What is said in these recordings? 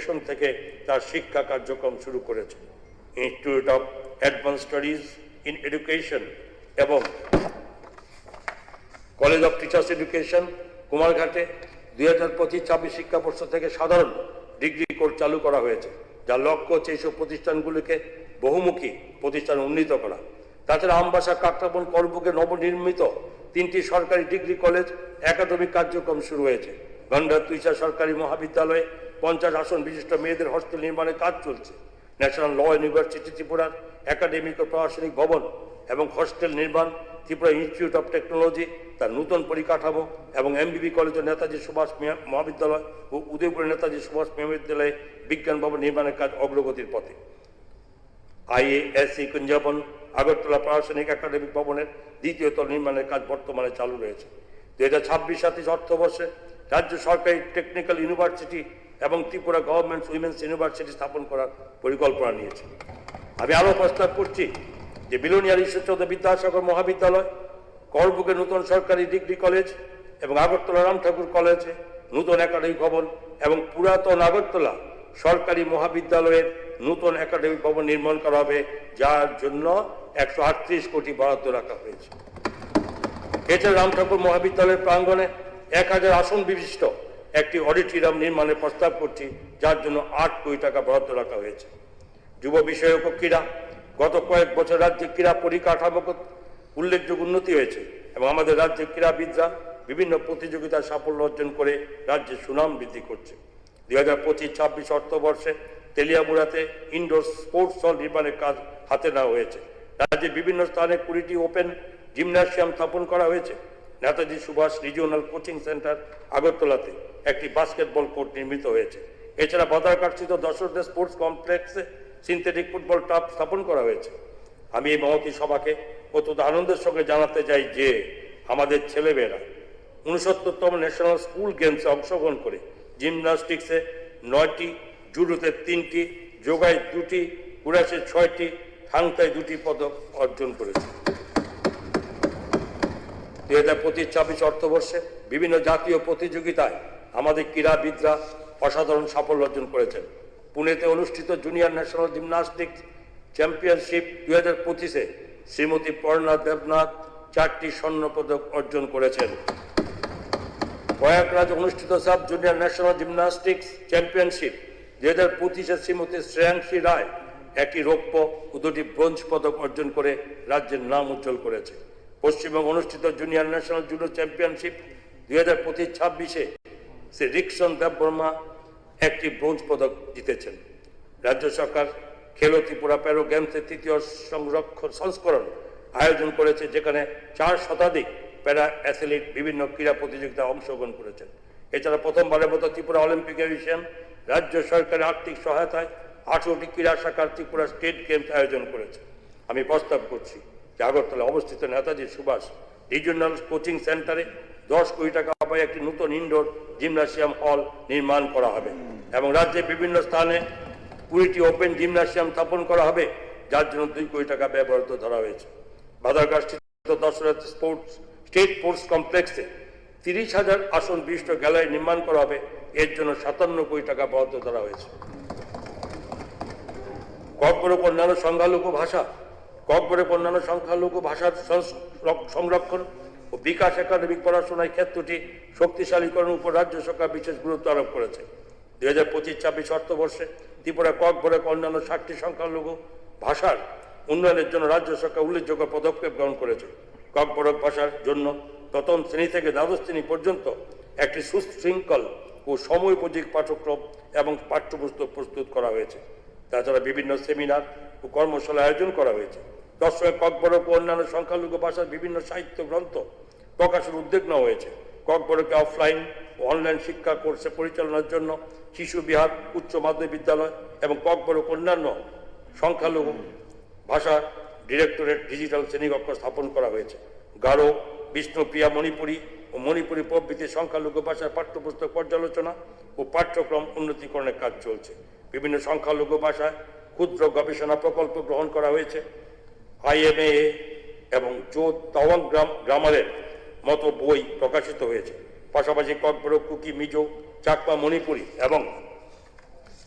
Section থেকে তার শিক্ষা কার্যক্রম শুরু করেছে। Institute of advance studies in education এবং কলেজ অফ টিচার্স এডুকেশন কুমারঘাটে 2025-26 শিক্ষাবর্ষ থেকে সাধারণ ডিগ্রি কোর্স চালু করা হয়েছে, যার লক্ষ্য হচ্ছে এইসব প্রতিষ্ঠানগুলিকে বহুমুখী প্রতিষ্ঠানে উন্নীত করা। তাছাড়া আমবাসা, কাকরাবন, করবুকে নবনির্মিত 3টি সরকারি ডিগ্রি কলেজ একাডেমিক কার্যক্রম শুরু হয়েছে। গন্ডার তুইসা সরকারি মহাবিদ্যালয়ে 50 আসন বিশিষ্ট মেয়েদের হস্টেল নির্মাণের কাজ চলছে। ন্যাশনাল ল ইউনিভার্সিটি ত্রিপুরার একাডেমিক ও প্রশাসনিক ভবন এবং হস্টেল নির্মাণ, ত্রিপুরা ইনস্টিটিউট অফ টেকনোলজি তার নূতন পরিকাঠামো এবং এমবিবি কলেজ ও নেতাজি সুভাষ মহাবিদ্যালয় ও উদয়পুরের নেতাজি সুভাষ মহাবিদ্যালয়ে বিজ্ঞান ভবন নির্মাণের কাজ অগ্রগতির পথে। আইএএসসি কুঞ্জবন আগরতলা প্রশাসনিক একাডেমিক ভবনের 2য় তল নির্মাণের কাজ বর্তমানে চালু রয়েছে। 2026-27 অর্থবর্ষে রাজ্য সরকারি টেকনিক্যাল ইউনিভার্সিটি এবং ত্রিপুরা গভর্নমেন্ট উইমেন্স ইউনিভার্সিটি স্থাপন করার পরিকল্পনা নিয়েছে। আমি আরও প্রস্তাব করছি যে বিলোনিয়ার ঈশ্বরচন্দ্র বিদ্যাসাগর মহাবিদ্যালয়, করবুকে নতুন সরকারি ডিগ্রি কলেজ এবং আগরতলা রাম ঠাকুর কলেজে নতুন একাডেমিক ভবন এবং পুরাতন আগরতলা সরকারি মহাবিদ্যালয়ের নতুন একাডেমিক ভবন নির্মাণ করা হবে, যার জন্য 138 কোটি বরাদ্দ রাখা হয়েছে। এছাড়া রাম ঠাকুর মহাবিদ্যালয়ের প্রাঙ্গণে 1000 আসন বিশিষ্ট একটি অডিটোরিয়াম নির্মাণের প্রস্তাব করছি, যার জন্য 8 কোটি টাকা বরাদ্দ রাখা হয়েছে। যুব বিষয়ক ও ক্রীড়া, গত কয়েক বছর রাজ্যে ক্রীড়া পরিকাঠামোগত উল্লেখযোগ্য উন্নতি হয়েছে এবং আমাদের রাজ্যের ক্রীড়াবিদরা বিভিন্ন প্রতিযোগিতায় সাফল্য অর্জন করে রাজ্যের সুনাম বৃদ্ধি করছে। 2025-26 অর্থবর্ষে তেলিয়ামুড়াতে ইনডোর স্পোর্টস হল নির্মাণের কাজ হাতে নেওয়া হয়েছে। রাজ্যের বিভিন্ন স্থানে 20টি ওপেন জিমন্যাসিয়াম স্থাপন করা হয়েছে। Netaji Subhas regional coaching centre আগরতলাতে একটি বাস্কেটবল কোর্ট নির্মিত হয়েছে। এছাড়া বাদারঘাটস্থিত দশরথ স্পোর্টস কমপ্লেক্সে সিনথেটিক ফুটবল টার্ফ স্থাপন করা হয়েছে। আমি এই মহতী সভাকে অত্যন্ত আনন্দের সঙ্গে জানাতে চাই যে আমাদের ছেলেমেয়েরা 69তম ন্যাশনাল স্কুল গেমসে অংশগ্রহণ করে জিমন্যাস্টিক্সে 9টি, জুডোতে 3টি, যোগায় 2টি, কুরাশে 6টি, থাংতায় 2টি পদক অর্জন করেছে। 2025-26 অর্থবর্ষে বিভিন্ন জাতীয় প্রতিযোগিতায় আমাদের ক্রীড়াবিদরা অসাধারণ সাফল্য অর্জন করেছেন। পুনেতে অনুষ্ঠিত জুনিয়র ন্যাশনাল জিমন্যাস্টিক্স চ্যাম্পিয়নশিপ 2025-এ শ্রীমতী পর্ণা দেবনাথ 4টি স্বর্ণ পদক অর্জন করেছেন। প্রয়াগরাজ অনুষ্ঠিত sub junior national gymnastics championship 2025-এ শ্রীমতী শ্রেয়াংশী রায় 1টি রৌপ্য ও 2টি ব্রোঞ্জ পদক অর্জন করে রাজ্যের নাম উজ্জ্বল করেছে। পশ্চিমবঙ্গ অনুষ্ঠিত জুনিয়র ন্যাশনাল জুডো চ্যাম্পিয়নশিপ 2025-26-এ শ্রী রিকশন দেববর্মা 1টি ব্রোঞ্জ পদক জিতেছেন। রাজ্য সরকার খেলো ত্রিপুরা প্যারো গেমসের 3য় সংস্করণ আয়োজন করেছে, যেখানে 4 শতাধিক প্যারা অ্যাথলিট বিভিন্ন ক্রীড়া প্রতিযোগিতায় অংশগ্রহণ করেছেন। এছাড়া প্রথমবারের মতো ত্রিপুরা অলিম্পিক এডিশন রাজ্য সরকারের আর্থিক সহায়তায় 18টি ক্রীড়া শাখার ত্রিপুরা স্টেট গেমস আয়োজন করেছে। আমি প্রস্তাব করছি যে আগরতলায় অবস্থিত নেতাজি সুভাষ রিজিওনাল কোচিং সেন্টারে 10 কোটি টাকা ব্যয়ে একটি নতুন ইনডোর জিমন্যাসিয়াম হল নির্মাণ করা হবে এবং রাজ্যের বিভিন্ন স্থানে 20টি ওপেন জিমন্যাসিয়াম স্থাপন করা হবে, যার জন্য 2 কোটি টাকা ব্যয় বরাদ্দ ধরা হয়েছে। বাদারঘাটস্থিত দশরথ স্টেট স্পোর্টস কমপ্লেক্সে 30,000 আসন বিশিষ্ট গ্যালারি নির্মাণ করা হবে, এর জন্য 57 কোটি টাকা বরাদ্দ ধরা হয়েছে। ককবরক অন্যান্য সংখ্যালঘু ভাষার সংরক্ষণ ও বিকাশ একাডেমিক পড়াশোনার ক্ষেত্রটি শক্তিশালীকরণের উপর রাজ্য সরকার বিশেষ গুরুত্ব আরোপ করেছে। 2025-26 অর্থবর্ষে ত্রিপুরা ককবরক অন্যান্য 60টি সংখ্যালঘু ভাষার উন্নয়নের জন্য রাজ্য সরকার উল্লেখযোগ্য পদক্ষেপ গ্রহণ করেছে। ককবরক ভাষার জন্য প্রথম শ্রেণী থেকে দ্বাদশ শ্রেণী পর্যন্ত একটি সুশৃঙ্খল ও সময়োপযোগী পাঠ্যক্রম এবং পাঠ্যপুস্তক প্রস্তুত করা হয়েছে। তাছাড়া বিভিন্ন সেমিনার ও কর্মশালা আয়োজন করা হয়েছে। দর্শক ককবরক ও অন্যান্য সংখ্যালঘু ভাষার বিভিন্ন সাহিত্য গ্রন্থ প্রকাশের উদ্যোগ নেওয়া হয়েছে। ককবরকে অফলাইন ও অনলাইন শিক্ষা কোর্সে পরিচালনার জন্য শিশু বিহার, উচ্চ মাধ্যমিক বিদ্যালয় এবং ককবরক অন্যান্য সংখ্যালঘু ভাষা ডিরেক্টরেট ডিজিটাল শ্রেণীকক্ষ স্থাপন করা হয়েছে। গারো, বিষ্ণুপ্রিয়া মণিপুরী ও মণিপুরী প্রভৃতি সংখ্যালঘু ভাষার পাঠ্যপুস্তক পর্যালোচনা ও পাঠ্যক্রম উন্নতিকরণের কাজ চলছে। বিভিন্ন সংখ্যালঘু ভাষায় ক্ষুদ্র গবেষণা প্রকল্প গ্রহণ করা হয়েছে। IMA এবং জো তাওয়াং গ্রামারের মতো বই প্রকাশিত হয়েছে। পাশাপাশি ককবরক, কুকি, মিজো, চাকমা, মণিপুরী এবং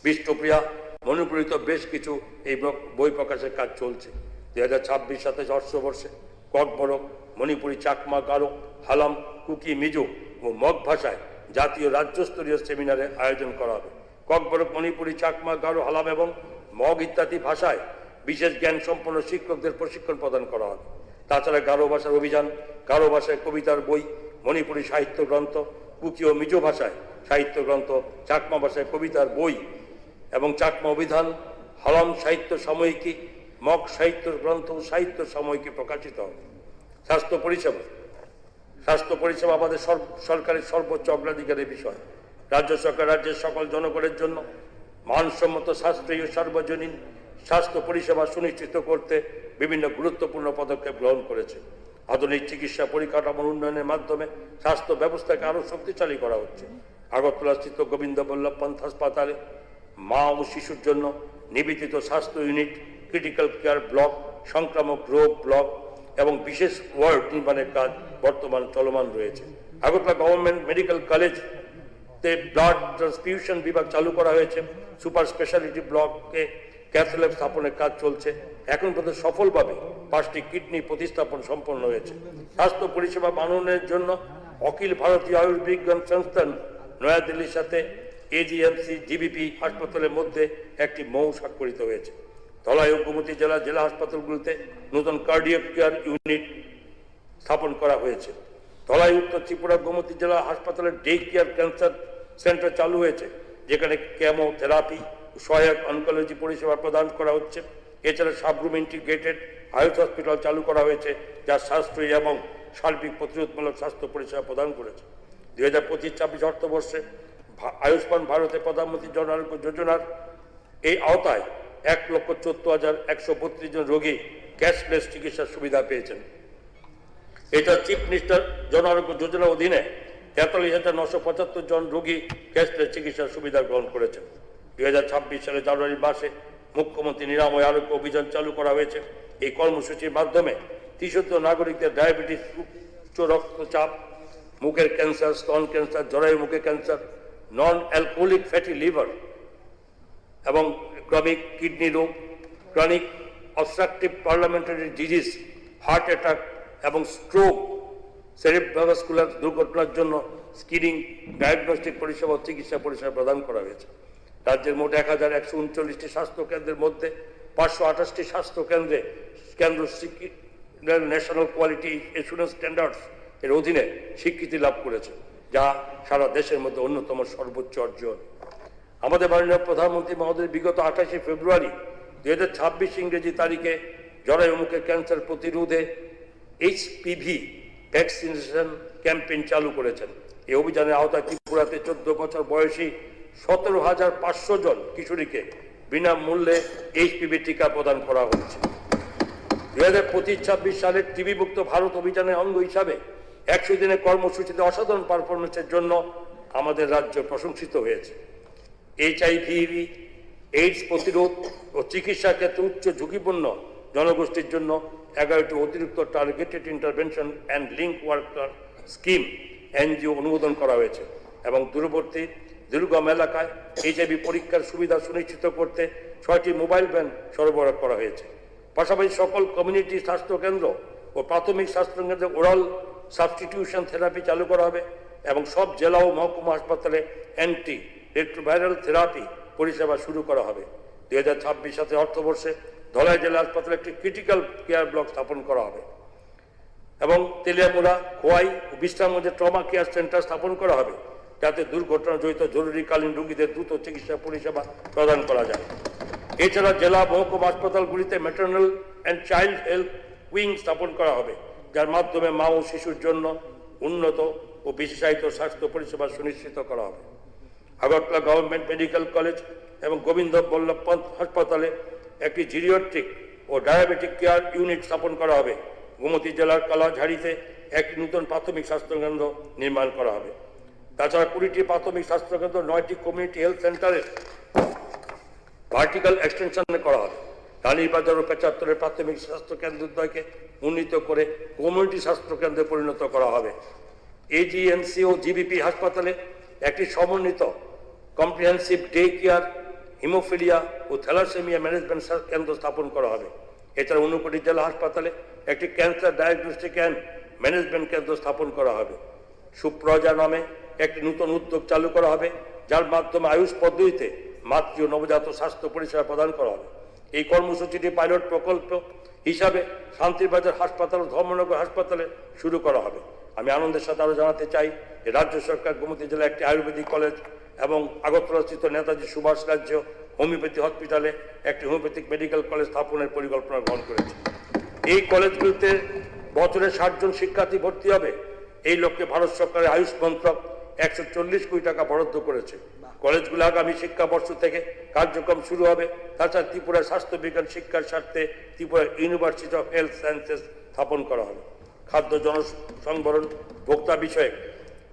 বিষ্ণুপ্রিয়া মণিপুরিত বেশ কিছু এই বই প্রকাশের কাজ চলছে। 2026-27 অর্থবর্ষে ককবরক, মণিপুরি, চাকমা, গারো, হালাম, কুকি, মিজো ও মগ ভাষায় জাতীয় রাজ্যস্তরীয় সেমিনারের আয়োজন করা হবে। ককবরক, মণিপুরি, চাকমা, গারো, হালাম এবং মগ ইত্যাদি ভাষায় বিশেষ জ্ঞান সম্পন্ন শিক্ষকদের প্রশিক্ষণ প্রদান করা হবে। তাছাড়া গারো ভাষার অভিযান, গারো ভাষায় কবিতার বই, মণিপুরি সাহিত্য গ্রন্থ, কুকি ও মিজো ভাষায় সাহিত্য গ্রন্থ, চাকমা ভাষায় কবিতার বই এবং চাকমা অভিধান, হালাম সাহিত্য সাময়িকী, মগ সাহিত্য গ্রন্থ ও সাহিত্য সাময়িকী প্রকাশিত হবে। স্বাস্থ্য পরিষেবা আমাদের সরকারের সর্বোচ্চ অগ্রাধিকারের বিষয়। রাজ্য সরকার রাজ্যের সকল জনগণের জন্য মানসম্মত, সাশ্রয়ী ও সার্বজনীন স্বাস্থ্য পরিষেবা সুনিশ্চিত করতে বিভিন্ন গুরুত্বপূর্ণ পদক্ষেপ গ্রহণ করেছে। আধুনিক চিকিৎসা পরিকাঠামোর উন্নয়নের মাধ্যমে স্বাস্থ্য ব্যবস্থাকে আরও শক্তিশালী করা হচ্ছে। আগরতলাস্থিত গোবিন্দ বল্লভ পন্থ হাসপাতালে মা ও শিশুর জন্য নিবেদিত স্বাস্থ্য ইউনিট, ক্রিটিক্যাল কেয়ার ব্লক, সংক্রামক রোগ ব্লক এবং বিশেষ ওয়ার্ড নির্মাণের কাজ বর্তমান চলমান রয়েছে। আগরতলা গভর্নমেন্ট মেডিকেল কলেজে ব্লাড ট্রান্সফিউশন বিভাগ চালু করা হয়েছে। সুপার স্পেশালিটি ব্লকে ক্যাথল্যাব স্থাপনের কাজ চলছে। এখন পর্যন্ত সফলভাবে 5টি কিডনি প্রতিস্থাপন সম্পন্ন হয়েছে। স্বাস্থ্য পরিষেবা বানানোর জন্য অখিল ভারতীয় আয়ুর্বিজ্ঞান সংস্থান নয়াদিল্লির সাথে এজিএমসি জিবিপি হাসপাতালের মধ্যে একটি মৌ স্বাক্ষরিত হয়েছে। ধলাই ও গোমতী জেলা হাসপাতালগুলিতে নতুন কার্ডিয়াক কেয়ার ইউনিট স্থাপন করা হয়েছে। ধলাই, উত্তর ত্রিপুরা, গোমতী জেলা হাসপাতালের ডে কেয়ার ক্যান্সার সেন্টার চালু হয়েছে, যেখানে কেমোথেরাপি, সহায়ক অনকোলজি পরিষেবা প্রদান করা হচ্ছে। এছাড়া সাবরুম ইন্টিগ্রেটেড আয়ুষ হসপিটাল চালু করা হয়েছে, যা সাশ্রয়ী এবং সার্বিক প্রতিরোধমূলক স্বাস্থ্য পরিষেবা প্রদান করেছে। 2025-26 অর্থবর্ষে আয়ুষ্মান ভারতে প্রধানমন্ত্রী জন আরোগ্য যোজনার এই আওতায় 1,14,132 জন রোগী ক্যাশলেস চিকিৎসার সুবিধা পেয়েছেন। এটা চিফ মিনিস্টার জন আরোগ্য যোজনার অধীনে 43,975 জন রোগী ক্যাশলেস চিকিৎসার সুবিধা গ্রহণ করেছেন। 2026 সালের জানুয়ারি মাসে মুখ্যমন্ত্রী নিরাময় আরোগ্য অভিযান চালু করা হয়েছে। এই কর্মসূচির মাধ্যমে 63 নাগরিকদের ডায়াবেটিস, উচ্চ রক্তচাপ, মুখের ক্যান্সার, স্তন ক্যান্সার, জরায়ু মুখে cancer, non alcoholic fatty liver এবং ক্রমিক কিডনি রোগ, chronic obstructive parliamentary disease, heart attack এবং স্ট্রোক, সেরিব্রাসকুলার দুর্ঘটনার জন্য স্ক্রিনিং, ডায়াগনস্টিক পরিষেবা ও চিকিৎসা পরিষেবা প্রদান করা হয়েছে। রাজ্যের মোট 1,139টি স্বাস্থ্য কেন্দ্রের মধ্যে 528টি স্বাস্থ্য কেন্দ্র ন্যাশনাল কোয়ালিটি এসুরেন্স স্ট্যান্ডার্ডস এর অধীনে স্বীকৃতি লাভ করেছে, যা সারা দেশের মধ্যে অন্যতম সর্বোচ্চ অর্জন। আমাদের মাননীয় প্রধানমন্ত্রী মহোদয় বিগত 28 ফেব্রুয়ারি 2026 ইংরেজি তারিখে জরায়ু মুখে ক্যান্সার প্রতিরোধে HPV ভ্যাকসিনেশন ক্যাম্পেইন চালু করেছেন। এই অভিযানের আওতায় ত্রিপুরাতে 14 বছর বয়সী 17,500 জন কিশোরীকে বিনামূল্যে HPV টিকা প্রদান করা হচ্ছে। 2025-26 সালের টিবি মুক্ত ভারত অভিযানের অঙ্গ হিসাবে 100 দিনের কর্মসূচিতে অসাধারণ পারফরমেন্সের জন্য আমাদের রাজ্য প্রশংসিত হয়েছে। HIV, এইডস প্রতিরোধ ও চিকিৎসা ক্ষেত্রে উচ্চ ঝুঁকিপূর্ণ জনগোষ্ঠীর জন্য 11টি অতিরিক্ত targeted intervention and link worker scheme NGO অনুমোদন করা হয়েছে এবং দূরবর্তী দুর্গম এলাকায় HIV পরীক্ষার সুবিধা সুনিশ্চিত করতে 6টি মোবাইল ভ্যান সরবরাহ করা হয়েছে। পাশাপাশি সকল কমিউনিটি স্বাস্থ্যকেন্দ্র ও প্রাথমিক স্বাস্থ্যকেন্দ্রে ওরাল সাবস্টিটিউশন থেরাপি চালু করা হবে এবং সব জেলা ও মহকুমা হাসপাতালে অ্যান্টি রেট্রোভাইরাল থেরাপি পরিষেবা শুরু করা হবে। 2026 অর্থবর্ষে ধলাই জেলা হাসপাতালে একটি ক্রিটিক্যাল কেয়ার ব্লক স্থাপন করা হবে এবং তেলিয়ামুড়া, খোয়াই ও বিশ্রামগঞ্জে ট্রমা কেয়ার সেন্টার স্থাপন করা হবে, যাতে দুর্ঘটনা জড়িত জরুরিকালীন রোগীদের দ্রুত চিকিৎসা পরিষেবা প্রদান করা যায়। এছাড়া জেলা মহকুমা হাসপাতালগুলিতে maternal and child health wing স্থাপন করা হবে, যার মাধ্যমে মা ও শিশুর জন্য উন্নত ও বিশেষায়িত স্বাস্থ্য পরিষেবা সুনিশ্চিত করা হবে। আগরতলা গভর্নমেন্ট মেডিকেল কলেজ এবং গোবিন্দ বল্লভ পন্থ হাসপাতালে একটি জিরিয়াট্রিক ও ডায়াবেটিক কেয়ার ইউনিট স্থাপন করা হবে। গোমতী জেলার কালাঝাড়িতে একটি নতুন প্রাথমিক স্বাস্থ্যকেন্দ্র নির্মাণ করা হবে। তাছাড়া 20টি প্রাথমিক স্বাস্থ্যকেন্দ্র, 9টি কমিউনিটি হেলথ সেন্টারের ভার্টিক্যাল এক্সটেনশন করা হবে। রানীবাজার ও পেচাত্তরের প্রাথমিক স্বাস্থ্যকেন্দ্রদ্বয়কে উন্নীত করে কমিউনিটি স্বাস্থ্যকেন্দ্রে পরিণত করা হবে। AGMC ও GBP হাসপাতালে একটি সমন্বিত কম্প্রিহেন্সিভ ডে কেয়ার হিমোফিলিয়া ও থ্যালাসেমিয়া ম্যানেজমেন্ট কেন্দ্র স্থাপন করা হবে। এছাড়া ঊনকোটি জেলা হাসপাতালে একটি ক্যান্সার ডায়াগনস্টিক অ্যান্ড ম্যানেজমেন্ট কেন্দ্র স্থাপন করা হবে। সুপ্রজা নামে একটি নতুন উদ্যোগ চালু করা হবে, যার মাধ্যমে আয়ুষ পদ্ধতিতে মাতৃ ও নবজাত স্বাস্থ্য পরিষেবা প্রদান করা হবে। এই কর্মসূচিটি পাইলট প্রকল্প হিসাবে শান্তিবাজার হাসপাতাল ও ধর্মনগর হাসপাতালে শুরু করা হবে। আমি আনন্দের সাথে আরও জানাতে চাই যে রাজ্য সরকার গোমতী জেলায় একটি আয়ুর্বেদিক কলেজ এবং আগরতলাস্থিত নেতাজি সুভাষ রাজ্য হোমিওপ্যাথি হসপিটালে একটি হোমিওপ্যাথিক মেডিকেল কলেজ স্থাপনের পরিকল্পনা গ্রহণ করেছে। এই কলেজগুলিতে বছরে 60 জন শিক্ষার্থী ভর্তি হবে। এই লক্ষ্যে ভারত সরকারের আয়ুষ মন্ত্রক 140 কোটি টাকা বরাদ্দ করেছে। কলেজগুলো আগামী শিক্ষাবর্ষ থেকে কার্যক্রম শুরু হবে। তাছাড়া ত্রিপুরা স্বাস্থ্য বিজ্ঞান শিক্ষার স্বার্থে Tripura university of health sciences স্থাপন করা হবে। খাদ্য জনসংবরণ ভোক্তা বিষয়ে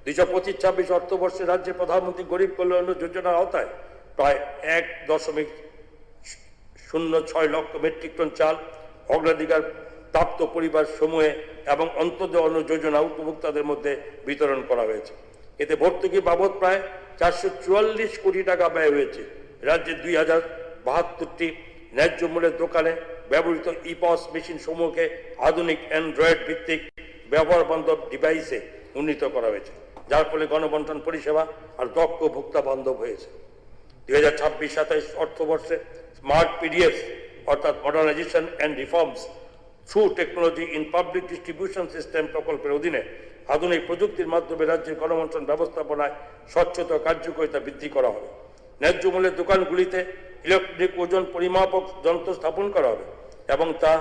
2025-26 অর্থবর্ষে রাজ্যে প্রধানমন্ত্রী গরিব কল্যাণ যোজনার আওতায় প্রায় 1.06 লক্ষ মেট্রিক টন চাল অগ্রাধিকার প্রাপ্ত পরিবার সমূহে এবং অন্তর্জল অন্ন যোজনা উপভোক্তাদের মধ্যে বিতরণ করা হয়েছে। এতে ভর্তুকি বাবদ প্রায় 444 কোটি টাকা ব্যয় হয়েছে। রাজ্যে 2072টি ন্যায্য মূল্যের দোকানে ব্যবহৃত ইপস মেশিন সমূহকে আধুনিক অ্যান্ড্রয়েড ভিত্তিক ব্যবহার বান্ধব ডিভাইসে উন্নীত করা হয়েছে, যার ফলে গণবন্টন পরিষেবা আর দক্ষ ভোক্তা বান্ধব হয়েছে। 2026-27 অর্থবর্ষে স্মার্ট পিডিএস অর্থাৎ modernisation and reforms through technology in public distribution system প্রকল্পের অধীনে আধুনিক প্রযুক্তির মাধ্যমে রাজ্যের গণবন্টন ব্যবস্থাপনায় স্বচ্ছতা কার্যকারিতা বৃদ্ধি করা হবে। ন্যায্য মূল্যের দোকানগুলিতে ইলেকট্রিক ওজন পরিমাপক যন্ত্র স্থাপন করা হবে এবং তা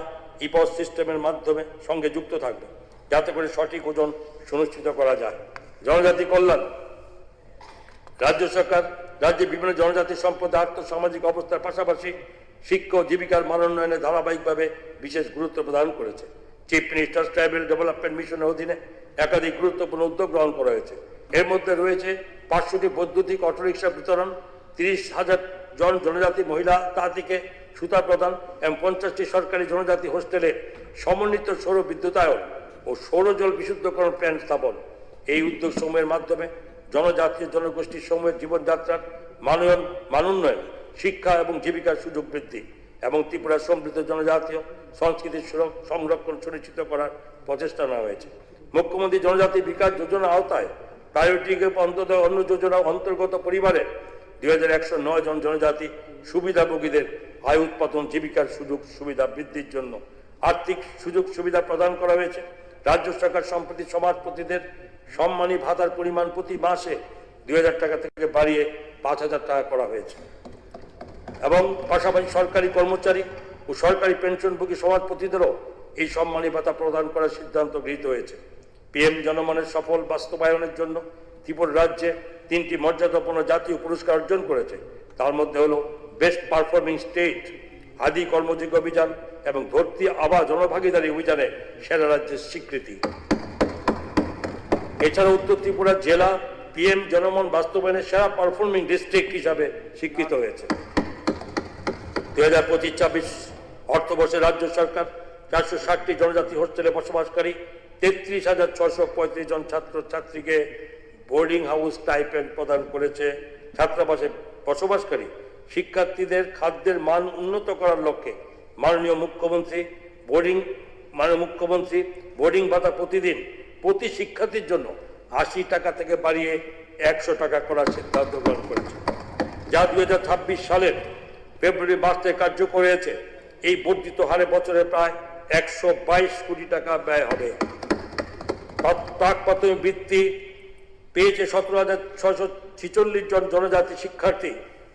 ইপস সিস্টেমের মাধ্যমে সঙ্গে যুক্ত থাকবে, যাতে করে সঠিক ওজন সুনিশ্চিত করা যায়। জনজাতি কল্যাণ রাজ্য সরকার রাজ্যে বিভিন্ন জনজাতি সম্প্রদায় আর্থসামাজিক অবস্থার পাশাপাশি শিক্ষা ও জীবিকার মান উন্নয়নে ধারাবাহিকভাবে বিশেষ গুরুত্ব প্রদান করেছে। চিফ মিনিস্টার ট্রাইবেল ডেভেলপমেন্ট মিশনের অধীনে একাধিক গুরুত্বপূর্ণ উদ্যোগ গ্রহণ করা হয়েছে। এর মধ্যে রয়েছে 500টি বৈদ্যুতিক অটোরিকশা বিতরণ, 30,000 জন জনজাতি মহিলা তাঁতিকে সুতা প্রদান এবং 50টি সরকারি জনজাতি হোস্টেলে সমন্বিত সৌর বিদ্যুতায়ন ও সৌরজল বিশুদ্ধকরণ প্ল্যান্ট স্থাপন। এই উদ্যোগ সমূহের মাধ্যমে জনজাতীয় জনগোষ্ঠীর সমূহের জীবনযাত্রার মান উন্নয়ন, শিক্ষা এবং জীবিকার সুযোগ বৃদ্ধি এবং ত্রিপুরার সমৃদ্ধ জনজাতীয় সংস্কৃতির সংরক্ষণ সুনিশ্চিত করার প্রচেষ্টা নেওয়া হয়েছে। মুখ্যমন্ত্রী জনজাতি বিকাশ যোজনার আওতায় প্রায়োরিটি অন্তর্গত অন্য যোজনা অন্তর্গত পরিবারে 2109 জন জনজাতি সুবিধাভোগীদের আয় উৎপাদন জীবিকার সুযোগ সুবিধা বৃদ্ধির জন্য আর্থিক সুযোগ সুবিধা প্রদান করা হয়েছে। রাজ্য সরকার সম্প্রতি সমাজপতিদের সম্মানী ভাতার পরিমাণ প্রতি মাসে 2000 টাকা থেকে বাড়িয়ে 5000 টাকা করা হয়েছে এবং পাশাপাশি সরকারি কর্মচারী ও সরকারি পেনশনভোগী সমাজপতিদেরও এই সম্মানী ভাতা প্রদান করার সিদ্ধান্ত গৃহীত হয়েছে। পিএম জনমনের সফল বাস্তবায়নের জন্য ত্রিপুরা রাজ্যে 3টি মর্যাদাপূর্ণ জাতীয় পুরস্কার অর্জন করেছে। তার মধ্যে হল বেস্ট পারফর্মিং স্টেট, আদি কর্মযোগ্য অভিযান এবং ধরতি আবা জনভাগিদারি অভিযানে সেরা রাজ্যের স্বীকৃতি। এছাড়া উত্তর ত্রিপুরা জেলা পিএম জনমন বাস্তবায়নের সেরা পারফর্মিং ডিস্ট্রিক্ট হিসাবে স্বীকৃত হয়েছে। 2025-26 অর্থবর্ষে রাজ্য সরকার 460টি জনজাতি হোস্টেলে বসবাসকারী 33,635 জন ছাত্রছাত্রীকে বোর্ডিং হাউস স্টাইপেন্ড প্রদান করেছে। ছাত্রাবাসে বসবাসকারী শিক্ষার্থীদের খাদ্যের মান উন্নত করার লক্ষ্যে মাননীয় মুখ্যমন্ত্রী বোর্ডিং ভাতা প্রতিদিন প্রতি শিক্ষার্থীর জন্য 80 টাকা থেকে বাড়িয়ে 100 টাকা করার সিদ্ধান্ত গ্রহণ করেছে, যা 2026 সালের ফেব্রুয়ারি মাস থেকে কার্যকর হয়েছে। এই বর্ধিত হারে বছরে প্রায় 122 কোটি টাকা ব্যয় হবে। প্রাক প্রাথমিক বৃত্তি পেয়েছে 17,646 জন জনজাতি শিক্ষার্থী।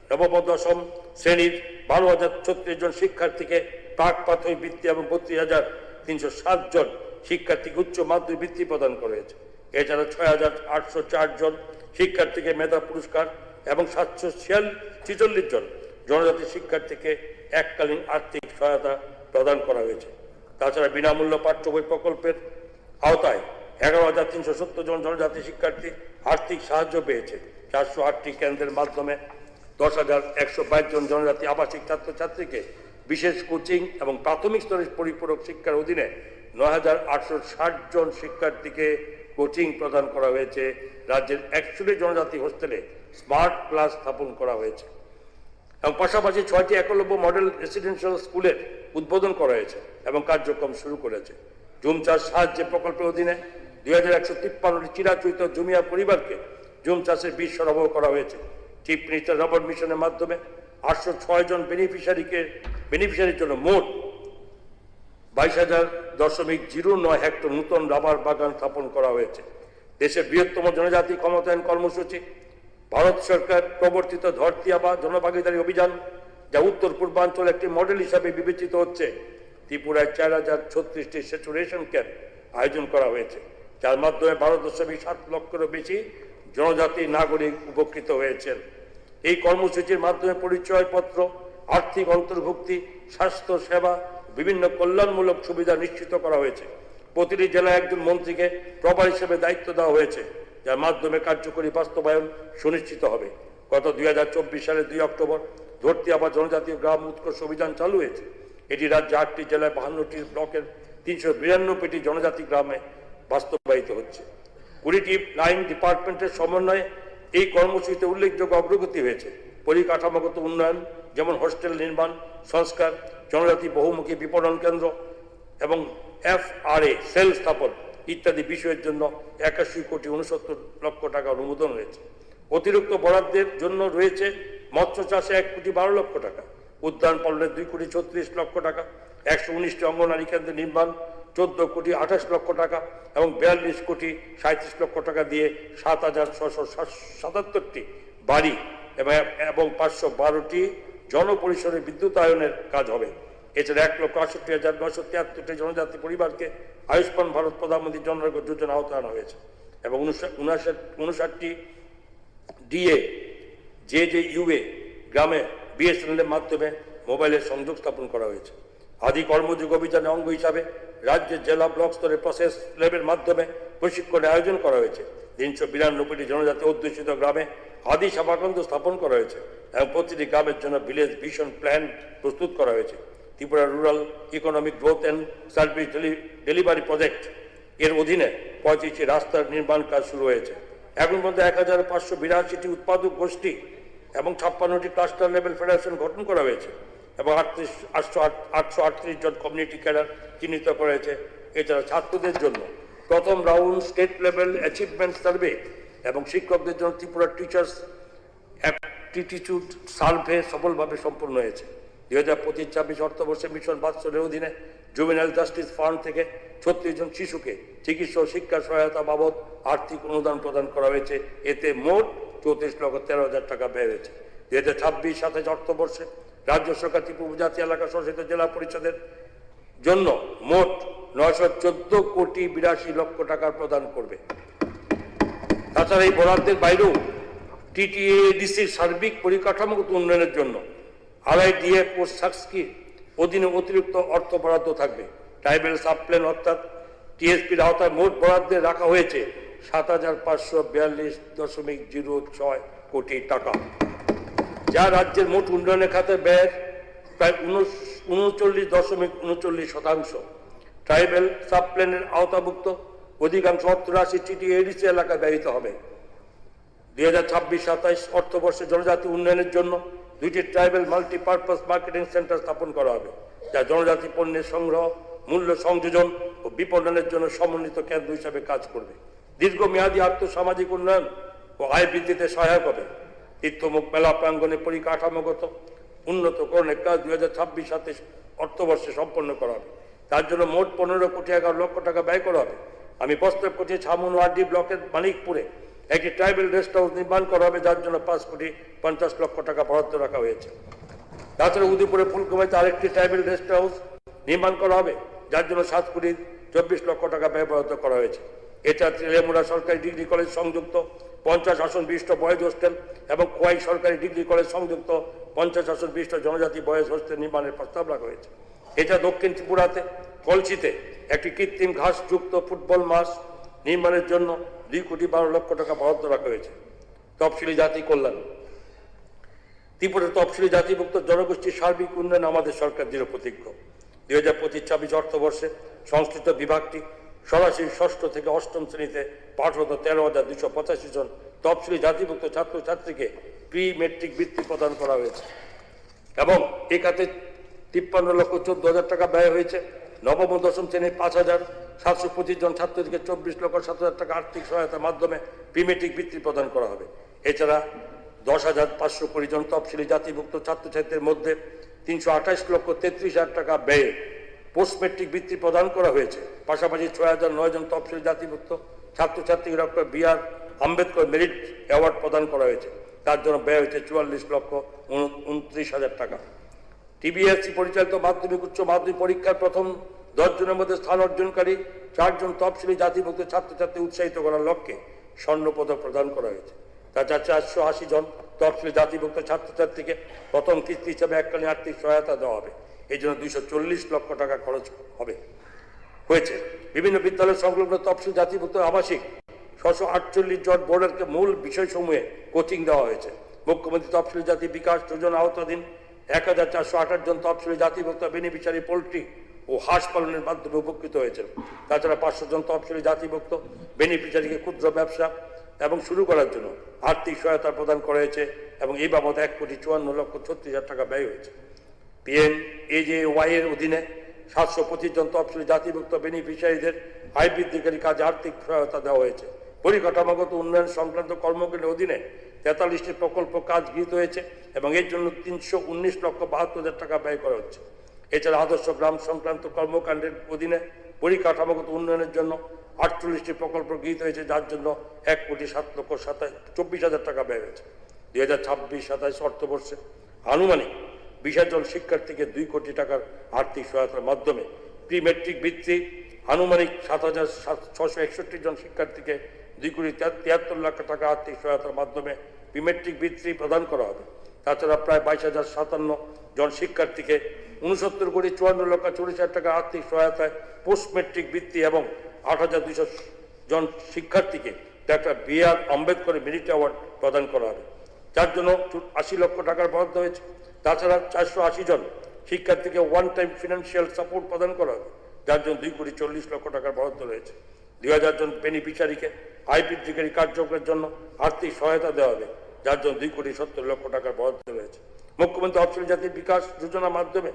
নবম দশম শ্রেণীর 12,036 জন শিক্ষার্থীকে প্রাক প্রাথমিক বৃত্তি এবং 32,307 জন শিক্ষার্থীকে উচ্চ মাধ্যমিক বৃত্তি প্রদান করা হয়েছে। এছাড়া 6,804 জন শিক্ষার্থীকে মেধা পুরস্কার এবং 746 জন জনজাতি শিক্ষার্থীকে এককালীন আর্থিক সহায়তা প্রদান করা হয়েছে। তাছাড়া বিনামূল্য পাঠ্য বই প্রকল্পের আওতায় 11,370 জন জনজাতি শিক্ষার্থী আর্থিক সাহায্য পেয়েছে। 408টি কেন্দ্রের মাধ্যমে 10,122 জন জনজাতি আবাসিক ছাত্রছাত্রীকে বিশেষ কোচিং এবং প্রাথমিক স্তরের পরিপূরক শিক্ষার অধীনে 9,860 জন শিক্ষার্থীকে কোচিং প্রদান করা হয়েছে। রাজ্যের 100টি জনজাতি হোস্টেলে স্মার্ট ক্লাস স্থাপন করা হয়েছে এবং পাশাপাশি 6টি একলব্য মডেল রেসিডেন্সিয়াল স্কুলের উদ্বোধন করা হয়েছে এবং কার্যক্রম শুরু করেছে। জুম চাষ সাহায্য প্রকল্পের অধীনে 2153টি চিরাচরিত জমিয়া পরিবারকে জুম চাষের বীজ সরবরাহ করা হয়েছে। চিফ মিনিস্টার রবার্ট মিশনের মাধ্যমে 806 জন বেনিফিশিয়ারির জন্য মোট 22,009 হেক্টর নতুন রাবার বাগান স্থাপন করা হয়েছে। দেশের বৃহত্তম জনজাতি ক্ষমতায়ন কর্মসূচি ভারত সরকার প্রবর্তিত ধরতি আবা জনভাগিদারি অভিযান, যা উত্তর পূর্বাঞ্চল একটি মডেল হিসাবে বিবেচিত হচ্ছে। ত্রিপুরায় 4036টি স্যাচুরেশন ক্যাম্প আয়োজন করা হয়েছে, যার মাধ্যমে ভারতবর্ষে 7 লক্ষেরও বেশি জনজাতি নাগরিক উপকৃত হয়েছেন। এই কর্মসূচির মাধ্যমে পরিচয়পত্র, আর্থিক অন্তর্ভুক্তি, স্বাস্থ্য সেবা, বিভিন্ন কল্যাণমূলক সুবিধা নিশ্চিত করা হয়েছে। প্রতিটি জেলায় একজন মন্ত্রীকে প্রভার হিসেবে দায়িত্ব দেওয়া হয়েছে, যার মাধ্যমে কার্যকরী বাস্তবায়ন সুনিশ্চিত হবে। গত 2024 সালের 2 অক্টোবর ধরতি আবা জনজাতীয় গ্রাম উৎকর্ষ অভিযান চালু হয়েছে। এটি রাজ্যে 8টি জেলায় 52টি ব্লকের 392টি জনজাতি গ্রামে বাস্তবায়িত হচ্ছে। 20টি লাইন ডিপার্টমেন্টের সমন্বয়ে এই কর্মসূচিতে উল্লেখযোগ্য অগ্রগতি হয়েছে। পরিকাঠামোগত উন্নয়ন, যেমন হোস্টেল নির্মাণ, সংস্কার, জনজাতি বহুমুখী বিপণন কেন্দ্র এবং FRA সেল স্থাপন ইত্যাদি বিষয়ের জন্য 81 কোটি 69 লক্ষ টাকা অনুমোদন হয়েছে। অতিরিক্ত বরাদ্দের জন্য রয়েছে মৎস্য চাষে 1 কোটি 12 লক্ষ টাকা, উদ্যান পালনে 2 কোটি 36 লক্ষ টাকা, 119টি অঙ্গনারী কেন্দ্রের নির্মাণ 14 কোটি 28 লক্ষ টাকা এবং 42 কোটি 37 লক্ষ টাকা দিয়ে 7,677টি বাড়ি এবং 512টি জনপরিসরে বিদ্যুতায়নের কাজ হবে। এছাড়া 1,68,973টি জনজাতি পরিবারকে আয়ুষ্মান ভারত প্রধানমন্ত্রী জন আরোগ্য যোজনা আওতায় আনা হয়েছে এবং 59টি DA JJUA গ্রামে BSNL এর মাধ্যমে মোবাইলের সংযোগ স্থাপন করা হয়েছে। আদি কর্মযোগ অভিযানের অঙ্গ হিসাবে রাজ্যের জেলা ব্লক স্তরে প্রসেস ল্যাবের মাধ্যমে প্রশিক্ষণের আয়োজন করা হয়েছে। 392টি জনজাতি অধ্যুষিত গ্রামে আদি সেবাকেন্দ্র স্থাপন করা হয়েছে এবং প্রতিটি গ্রামের জন্য ভিলেজ ভিশন প্ল্যান প্রস্তুত করা হয়েছে। Tripura rural economic growth and service delivery project এর অধীনে 35টি রাস্তার নির্মাণ কাজ শুরু হয়েছে। এখন পর্যন্ত 1582টি উৎপাদক গোষ্ঠী এবং 56টি ক্লাস্টার লেভেল ফেডারেশন গঠন করা হয়েছে এবং 838 জন কমিউনিটি ক্যাডার চিহ্নিত করা হয়েছে। এছাড়া ছাত্রদের জন্য প্রথম round state level achievement survey এবং শিক্ষকদের জন্য ত্রিপুরা টিচার্স অ্যাপটিটিউড সার্ভে সফলভাবে সম্পন্ন হয়েছে। 2025-26 অর্থবর্ষে মিশন বাৎসল্যের অধীনে জুভেনাইল জাস্টিস ফান্ড থেকে 36 জন শিশুকে চিকিৎসা ও শিক্ষা সহায়তা বাবদ আর্থিক অনুদান প্রদান করা হয়েছে। এতে মোট 34,13,000 টাকা ব্যয় হয়েছে। 2026-27 অর্থবর্ষে রাজ্য সরকার ত্রিপুরা উপজাতি এলাকা শাসিত জেলা পরিষদের জন্য মোট 914 কোটি 82 লক্ষ টাকা প্রদান করবে। তাছাড়া এই বরাদ্দের বাইরেও TTADCর সার্বিক পরিকাঠামোগত উন্নয়নের জন্য RIDF ও সাকস্কির অধীনে অতিরিক্ত অর্থ বরাদ্দ থাকবে। ট্রাইবেল সাবপ্ল্যান অর্থাৎ TSPর আওতায় মোট বরাদ্দে রাখা হয়েছে 7,542.06 কোটি টাকা, যা রাজ্যের মোট উন্নয়নের খাতে ব্যয়ের প্রায় 39.39%। ট্রাইবেল সাবপ্ল্যানের আওতাভুক্ত অধিকাংশ অর্থ রাশি TTADC এলাকায় ব্যয়িত হবে। 2026-27 অর্থবর্ষে জনজাতি উন্নয়নের জন্য 2টি ট্রাইবেল মাল্টিপারপাস মার্কেটিং সেন্টার স্থাপন করা হবে, যা জনজাতি পণ্যের সংগ্রহ, মূল্য সংযোজন ও বিপণনের জন্য সমন্বিত কেন্দ্র হিসাবে কাজ করবে। দীর্ঘমেয়াদী আর্থসামাজিক উন্নয়ন ও আয় বৃদ্ধিতে সহায়ক হবে। তীর্থমুখ মেলা প্রাঙ্গনে পরিকাঠামোগত উন্নতকরণের কাজ 2026-27 অর্থবর্ষে সম্পন্ন করা হবে। তার জন্য মোট 15 কোটি 11 লক্ষ টাকা ব্যয় করা হবে। আমি প্রস্তাব করছি ছামুনওয়ার্ডি ব্লকের মানিকপুরে একটি ট্রাইবেল রেস্ট হাউস নির্মাণ করা হবে, যার জন্য 5 কোটি 50 লক্ষ টাকা বরাদ্দ রাখা হয়েছে। তাছাড়া উদয়পুরে ফুলকুমারিতে আরেকটি ট্রাইবেল রেস্ট হাউস নির্মাণ করা হবে, যার জন্য 7 কোটি 24 লক্ষ টাকা ব্যয় বরাদ্দ করা হয়েছে। এছাড়া ত্রিলেমুড়া সরকারি ডিগ্রি কলেজ সংযুক্ত 50 আসন বিশিষ্ট বয়েজ হোস্টেল এবং খোয়াই সরকারি ডিগ্রি কলেজ সংযুক্ত 50 আসন বিশিষ্ট জনজাতি বয়েজ হোস্টেল নির্মাণের প্রস্তাব রাখা হয়েছে। এছাড়া দক্ষিণ ত্রিপুরাতে কলসিতে একটি কৃত্রিম ঘাসযুক্ত ফুটবল মাঠ নির্মাণের জন্য 2 কোটি 12 লক্ষ টাকা বরাদ্দ রাখা হয়েছে। তফসিলি জাতি কল্যাণ ত্রিপুরার তফসিলি জাতিভুক্ত জনগোষ্ঠীর সার্বিক উন্নয়ন আমাদের সরকার দৃঢ় প্রতিজ্ঞ। 2025-26 অর্থবর্ষে সংশ্লিষ্ট বিভাগটি সরাসরি 6ষ্ঠ থেকে 8ম শ্রেণীতে পাঠরত 13,285 জন তফসিলি জাতিভুক্ত ছাত্রছাত্রীকে প্রি মেট্রিক বৃত্তি প্রদান করা হয়েছে। এবং এ খাতে 53,14,000 টাকা ব্যয় হয়েছে। নবম ও দশম শ্রেণীর 5,725 জন ছাত্রীকে 24,07,000 টাকা আর্থিক সহায়তার মাধ্যমে প্রিমেট্রিক বৃত্তি প্রদান করা হবে। এছাড়া 10,520 জন তফসিলি জাতিভুক্ত ছাত্রছাত্রীদের মধ্যে 328,33,000 টাকা ব্যয়ে পোস্ট মেট্রিক বৃত্তি প্রদান করা হয়েছে। পাশাপাশি 6,009 জন তফসিলি জাতিভুক্ত ছাত্রছাত্রীকে doctor B.R.. Ambedkar merit award প্রদান করা হয়েছে। তার জন্য ব্যয় হয়েছে 44,29,000 টাকা। টিবিএসসি পরিচালিত মাধ্যমিক উচ্চ মাধ্যমিক পরীক্ষার প্রথম 10 জনের মধ্যে স্থান অর্জনকারী 4 জন তফসিলি জাতিভুক্ত ছাত্রছাত্রী উৎসাহিত করার লক্ষ্যে স্বর্ণপদক প্রদান করা হয়েছে। তাছাড়া 480 জন তফসিলি জাতিভুক্ত ছাত্রছাত্রীকে প্রথম কিস্তি হিসাবে এককালীন আর্থিক সহায়তা দেওয়া হবে। এই জন্য 240 লক্ষ টাকা খরচ হয়েছে। বিভিন্ন বিদ্যালয় সংলগ্ন তফসিলি জাতিভুক্ত আবাসিক 648 জন বোর্ডেরকে মূল বিষয়সমূহে কোচিং দেওয়া হয়েছে। মুখ্যমন্ত্রী তফসিলি জাতি বিকাশ যোজনা আওতাধীন 1,428 জন তফসিলি জাতিভুক্ত বেনিফিশিয়ারি পোল্ট্রি ও হাঁস পালনের মাধ্যমে উপকৃত হয়েছেন। তাছাড়া 500 জন তফসিলি জাতিভুক্ত বেনিফিশিয়ারিকে ক্ষুদ্র ব্যবসা এবং শুরু করার জন্য আর্থিক সহায়তা প্রদান করা হয়েছে এবং এই বাবদ 1,54,36,000 টাকা ব্যয় হয়েছে। PMAJY এর অধীনে 725 জন তফসিলি জাতিভুক্ত বেনিফিশিয়ারিদের আয় বৃদ্ধিকারী কাজে আর্থিক সহায়তা দেওয়া হয়েছে। পরিকাঠামোগত উন্নয়ন সংক্রান্ত কর্মকাণ্ডের অধীনে 43টি প্রকল্প কাজ গৃহীত হয়েছে এবং এর জন্য 319,72,000 টাকা ব্যয় করা হচ্ছে। এছাড়া আদর্শ গ্রাম সংক্রান্ত কর্মকাণ্ডের অধীনে পরিকাঠামোগত উন্নয়নের জন্য 48টি প্রকল্প গৃহীত হয়েছে, যার জন্য 1,24,000 টাকা ব্যয় হয়েছে। 2026-27 অর্থবর্ষে আনুমানিক 20 জন শিক্ষার্থীকে 2 কোটি টাকার আর্থিক সহায়তার মাধ্যমে প্রি মেট্রিক বৃত্তি, আনুমানিক 7,661 জন শিক্ষার্থীকে 2,73 লাখ টাকা আর্থিক সহায়তার মাধ্যমে প্রি মেট্রিক বৃত্তি প্রদান করা হবে। তাছাড়া প্রায় 22,057 জন শিক্ষার্থীকে 69,54,40,000 টাকা আর্থিক সহায়তায় পোস্ট মেট্রিক বৃত্তি এবং 8,200 জন শিক্ষার্থীকে doctor B.R.. Ambedkar merit award প্রদান করা হবে, যার জন্য 80 লক্ষ টাকার বরাদ্দ হয়েছে। তাছাড়া 480 জন শিক্ষার্থীকে ওয়ান টাইম ফিনান্সিয়াল সাপোর্ট প্রদান করা হবে, যার জন্য 2,40 লক্ষ টাকার বরাদ্দ রয়েছে। 2,000 জন বেনিফিশিয়ারিকে আয় বৃদ্ধিকারী কার্যক্রমের জন্য আর্থিক সহায়তা দেওয়া হবে, যার জন্য 2,70 লক্ষ টাকার বরাদ্দ রয়েছে। মুখ্যমন্ত্রী তফসিলি জাতি বিকাশ যোজনার মাধ্যমে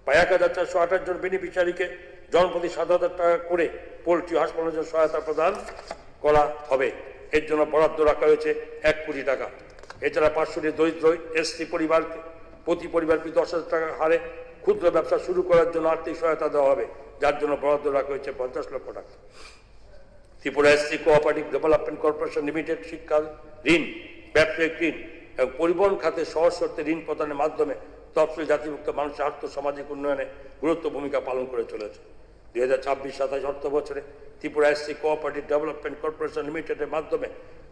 প্রায় 1,428 জন বেনিফিশিয়ারিকে জনপ্রতি 7,000 টাকা করে পোল্ট্রি হাঁস পালনের জন্য সহায়তা প্রদান করা হবে। এর জন্য বরাদ্দ রাখা হয়েছে 1 কোটি টাকা। এছাড়া 500টি দরিদ্র এসসি পরিবারকে প্রতি পরিবার 10,000 টাকা হারে ক্ষুদ্র ব্যবসা শুরু করার জন্য আর্থিক সহায়তা দেওয়া হবে, যার জন্য বরাদ্দ রাখা হয়েছে 50 লক্ষ টাকা। Tripura SC cooperative development corporation limited শিক্ষা ঋণ, ব্যবসায়িক ঋণ এবং পরিবহন খাতে সহজ শর্তে ঋণ প্রদানের মাধ্যমে তফসিলি জাতিভুক্ত মানুষের আর্থ সামাজিক উন্নয়নে গুরুত্বপূর্ণ ভূমিকা পালন করে চলেছে। 2026-27 অর্থ বছরে Tripura SC cooperative development corporation লিমিটেডের মাধ্যমে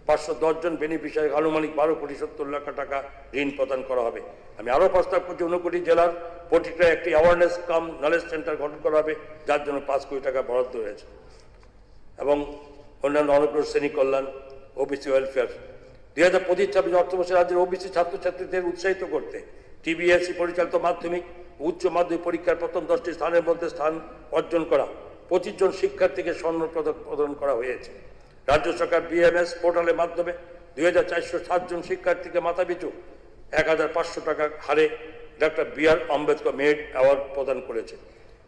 510 জন বেনিফিশিয়ারি আনুমানিক 12,70,00,000 টাকা ঋণ প্রদান করা হবে। আমি আরও প্রস্তাব করছি 59 জেলার প্রতিটা একটি অ্যাওয়ারনেস কাম নলেজ সেন্টার গঠন করা হবে, যার জন্য 5 কোটি টাকা বরাদ্দ রয়েছে। এবং অন্যান্য অনগ্রসর শ্রেণী কল্যাণ, ওবিসি ওয়েলফেয়ার। 2025-26 অর্থবর্ষে রাজ্যের ওবিসি ছাত্রছাত্রীদের উৎসাহিত করতে টিবিএসসি পরিচালিত মাধ্যমিক উচ্চ মাধ্যমিক পরীক্ষার প্রথম 10টি স্থানের মধ্যে স্থান অর্জন করা 25 জন শিক্ষার্থীকে স্বর্ণপদক প্রদান করা হয়েছে। রাজ্য সরকার বিএমএস পোর্টালের মাধ্যমে 2,407 জন শিক্ষার্থীকে মাথাপিছু 1,500 টাকা হারে doctor B.R.. Ambedkar merit award প্রদান করেছে।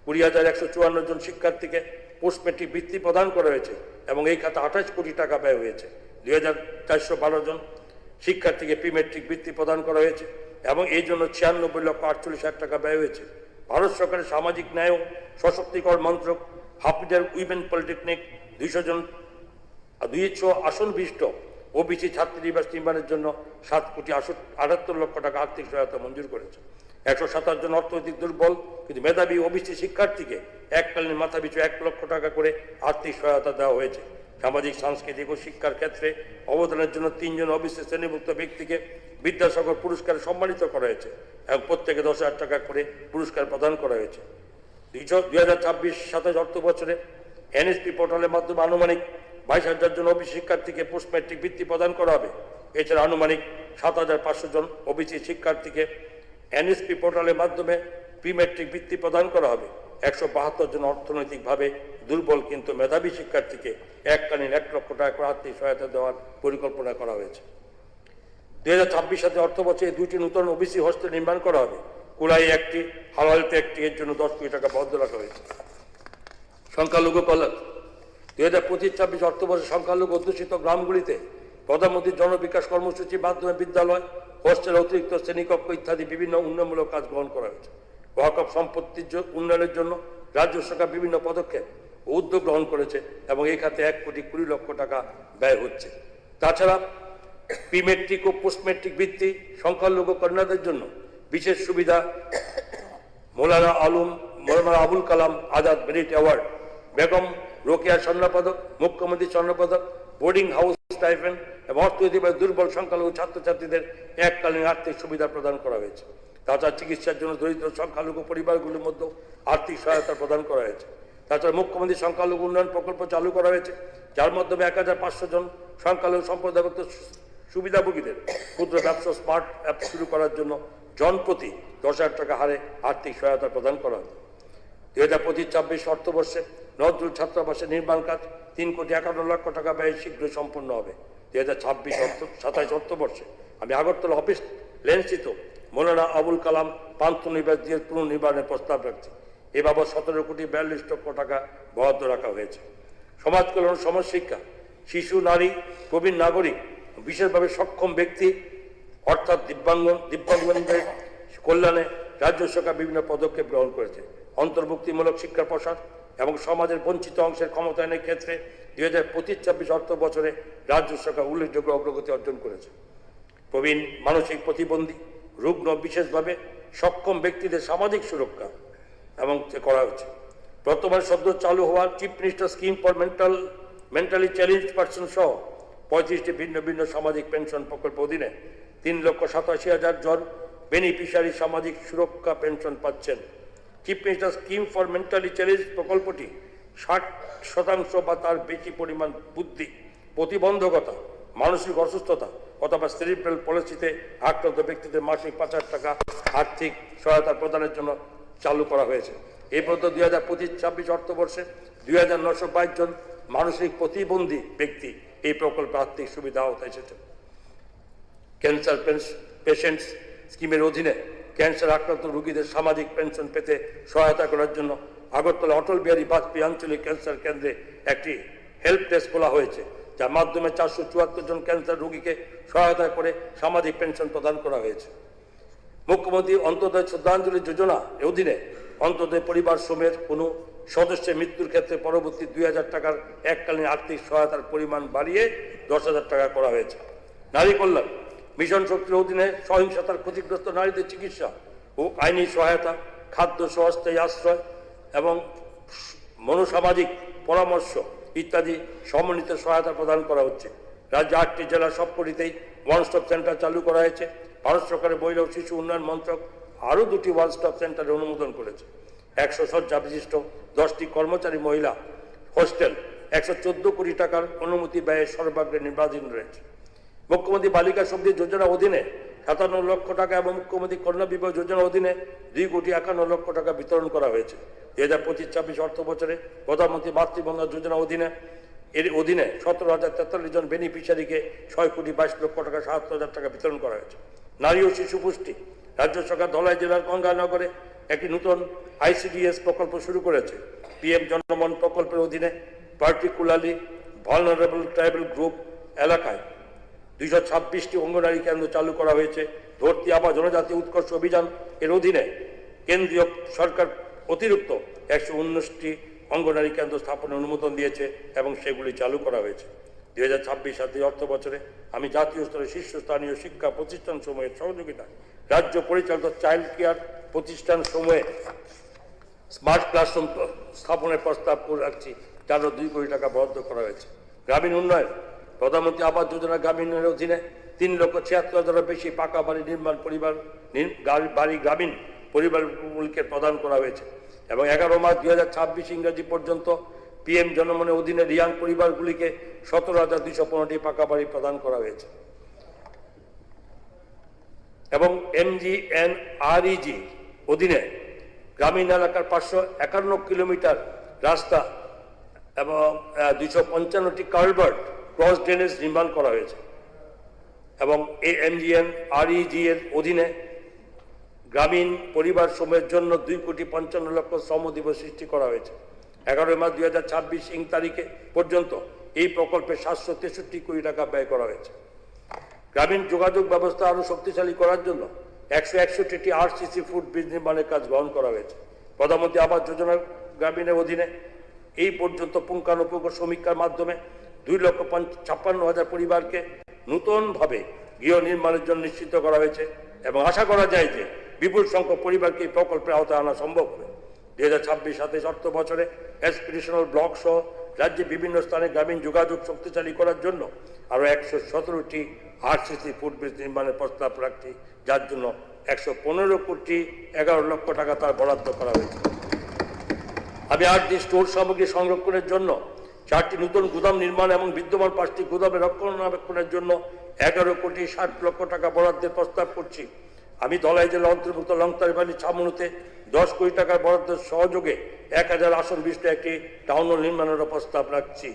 20,154 জন শিক্ষার্থীকে পোস্ট মেট্রিক বৃত্তি প্রদান করা হয়েছে এবং এই খাতে 28 কোটি টাকা ব্যয় হয়েছে। 2,412 জন শিক্ষার্থীকে প্রি মেট্রিক বৃত্তি প্রদান করা হয়েছে এবং এই জন্য 96,48,000 টাকা ব্যয় হয়েছে। ভারত সরকারের সামাজিক ন্যায় ও সশক্তিকরণ মন্ত্রক হাফিজার উইমেন পলিটেকনিক 200 আসন বিশিষ্ট ওবিসি ছাত্রী নিবাস নির্মাণের জন্য 7,78 লক্ষ টাকা আর্থিক সহায়তা মঞ্জুর করেছে। 127 জন অর্থনৈতিক দুর্বল কিন্তু মেধাবী ওবিসি শিক্ষার্থীকে এককালীন মাথাপিছু 1 লক্ষ টাকা করে আর্থিক সহায়তা দেওয়া হয়েছে। সামাজিক, সাংস্কৃতিক ও শিক্ষার ক্ষেত্রে অবদানের জন্য 3 জন ওবিসি শ্রেণীভুক্ত ব্যক্তিকে বিদ্যাসাগর পুরস্কারে সম্মানিত করা হয়েছে এবং প্রত্যেকে 10,000 টাকা করে পুরস্কার প্রদান করা হয়েছে। 2026-27 অর্থ বছরে এনএসপি পোর্টালের মাধ্যমে আনুমানিক 22,000 জন ওবিসি শিক্ষার্থীকে পোস্ট ম্যাট্রিক বৃত্তি প্রদান করা হবে। এছাড়া আনুমানিক 7,500 জন ওবিসি শিক্ষার্থীকে এনএসপি পোর্টালের মাধ্যমে প্রি ম্যাট্রিক বৃত্তি প্রদান করা হবে। 172 জন অর্থনৈতিকভাবে দুর্বল কিন্তু মেধাবী শিক্ষার্থীকে এককালীন 1 লক্ষ টাকা করে আর্থিক সহায়তা দেওয়ার পরিকল্পনা করা হয়েছে। 2026 সালে অর্থ বছরে 2টি নতুন ওবিসি হোস্টেল নির্মাণ করা হবে। কুলাই একটি, হালালতে একটি, এর জন্য 10 কোটি টাকা বরাদ্দ রাখা হয়েছে। সংখ্যালঘু কল্যাণ 2025-26 অর্থবর্ষে সংখ্যালঘু অধ্যুষিত গ্রামগুলিতে প্রধানমন্ত্রী জনবিকাশ কর্মসূচির মাধ্যমে বিদ্যালয়, হোস্টেল, অতিরিক্ত শ্রেণীকক্ষ ইত্যাদি বিভিন্ন উন্নয়নমূলক কাজ গ্রহণ করা হয়েছে। ওয়াকফ সম্পত্তির উন্নয়নের জন্য রাজ্য সরকার বিভিন্ন পদক্ষেপ ও উদ্যোগ গ্রহণ করেছে এবং এই খাতে 1,20,00,000 টাকা ব্যয় হচ্ছে। তাছাড়া প্রি মেট্রিক ও পোস্ট মেট্রিক বৃত্তি, সংখ্যালঘু কন্যাদের জন্য বিশেষ সুবিধা, মৌলানা আবুল কালাম আজাদ মেরিট অ্যাওয়ার্ড, বেগম রোকেয়া স্বর্ণপদক, মুখ্যমন্ত্রী স্বর্ণপদক, বোর্ডিং হাউস স্টাইপেন্ড এবং অর্থনৈতিকভাবে দুর্বল সংখ্যালঘু ছাত্রছাত্রীদের এককালীন আর্থিক সুবিধা প্রদান করা হয়েছে। তাছাড়া চিকিৎসার জন্য দরিদ্র সংখ্যালঘু পরিবারগুলির মধ্যে আর্থিক সহায়তা প্রদান করা হয়েছে। তাছাড়া মুখ্যমন্ত্রী সংখ্যালঘু উন্নয়ন প্রকল্প চালু করা হয়েছে, যার মাধ্যমে 1500 জন সংখ্যালঘু সম্প্রদায়ভুক্ত সুবিধাভোগীদের ক্ষুদ্র ব্যবসা স্মার্ট অ্যাপ শুরু করার জন্য জনপ্রতি 10,000 টাকা হারে আর্থিক সহায়তা প্রদান করা হয়। 2025-26 অর্থবর্ষে নজরুল ছাত্রাবাসের নির্মাণ কাজ 3,51,00,000 টাকা ব্যয়ে শীঘ্রই সম্পন্ন হবে। 2026-27 অর্থবর্ষে আমি আগরতলা অফিস লেনস্থিত মৌলানা আবুল কালাম পান্থনিবাস দিয়ে পুনর্নির্মাণের প্রস্তাব রাখছি। এ বাবদ 17,42,00,000 টাকা বরাদ্দ রাখা হয়েছে। সমাজ কল্যাণ, সমাজ শিক্ষা, শিশু, নারী, প্রবীণ নাগরিক, বিশেষভাবে সক্ষম ব্যক্তি অর্থাৎ দিব্যাঙ্গদের কল্যাণে রাজ্য সরকার বিভিন্ন পদক্ষেপ গ্রহণ করেছে। অন্তর্ভুক্তিমূলক শিক্ষার প্রসার এবং সমাজের বঞ্চিত অংশের ক্ষমতায়নের ক্ষেত্রে 2025-26 অর্থ বছরে রাজ্য সরকার উল্লেখযোগ্য অগ্রগতি অর্জন করেছে। প্রবীণ, মানসিক প্রতিবন্ধী, রুগ্ন, বিশেষভাবে সক্ষম ব্যক্তিদের সামাজিক সুরক্ষা এবং করা হয়েছে। বর্তমানে সদ্য চালু হওয়া chief minister scheme for mentally challenge person সহ 35টি ভিন্ন ভিন্ন সামাজিক পেনশন প্রকল্প অধীনে 3,87,000 জন বেনিফিশিয়ারি সামাজিক সুরক্ষা পেনশন পাচ্ছেন। Chief minister scheme for mentally challenge প্রকল্পটি 60% বা তার বেশি পরিমাণ বুদ্ধি প্রতিবন্ধকতা, মানসিক অসুস্থতা অথবা সেরিব্রাল পলিসিতে আক্রান্ত ব্যক্তিদের মাসিক 5,000 টাকা আর্থিক সহায়তা প্রদানের জন্য চালু করা হয়েছে। এই পর্যন্ত 2025-26 অর্থবর্ষে 2,922 জন মানসিক প্রতিবন্ধী ব্যক্তি এই প্রকল্পে আর্থিক সুবিধা আওতায় এসেছে। ক্যান্সার পেশেন্টস স্কিমের অধীনে ক্যান্সার আক্রান্ত রোগীদের সামাজিক পেনশন পেতে সহায়তা করার জন্য আগরতলা অটল বিহারী বাজপেয়ী আঞ্চলিক ক্যান্সার কেন্দ্রে একটি হেল্প ডেস্ক খোলা হয়েছে, যার মাধ্যমে 474 জন ক্যান্সার রোগীকে সহায়তা করে সামাজিক পেনশন প্রদান করা হয়েছে। মুখ্যমন্ত্রী অন্তোদয় শ্রদ্ধাঞ্জলি যোজনা এর অধীনে অন্তোদয় পরিবার সমূহের কোনো সদস্যের মৃত্যুর ক্ষেত্রে পরবর্তী 2,000 টাকার এককালীন আর্থিক সহায়তার পরিমাণ বাড়িয়ে 10,000 টাকা করা হয়েছে। নারী কল্যাণ মিশন শক্তির অধীনে সহিংসতার ক্ষতিগ্রস্ত নারীদের চিকিৎসা ও আইনি সহায়তা, খাদ্য সহ অস্থায়ী আশ্রয় এবং মনোসামাজিক পরামর্শ ইত্যাদি সমন্বিত সহায়তা প্রদান করা হচ্ছে। রাজ্যে 8টি জেলার সবকটিতেই ওয়ান স্টপ সেন্টার চালু করা হয়েছে। ভারত সরকারের মহিলা ও শিশু উন্নয়ন মন্ত্রক আরও 2টি ওয়ান স্টপ সেন্টারের অনুমোদন করেছে। 100 শয্যা বিশিষ্ট 10টি কর্মচারী মহিলা হোস্টেল 114 কোটি টাকার অনুমতি ব্যয়ে সর্বাগ্রে নির্বাচন রয়েছে। মুখ্যমন্ত্রী বালিকা শক্তি যোজনা অধীনে 57 লক্ষ টাকা এবং মুখ্যমন্ত্রী কন্যা বিবাহ যোজনা অধীনে 2,51,00,000 টাকা বিতরণ করা হয়েছে। 2025-26 অর্থ বছরে প্রধানমন্ত্রী মাতৃবন্ধনা যোজনা এর অধীনে 17,043 জন বেনিফিশিয়ারিকে 6,22,00,000 টাকা 77,000 টাকা বিতরণ করা হয়েছে। নারী ও শিশু পুষ্টি রাজ্য সরকার ধলাই জেলার গঙ্গানগরে একটি নতুন ICDS প্রকল্প শুরু করেছে। PM জনমন প্রকল্পের অধীনে পার্টিকুলারলি ভালনারেবল ট্রাইবাল গ্রুপ এলাকায় 226টি অঙ্গনারী কেন্দ্র চালু করা হয়েছে। ধরতি আবা জনজাতি উৎকর্ষ অভিযান এর অধীনে কেন্দ্রীয় সরকার অতিরিক্ত 119টি অঙ্গনারী কেন্দ্র স্থাপনের অনুমোদন দিয়েছে এবং সেগুলি চালু করা হয়েছে। 2026-27 অর্থ বছরে আমি জাতীয় স্তরে শীর্ষস্থানীয় শিক্ষা প্রতিষ্ঠান সমূহের সহযোগিতায় রাজ্য পরিচালিত চাইল্ড কেয়ার প্রতিষ্ঠান সমূহে স্মার্ট ক্লাসরুম স্থাপনের প্রস্তাব করে রাখছি, যারও 2 কোটি টাকা বরাদ্দ করা হয়েছে। গ্রামীণ উন্নয়ন প্রধানমন্ত্রী আবাস যোজনা গ্রামীণ উন্নয়নের অধীনে 3,76,000 বেশি পাকা বাড়ি নির্মাণ বাড়ি গ্রামীণ পরিবারগুলিকে প্রদান করা হয়েছে এবং 11 মার্চ 2026 ইংরেজি পর্যন্ত PM জনমনের অধীনে রিয়াং পরিবারগুলিকে 17,215টি পাকা বাড়ি প্রদান করা হয়েছে এবং MGNREG অধীনে গ্রামীণ এলাকার 551 কিলোমিটার রাস্তা এবং 255টি কালভার্ট ক্রস ড্রেনেজ নির্মাণ করা হয়েছে এবং এই MGNREG এর অধীনে গ্রামীণ পরিবার সমূহের জন্য 2,55,00,000 শ্রম দিবস সৃষ্টি করা হয়েছে। 11 মার্চ 2026 ইং তারিখে পর্যন্ত এই প্রকল্পে 763 কোটি টাকা ব্যয় করা হয়েছে। গ্রামীণ যোগাযোগ ব্যবস্থা আরও শক্তিশালী করার জন্য 161টি আরসিসি ফুট ব্রিজ নির্মাণের কাজ গ্রহণ করা হয়েছে। প্রধানমন্ত্রী আবাস যোজনা গ্রামীণের অধীনে এই পর্যন্ত পুঙ্খানুপুঙ্খ সমীক্ষার মাধ্যমে 2,56,000 পরিবারকে নতুনভাবে গৃহ নির্মাণের জন্য নিশ্চিত করা হয়েছে এবং আশা করা যায় যে বিপুল সংখ্যক পরিবারকে এই প্রকল্পের আওতায় আনা সম্ভব হবে। 2026-27 অর্থ বছরে অ্যাসপিরেশনাল ব্লক সহ রাজ্যে বিভিন্ন স্থানে গ্রামীণ যোগাযোগ শক্তিশালী করার জন্য আরও 117টি আরসিসি ফুট ব্রিজ নির্মাণের প্রস্তাব রাখছি, যার জন্য 115,11,00,000 টাকা তার বরাদ্দ করা হয়েছে। আমি 8টি স্টোর সামগ্রী সংরক্ষণের জন্য 4টি নতুন গুদাম নির্মাণ এবং বিদ্যমান 5টি গুদামের রক্ষণাবেক্ষণের জন্য 11,60,00,000 টাকা বরাদ্দের প্রস্তাব করছি। আমি ধলাই জেলার অন্তর্ভুক্ত লংতারিবাড়ি ছামনুতে 10 কোটি টাকার বরাদ্দের সহযোগে 1000 আসন বিশিষ্ট একটি টাউন হল নির্মাণের প্রস্তাব রাখছি।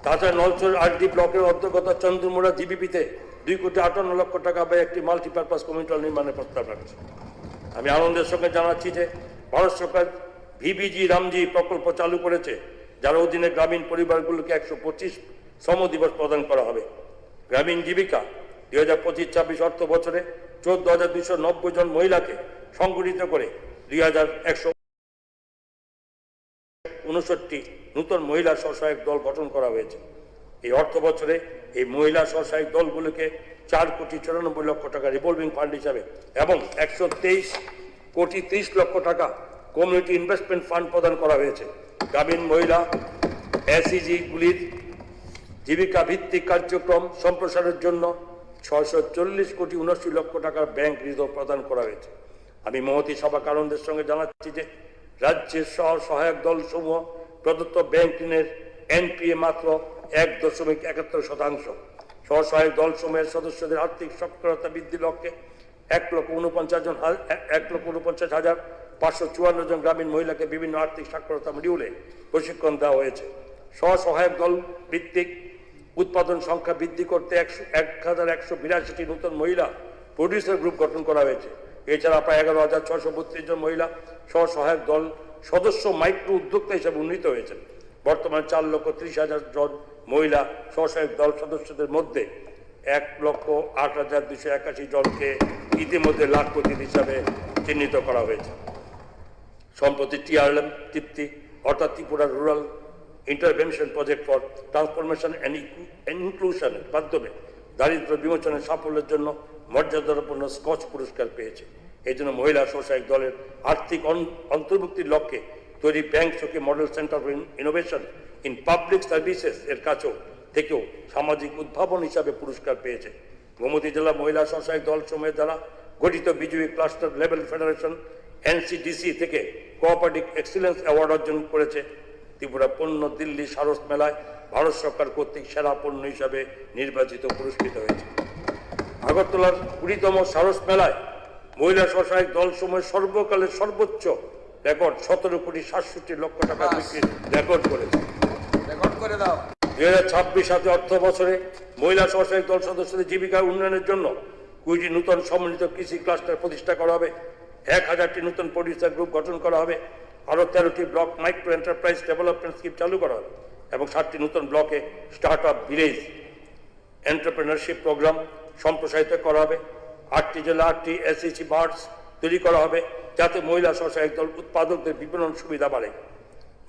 তাছাড়া নলছড় আরডি ব্লকের অন্তর্গত চন্দ্রমুড়া জিবিপিতে 2,58,00,000 টাকা ব্যয়ে একটি মাল্টিপারপাস কমিউনিটি হল নির্মাণের প্রস্তাব রাখছি। আমি আনন্দের সঙ্গে জানাচ্ছি যে ভারত সরকার ভিবিজি রামজি প্রকল্প চালু করেছে, যার অধীনে গ্রামীণ পরিবারগুলোকে 125 শ্রম দিবস প্রদান করা হবে। গ্রামীণ জীবিকা 2025-26 অর্থ বছরে 14,290 জন মহিলাকে সংগঠিত করে 2,159 নতুন মহিলা স্বসহায়ক দল গঠন করা হয়েছে। এই অর্থ বছরে এই মহিলা স্বসহায়ক দলগুলোকে 4,94,00,000 টাকা রিভলভিং ফান্ড হিসাবে এবং 123,30,00,000 টাকা কমিউনিটি ইনভেস্টমেন্ট ফান্ড প্রদান করা হয়েছে। গ্রামীণ মহিলা এসইজিগুলির জীবিকা ভিত্তিক কার্যক্রম সম্প্রসারের জন্য 640,79,00,000 টাকার ব্যাংক ঋণ প্রদান করা হয়েছে। আমি মহতী সভা কারণদের সঙ্গে জানাচ্ছি যে রাজ্যের সহায়ক দল সমূহ প্রদত্ত ব্যাংক ঋণের এনপিএ মাত্র 1.71%। স্বসহায়ক দল সমূহের সদস্যদের আর্থিক সক্ষমতা বৃদ্ধির লক্ষ্যে 1,49,554 জন গ্রামীণ মহিলাকে বিভিন্ন আর্থিক সাক্ষরতা মডিউলে প্রশিক্ষণ দেওয়া হয়েছে। স্বসহায়ক দল ভিত্তিক উৎপাদন সংখ্যা বৃদ্ধি করতে 1,182টি নতুন মহিলা প্রডিউসার গ্রুপ গঠন করা হয়েছে। এছাড়া প্রায় 11,632 জন মহিলা স্বসহায়ক দল সদস্য মাইক্রো উদ্যোক্তা হিসেবে উন্নীত হয়েছেন। বর্তমানে 4,30,000 জন মহিলা স্বসহায়ক দল সদস্যদের মধ্যে 1,08,281 জনকে ইতিমধ্যে লাখপতি হিসাবে চিহ্নিত করা হয়েছে। সম্প্রতি টিআরএম তৃপ্তি অর্থাৎ Tripura rural intervention project for transformation and ইনক্লুশনের মাধ্যমে দারিদ্র্য বিমোচনের সাফল্যের জন্য মর্যাদাপূর্ণ স্কচ পুরস্কার পেয়েছে। এই জন্য মহিলা স্বসহায়ক দলের আর্থিক অন্তর্ভুক্তির লক্ষ্যে তৈরি ব্যাংক সখী model centre for innovation in public services এর কাছেও থেকেও সামাজিক উদ্ভাবন হিসাবে পুরস্কার পেয়েছে। গোমতী জেলা মহিলা স্বসহায়ক দল সমূহের দ্বারা গঠিত বিজয়ী ক্লাস্টার লেভেল ফেডারেশন এনসিডিসি থেকে কোঅপারেটিভ এক্সিলেন্স অ্যাওয়ার্ড অর্জন করেছে। ত্রিপুরা পণ্য দিল্লি সারস মেলায় ভারত সরকার কর্তৃক সেরা পণ্য হিসাবে নির্বাচিত পুরস্কৃত হয়েছে। আগরতলার 20তম সারস মেলায় মহিলা স্বসহায়ক দল সমূহের সর্বকালের সর্বোচ্চ রেকর্ড 17,67,00,000 টাকা বিক্রির রেকর্ড করেছে। 2026-27 অর্থ বছরে মহিলা স্বসহায়ক দল সদস্যদের জীবিকা উন্নয়নের জন্য 20টি নতুন সমন্বিত কৃষি ক্লাস্টার প্রতিষ্ঠা করা হবে। 1,000টি নতুন প্রডিউসার গ্রুপ গঠন করা হবে। আরও 13টি block micro enterprise development scheme চালু করা হবে এবং 7টি নতুন ব্লকে start up village entrepreneurship programme সম্প্রসারিত করা হবে। 8টি জেলা 8টি এসএসসি বার্ডস তৈরি করা হবে, যাতে মহিলা স্বসহায়ক দল উৎপাদকদের বিপণন সুবিধা বাড়ে।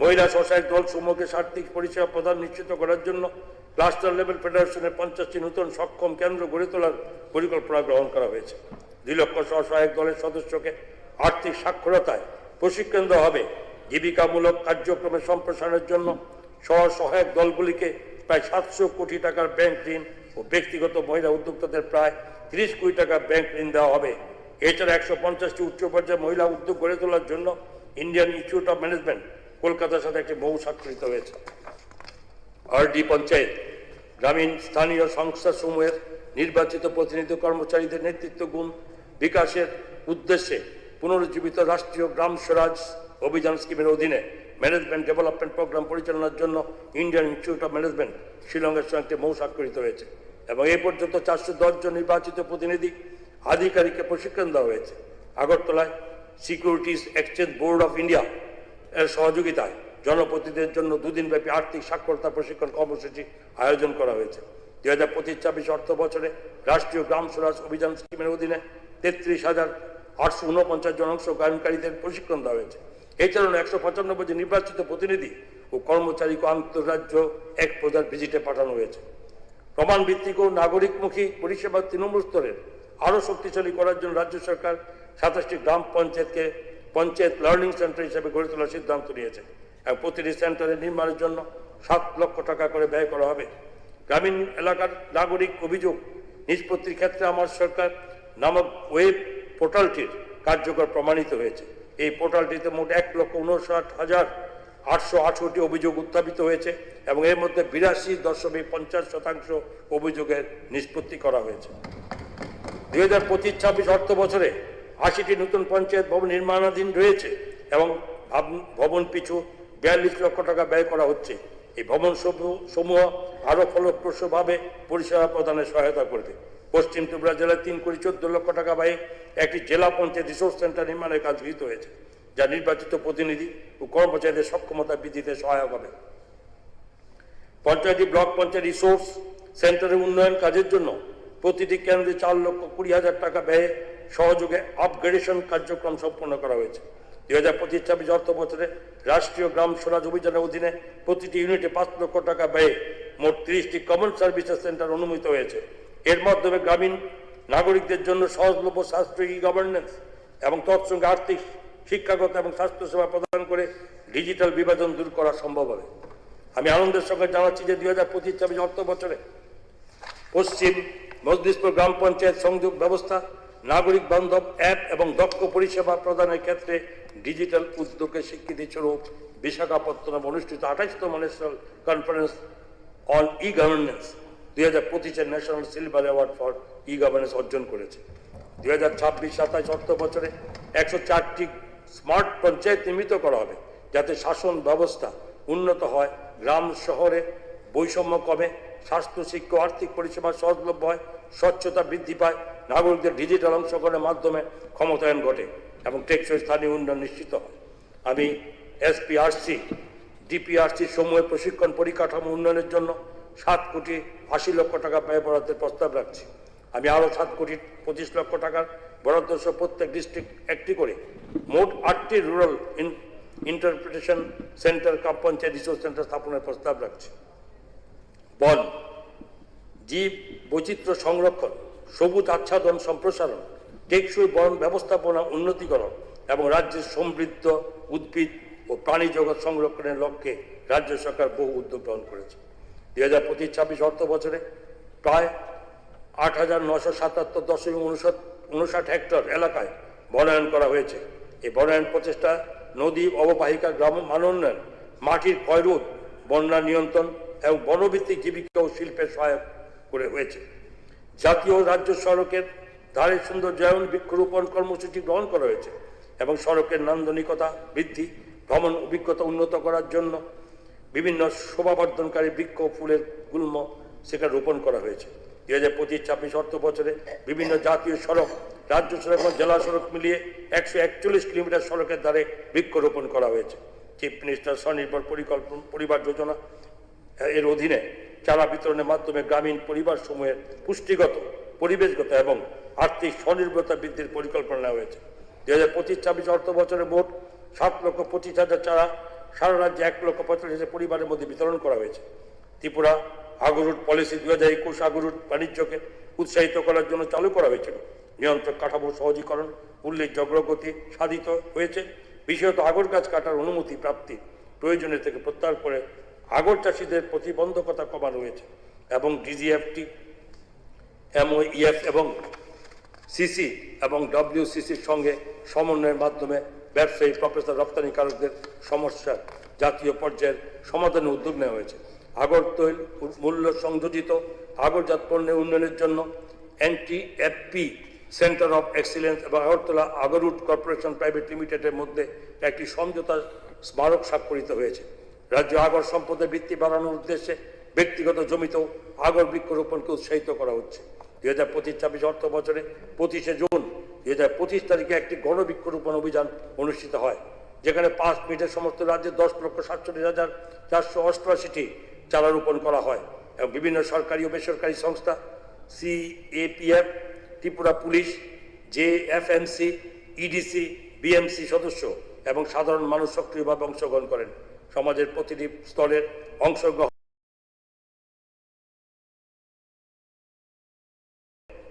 মহিলা স্বসহায়ক দল সমূহকে আর্থিক পরিষেবা প্রদান নিশ্চিত করার জন্য ক্লাস্টার লেভেল ফেডারেশনের 50টি নতুন সক্ষম কেন্দ্র গড়ে তোলার পরিকল্পনা গ্রহণ করা হয়েছে। 2 লক্ষ স্বসহায়ক দলের সদস্যকে আর্থিক সাক্ষরতায় প্রশিক্ষণ দেওয়া হবে। জীবিকামূলক কার্যক্রমের সম্প্রসারণের জন্য স্বসহায়ক দলগুলিকে প্রায় 700 কোটি টাকার ব্যাংক ঋণ ও ব্যক্তিগত মহিলা উদ্যোক্তাদের প্রায় 30 কোটি টাকার ব্যাংক ঋণ দেওয়া হবে। এছাড়া 150টি উচ্চ পর্যায়ে মহিলা উদ্যোগ গড়ে তোলার জন্য ইন্ডিয়ান ইনস্টিটিউট অফ ম্যানেজমেন্ট কলকাতার সাথে একটি মৌ স্বাক্ষরিত হয়েছে। আরডি পঞ্চায়েত গ্রামীণ স্থানীয় সংস্থা সমূহের নির্বাচিত প্রতিনিধি কর্মচারীদের নেতৃত্ব গুণ বিকাশের উদ্দেশ্যে পুনরুজ্জীবিত রাষ্ট্রীয় গ্রাম স্বরাজ অভিযান স্কিমের অধীনে ম্যানেজমেন্ট ডেভেলপমেন্ট প্রোগ্রাম পরিচালনার জন্য ইন্ডিয়ান ইনস্টিটিউট অফ ম্যানেজমেন্ট শিলংয়ের সঙ্গে একটি মৌ স্বাক্ষরিত হয়েছে এবং এ পর্যন্ত 410 জন নির্বাচিত প্রতিনিধি আধিকারিককে প্রশিক্ষণ দেওয়া হয়েছে। আগরতলায় securities exchange board of India এর সহযোগিতায় জনপ্রতিনিধিদের জন্য দুদিনব্যাপী আর্থিক সাক্ষরতা প্রশিক্ষণ কর্মসূচি আয়োজন করা হয়েছে। 2025-26 অর্থ বছরে রাষ্ট্রীয় গ্রাম স্বরাজ অভিযান স্কিমের অধীনে 33,849 জন অংশগ্রহণকারীদের প্রশিক্ষণ দেওয়া হয়েছে। এছাড়াও 195 জন নির্বাচিত প্রতিনিধি ও কর্মচারীকে আন্তঃরাজ্য এক প্রজার ভিজিটে পাঠানো হয়েছে। প্রমাণ ভিত্তিক ও নাগরিকমুখী পরিষেবা তৃণমূল স্তরের আরও শক্তিশালী করার জন্য রাজ্য সরকার 27টি গ্রাম পঞ্চায়েতকে পঞ্চায়েত লার্নিং সেন্টার হিসেবে গড়ে তোলার সিদ্ধান্ত নিয়েছে এবং প্রতিটি সেন্টারের নির্মাণের জন্য 7 লক্ষ টাকা করে ব্যয় করা হবে। গ্রামীণ এলাকার নাগরিক অভিযোগ নিষ্পত্তির ক্ষেত্রে আমার সরকার নামক ওয়েব পোর্টালটির কার্যকর প্রমাণিত হয়েছে। এই পোর্টালটিতে মোট 1,59,818টি অভিযোগ উত্থাপিত হয়েছে এবং এর মধ্যে 82.50% অভিযোগের নিষ্পত্তি করা হয়েছে। 2025-26 অর্থ বছরে 80টি নতুন পঞ্চায়েত ভবন নির্মাণাধীন রয়েছে এবং ভবন পিছু 42 লক্ষ টাকা ব্যয় করা হচ্ছে। এই ভবন সমূহ আরও ফলপ্রসূভাবে পরিষেবা প্রদানে সহায়তা করবে। পশ্চিম ত্রিপুরা জেলায় 3,14 লক্ষ টাকা ব্যয়ে একটি জেলা পঞ্চায়েত রিসোর্স সেন্টার নির্মাণের কাজ গৃহীত হয়েছে, যা নির্বাচিত প্রতিনিধি ও কর্মচারীদের সক্ষমতা বৃদ্ধিতে সহায়ক হবে। পঞ্চায়েতটি ব্লক পঞ্চায়েত রিসোর্স সেন্টারের উন্নয়ন কাজের জন্য প্রতিটি কেন্দ্রে 4,20,000 টাকা ব্যয়ে সহযোগে আপগ্রেডেশন কার্যক্রম সম্পন্ন করা হয়েছে। 2025-26 অর্থ বছরে রাষ্ট্রীয় গ্রাম স্বরাজ অভিযানের অধীনে প্রতিটি ইউনিটে 5 লক্ষ টাকা ব্যয়ে মোট 30টি কমন সার্ভিসেস সেন্টার অনুমোদিত হয়েছে। এর মাধ্যমে গ্রামীণ নাগরিকদের জন্য সহজলভ্য সাশ্রয়ী গভর্নেন্স এবং তৎসঙ্গে আর্থিক, শিক্ষাগত এবং স্বাস্থ্যসেবা প্রদান করে ডিজিটাল বিভাজন দূর করা সম্ভব হবে। আমি আনন্দের সঙ্গে জানাচ্ছি যে 2025-26 অর্থ বছরে পশ্চিম মজলিসপুর গ্রাম পঞ্চায়েত সংযোগ ব্যবস্থা, নাগরিক বান্ধব অ্যাপ এবং দক্ষ পরিষেবা প্রদানের ক্ষেত্রে ডিজিটাল উদ্যোগের স্বীকৃতি স্বরূপ বিশাখাপত্তনম অনুষ্ঠিত 28তম national conference on e governance 2025 national silver award for e governance অর্জন করেছে। 2026-27 অর্থ বছরে 104টি স্মার্ট পঞ্চায়েত নির্মিত করা হবে, যাতে শাসন ব্যবস্থা উন্নত হয়, গ্রাম শহরে বৈষম্য কমে, স্বাস্থ্য, শিক্ষা, আর্থিক পরিষেবা সহজলভ্য হয়, স্বচ্ছতা বৃদ্ধি পায়, নাগরিকদের ডিজিটাল অংশগ্রহণের মাধ্যমে ক্ষমতায়ন ঘটে এবং টেকসই স্থানীয় উন্নয়ন নিশ্চিত হয়। আমি এসপিআরসি, ডিপিআরসি সমূহের প্রশিক্ষণ পরিকাঠামো উন্নয়নের জন্য 7,80,00,000 টাকা ব্যয় বরাদ্দের প্রস্তাব রাখছি। আমি আরও 7,25,00,000 টাকার বরাদ্দ সহ প্রত্যেক ডিস্ট্রিক্ট একটি করে মোট 8টি রুরাল ইন্টারপ্রিটেশন সেন্টার কাম পঞ্চায়েত রিসোর্স সেন্টার স্থাপনের প্রস্তাব রাখছি। বন, জীব বৈচিত্র্য সংরক্ষণ, সবুজ আচ্ছাদন সম্প্রসারণ, টেকসই বন ব্যবস্থাপনা উন্নতিকরণ এবং রাজ্যের সমৃদ্ধ উদ্ভিদ ও প্রাণী জগৎ সংরক্ষণের লক্ষ্যে রাজ্য সরকার বহু উদ্যোগ গ্রহণ করেছে। 2025-26 অর্থ বছরে প্রায় 8,977.59 হেক্টর এলাকায় বনায়ন করা হয়েছে। এই বনায়ন প্রচেষ্টা নদী অববাহিকা গ্রাম মানোন্নয়ন, মাটির ক্ষয়রোধ, বন্যা নিয়ন্ত্রণ এবং বনভিত্তিক জীবিকা ও শিল্পের সহায়ক করে হয়েছে। জাতীয় রাজ্য সড়কের ধারে সৌন্দর্যায়ন, বৃক্ষরোপণ কর্মসূচি গ্রহণ করা হয়েছে এবং সড়কের নান্দনিকতা বৃদ্ধি, ভ্রমণ অভিজ্ঞতা উন্নত করার জন্য বিভিন্ন শোভাবর্ধনকারী বৃক্ষ ও ফুলের গুল্ম সেখানে রোপণ করা হয়েছে। 2025-26 অর্থ বছরে বিভিন্ন জাতীয় সড়ক, রাজ্য সড়ক এবং জেলা সড়ক মিলিয়ে 141 কিলোমিটার সড়কের ধারে বৃক্ষরোপণ করা হয়েছে। চিফ মিনিস্টার স্বনির্ভর পরিবার যোজনা এর অধীনে চারা বিতরণের মাধ্যমে গ্রামীণ পরিবার সমূহের পুষ্টিগত, পরিবেশগত এবং আর্থিক স্বনির্ভরতা বৃদ্ধির পরিকল্পনা নেওয়া হয়েছে। 2025-26 অর্থ বছরে মোট 7,25,000 চারা সারা রাজ্যে 1,45,000 পরিবারের মধ্যে বিতরণ করা হয়েছে। ত্রিপুরা আগরুট পলিসি 2021 আগরুট বাণিজ্যকে উৎসাহিত করার জন্য চালু করা হয়েছিল। নিয়ন্ত্রক কাঠামো সহজীকরণ উল্লেখযোগ্য গতি সাধিত হয়েছে। বিশেষত আগর গাছ কাটার অনুমতি প্রাপ্তি প্রয়োজনের থেকে প্রত্যাহার করে আগর চাষিদের প্রতিবন্ধকতা কমানো হয়েছে এবং ডিজিএফটি, এমওইএফ এবং সিসি এবং ডব্লিউসিসির সঙ্গে সমন্বয়ের মাধ্যমে ব্যবসায়ী, প্রফেসর, রপ্তানিকারকদের সমস্যার জাতীয় পর্যায়ের সমাধানে উদ্যোগ নেওয়া হয়েছে। আগর তৈল মূল্য সংযোজিত আগরজাত পণ্যের উন্নয়নের জন্য এনটিএফপি সেন্টার অফ এক্সিলেন্স এবং আগরতলা আগরউড কর্পোরেশন প্রাইভেট লিমিটেডের মধ্যে একটি সমঝোতা স্মারক স্বাক্ষরিত হয়েছে। রাজ্য আগর সম্পদের ভিত্তি বাড়ানোর উদ্দেশ্যে ব্যক্তিগত জমিতেও আগর বৃক্ষরোপণকে উৎসাহিত করা হচ্ছে। 2025-26 অর্থ বছরে 25শে জুন 2025 তারিখে একটি গণবৃক্ষরোপণ অভিযান অনুষ্ঠিত হয়, যেখানে 5 মিনিটে সমস্ত রাজ্যে 10,47,488টি চারা রোপণ করা হয় এবং বিভিন্ন সরকারি ও বেসরকারি সংস্থা, CAPF, Tripura police, JFMC, EDC, BMC সদস্য এবং সাধারণ মানুষ সক্রিয়ভাবে অংশগ্রহণ করেন। সমাজের প্রতিটি স্তরের অংশগ্রহণ